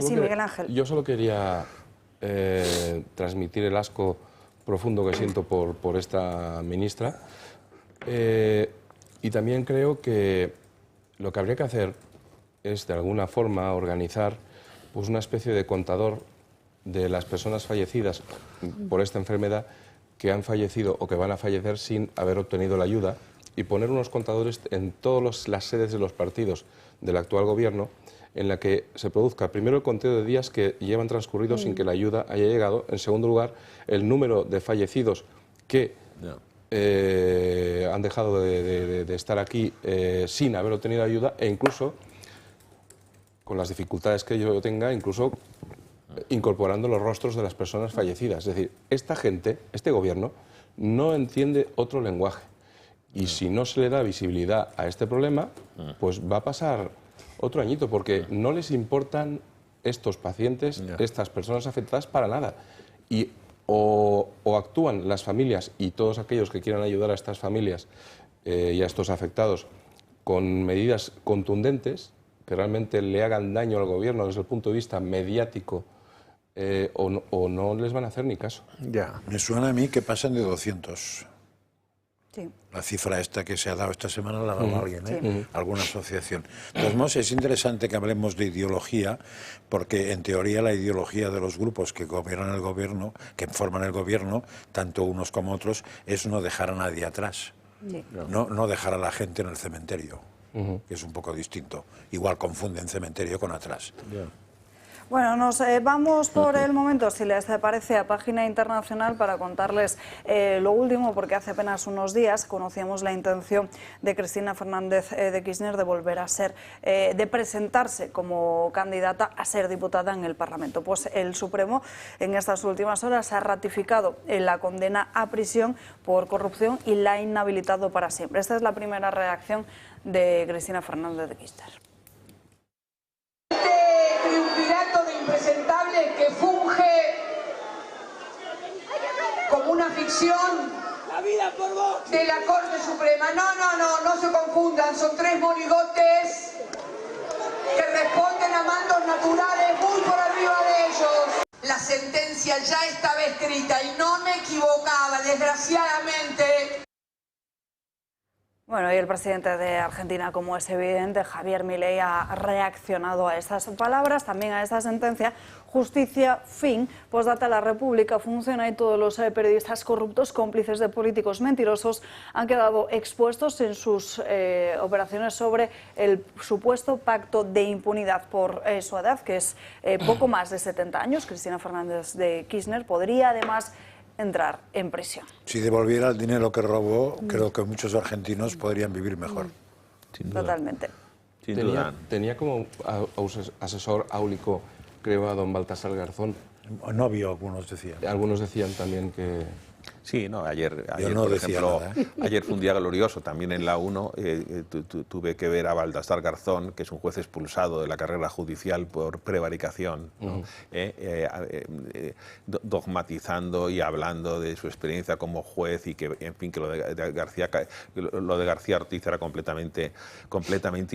Miguel Ángel. Yo solo quería transmitir el asco profundo que siento por esta ministra, y también creo que lo que habría que hacer es, de alguna forma, organizar pues una especie de contador de las personas fallecidas por esta enfermedad, que han fallecido o que van a fallecer sin haber obtenido la ayuda, y poner unos contadores en todas las sedes de los partidos del actual gobierno, en la que se produzca primero el conteo de días que llevan transcurridos sin que la ayuda haya llegado, en segundo lugar el número de fallecidos que han dejado de estar aquí sin haber obtenido ayuda, e incluso con las dificultades que yo tenga, incluso incorporando los rostros de las personas fallecidas. Es decir, esta gente, este gobierno, no entiende otro lenguaje. Y si no se le da visibilidad a este problema, pues va a pasar otro añito, porque no les importan estos pacientes, estas personas afectadas para nada. Y o actúan las familias y todos aquellos que quieran ayudar a estas familias y a estos afectados con medidas contundentes que realmente le hagan daño al gobierno desde el punto de vista mediático, o no les van a hacer ni caso. Ya. Me suena a mí que pasan de 200. Sí. La cifra esta que se ha dado esta semana la ha dado alguien, ¿eh? Alguna asociación. De todos modos, es interesante que hablemos de ideología, porque en teoría la ideología de los grupos que gobiernan el gobierno, que forman el gobierno, tanto unos como otros, es no dejar a nadie atrás. Sí. No dejar a la gente en el cementerio, que es un poco distinto. Igual confunden cementerio con atrás. Bueno, nos vamos por el momento, si les parece, a página internacional para contarles lo último, porque hace apenas unos días conocíamos la intención de Cristina Fernández de Kirchner de volver a ser, de presentarse como candidata a ser diputada en el Parlamento. Pues el Supremo en estas últimas horas ha ratificado la condena a prisión por corrupción y la ha inhabilitado para siempre. Esta es la primera reacción de Cristina Fernández de Kirchner. Triunvirato de impresentable que funge como una ficción de la Corte Suprema. No se confundan, son tres monigotes que responden a mandos naturales muy por arriba de ellos. La sentencia ya estaba escrita y no me equivocaba, desgraciadamente. Bueno, y el presidente de Argentina, como es evidente, Javier Milei, ha reaccionado a estas palabras, también a esta sentencia. Justicia, fin, postdata, la República funciona y todos los periodistas corruptos, cómplices de políticos mentirosos, han quedado expuestos en sus operaciones sobre el supuesto pacto de impunidad por su edad, que es poco más de 70 años. Cristina Fernández de Kirchner podría además entrar en prisión. Si devolviera el dinero que robó, creo que muchos argentinos podrían vivir mejor. Sin duda. Totalmente. Sin duda. Tenía como asesor áulico, creo, a don Baltasar Garzón. Novio, algunos decían. Algunos decían también que... Sí, no, ayer no por decía ejemplo, nada, ayer fue un día glorioso, también en la 1 tuve que ver a Baltasar Garzón, que es un juez expulsado de la carrera judicial por prevaricación, ¿no? Dogmatizando y hablando de su experiencia como juez y que, en fin, que lo de García Ortiz era completamente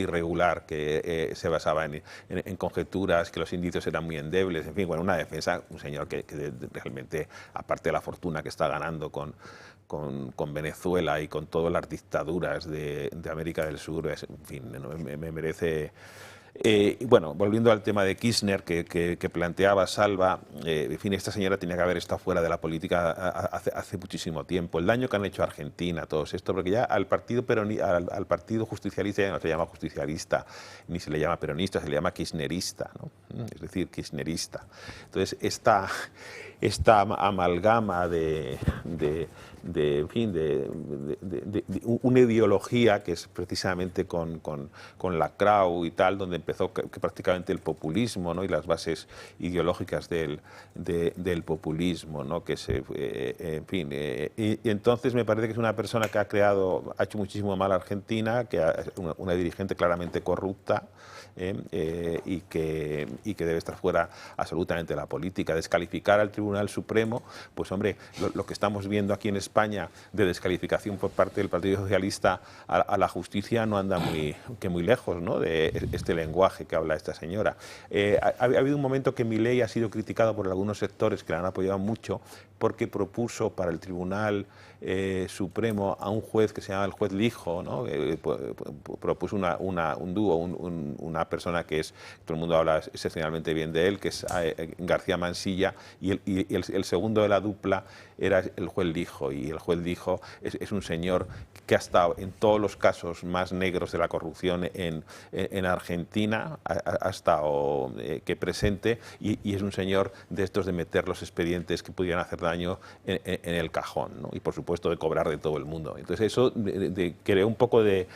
irregular, que se basaba en conjeturas, que los indicios eran muy endebles, en fin, bueno, una defensa, un señor que realmente, aparte de la fortuna que está ganando con Venezuela y con todas las dictaduras de América del Sur, en fin, me merece... bueno, volviendo al tema de Kirchner que planteaba Salva, en fin, esta señora tenía que haber estado fuera de la política hace muchísimo tiempo. El daño que han hecho a Argentina, todo esto, porque ya al partido justicialista ya no se llama justicialista, ni se le llama peronista, se le llama kirchnerista, ¿no? Es decir, kirchnerista. Entonces, esta amalgama de una ideología que es precisamente con la CRAU y tal, donde empezó que prácticamente el populismo, ¿no? Y las bases ideológicas del populismo, ¿no? Que en fin, y entonces me parece que es una persona que ha hecho muchísimo mal a Argentina, que es una dirigente claramente corrupta, y que debe estar fuera absolutamente de la política. Descalificar al Tribunal Supremo, pues hombre, lo que estamos viendo aquí en España de descalificación por parte del Partido Socialista a la justicia no anda muy lejos, ¿no? De este lenguaje que habla esta señora. Ha habido un momento que Milei ha sido criticado por algunos sectores que le han apoyado mucho porque propuso para el Tribunal Supremo a un juez que se llama el juez Lijo, ¿no? Propuso un dúo, una persona que todo el mundo habla excepcionalmente bien de él, que es García Mansilla, y el segundo de la dupla era el juez Lijo, y y el juez dijo, es un señor que ha estado en todos los casos más negros de la corrupción en Argentina, ha estado que presente, y es un señor de estos de meter los expedientes que pudieran hacer daño en el cajón, ¿no? Y por supuesto de cobrar de todo el mundo. Entonces eso creó un poco de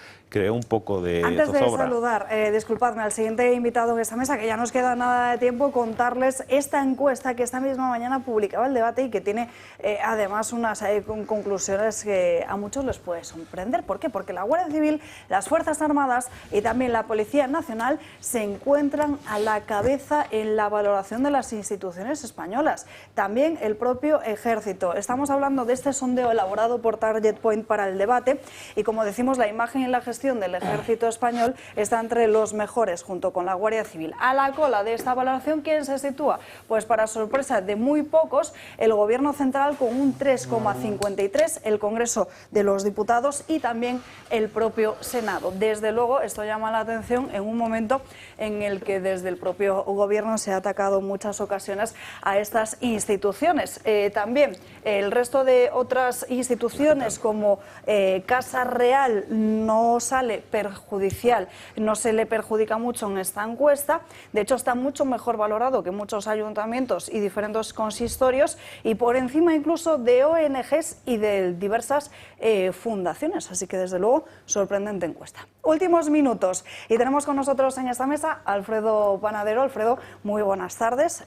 Antes zozobra. de saludar, disculpadme, al siguiente invitado en esta mesa, que ya nos queda nada de tiempo, contarles esta encuesta que esta misma mañana publicaba El Debate y que tiene además unas conclusiones que a muchos les puede sorprender. ¿Por qué? Porque la Guardia Civil, las Fuerzas Armadas y también la Policía Nacional se encuentran a la cabeza en la valoración de las instituciones españolas. También el propio Ejército. Estamos hablando de este sondeo elaborado por Target Point para El Debate y, como decimos, la imagen y la gestión del Ejército español está entre los mejores, junto con la Guardia Civil. A la cola de esta valoración, ¿quién se sitúa? Pues para sorpresa de muy pocos, el Gobierno central con un 3,53, el Congreso de los Diputados y también el propio Senado. Desde luego, esto llama la atención en un momento en el que desde el propio Gobierno se ha atacado en muchas ocasiones a estas instituciones. También el resto de otras instituciones como Casa Real no sale perjudicial, no se le perjudica mucho en esta encuesta. De hecho, está mucho mejor valorado que muchos ayuntamientos y diferentes consistorios y por encima incluso de ONGs y de diversas fundaciones. Así que, desde luego, sorprendente encuesta. Últimos minutos y tenemos con nosotros en esta mesa a Alfredo Panadero. Alfredo, muy buenas tardes.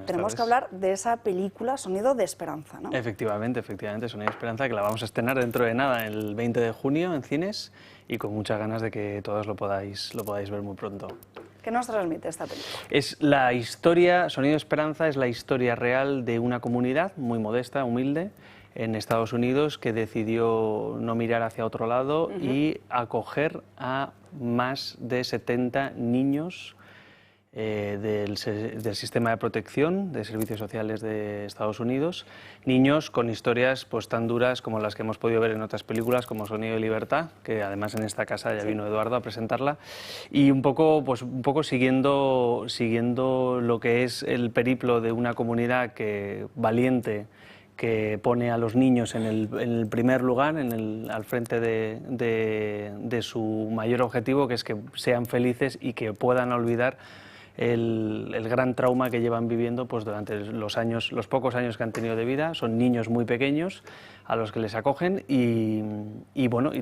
Tenemos que hablar de esa película Sonido de Esperanza, ¿no? Efectivamente, Sonido de Esperanza, que la vamos a estrenar dentro de nada, el 20 de junio en cines, y con muchas ganas de que todos lo podáis ver muy pronto. ¿Qué nos transmite esta película? Es la historia, Sonido de Esperanza es la historia real de una comunidad muy modesta, humilde, en Estados Unidos, que decidió no mirar hacia otro lado y acoger a más de 70 niños del sistema de protección de servicios sociales de Estados Unidos, niños con historias pues tan duras como las que hemos podido ver en otras películas como Sonido de Libertad, que además en esta casa ya vino Eduardo a presentarla, y un poco siguiendo lo que es el periplo de una comunidad valiente, que pone a los niños en el primer lugar, al frente de su mayor objetivo, que es que sean felices y que puedan olvidar el gran trauma que llevan viviendo pues, durante los pocos años que han tenido de vida. Son niños muy pequeños a los que les acogen y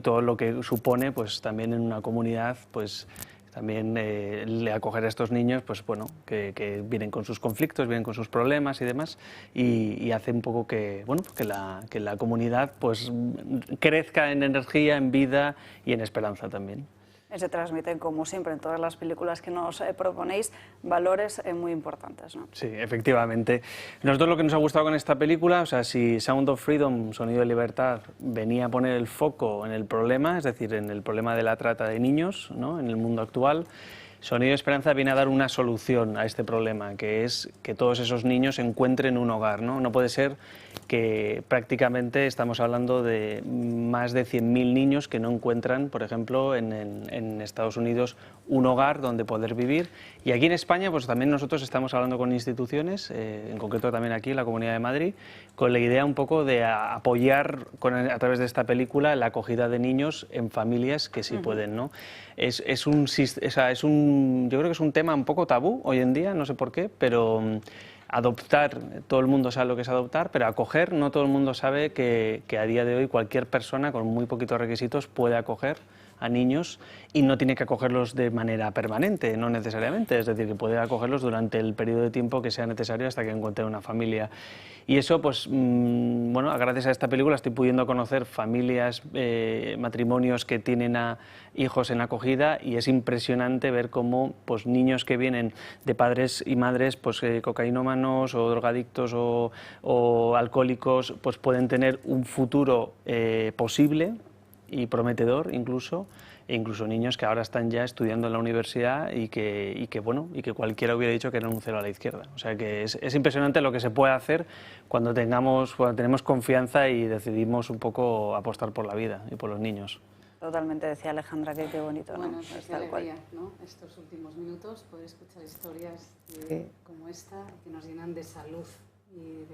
todo lo que supone pues, también en una comunidad pues, también le acoger a estos niños pues, bueno, que vienen con sus conflictos, vienen con sus problemas y demás, y hace un poco que la comunidad pues, crezca en energía, en vida y en esperanza también. Se transmiten, como siempre, en todas las películas que nos proponéis, valores muy importantes, ¿no? Sí, efectivamente. Nosotros lo que nos ha gustado con esta película, o sea, si Sound of Freedom, Sonido de Libertad, venía a poner el foco en el problema, es decir, en el problema de la trata de niños, ¿no?, en el mundo actual, Sonido de Esperanza viene a dar una solución a este problema, que es que todos esos niños encuentren un hogar, ¿no? No puede ser que prácticamente estamos hablando de más de 100.000 niños que no encuentran, por ejemplo, en Estados Unidos un hogar donde poder vivir. Y aquí en España, pues también nosotros estamos hablando con instituciones, en concreto también aquí en la Comunidad de Madrid, con la idea un poco de apoyar a través de esta película la acogida de niños en familias que sí pueden, ¿no? Yo creo que es un tema un poco tabú hoy en día, no sé por qué, pero adoptar, todo el mundo sabe lo que es adoptar, pero acoger, no todo el mundo sabe que a día de hoy cualquier persona con muy poquitos requisitos puede acoger a niños y no tiene que acogerlos de manera permanente, no necesariamente, es decir, que puede acogerlos durante el periodo de tiempo que sea necesario hasta que encuentre una familia. Y eso, pues, bueno, gracias a esta película estoy pudiendo conocer familias, matrimonios que tienen a hijos en acogida, y es impresionante ver cómo pues, niños que vienen de padres y madres pues, cocainómanos o drogadictos o alcohólicos pues, pueden tener un futuro posible y prometedor incluso niños que ahora están ya estudiando en la universidad y que cualquiera hubiera dicho que eran un cero a la izquierda. O sea que es impresionante lo que se puede hacer cuando tenemos confianza y decidimos un poco apostar por la vida y por los niños. Totalmente, decía Alejandra, que qué bonito, ¿no? Bueno, es tal cual, ¿no? Estos últimos minutos poder escuchar historias como esta que nos llenan de salud y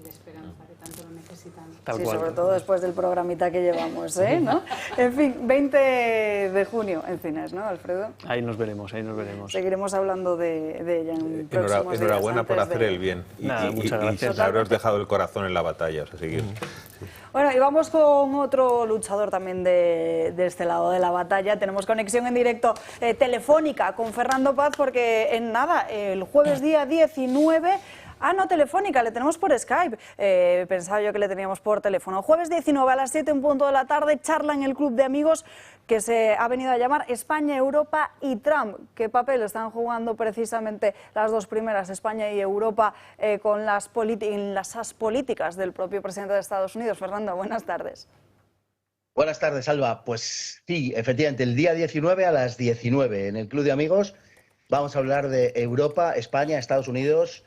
de esperanza, que tanto lo necesitan. Sí, sobre todo después del programita que llevamos, ¿no? En fin, 20 de junio en cines, ¿no, Alfredo? Ahí nos veremos, ahí nos veremos. Seguiremos hablando de ella en próximos días. Enhorabuena por hacer el bien. Muchas gracias. Y haberos dejado el corazón en la batalla. O sea, seguir. Bueno, y vamos con otro luchador también de este lado de la batalla. Tenemos conexión en directo telefónica con Fernando Paz, porque en nada, el jueves día 19... Ah, no, telefónica, le tenemos por Skype. Pensaba yo que le teníamos por teléfono. Jueves 19 a las 7 en punto de la tarde, charla en el Club de Amigos que se ha venido a llamar España, Europa y Trump. ¿Qué papel están jugando precisamente las dos primeras, España y Europa, con las políticas del propio presidente de Estados Unidos? Fernando, buenas tardes. Buenas tardes, Alba. Pues sí, efectivamente, el día 19 a las 19 en el Club de Amigos vamos a hablar de Europa, España, Estados Unidos,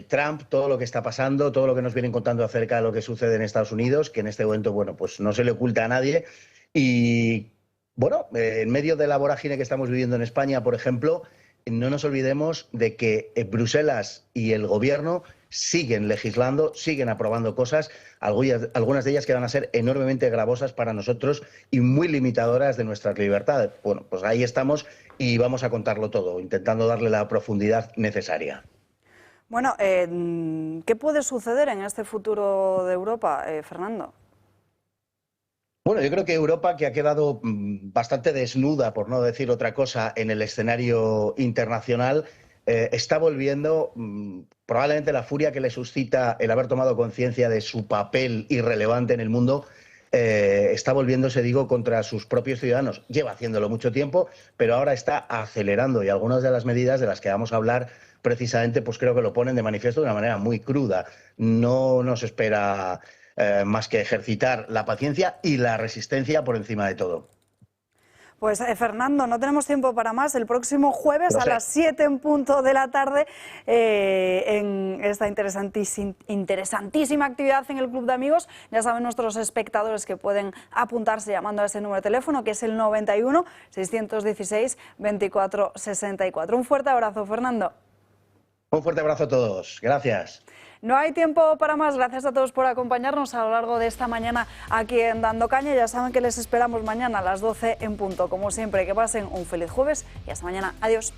Trump, todo lo que está pasando, todo lo que nos vienen contando acerca de lo que sucede en Estados Unidos, que en este momento, bueno, pues no se le oculta a nadie. Y, bueno, en medio de la vorágine que estamos viviendo en España, por ejemplo, no nos olvidemos de que Bruselas y el Gobierno siguen legislando, siguen aprobando cosas, algunas de ellas que van a ser enormemente gravosas para nosotros y muy limitadoras de nuestras libertades. Bueno, pues ahí estamos y vamos a contarlo todo, intentando darle la profundidad necesaria. Bueno, ¿qué puede suceder en este futuro de Europa, Fernando? Bueno, yo creo que Europa, que ha quedado bastante desnuda, por no decir otra cosa, en el escenario internacional, está volviendo probablemente la furia que le suscita el haber tomado conciencia de su papel irrelevante en el mundo. Está volviéndose, digo, contra sus propios ciudadanos. Lleva haciéndolo mucho tiempo, pero ahora está acelerando, y algunas de las medidas de las que vamos a hablar precisamente, pues creo que lo ponen de manifiesto de una manera muy cruda. No nos espera más que ejercitar la paciencia y la resistencia por encima de todo. Pues Fernando, no tenemos tiempo para más. El próximo jueves a las 7 en punto de la tarde, en esta interesantísima actividad en el Club de Amigos. Ya saben nuestros espectadores que pueden apuntarse llamando a ese número de teléfono, que es el 91 616 24 64. Un fuerte abrazo, Fernando. Un fuerte abrazo a todos. Gracias. No hay tiempo para más. Gracias a todos por acompañarnos a lo largo de esta mañana aquí en Dando Caña. Ya saben que les esperamos mañana a las 12 en punto. Como siempre, que pasen un feliz jueves y hasta mañana. Adiós.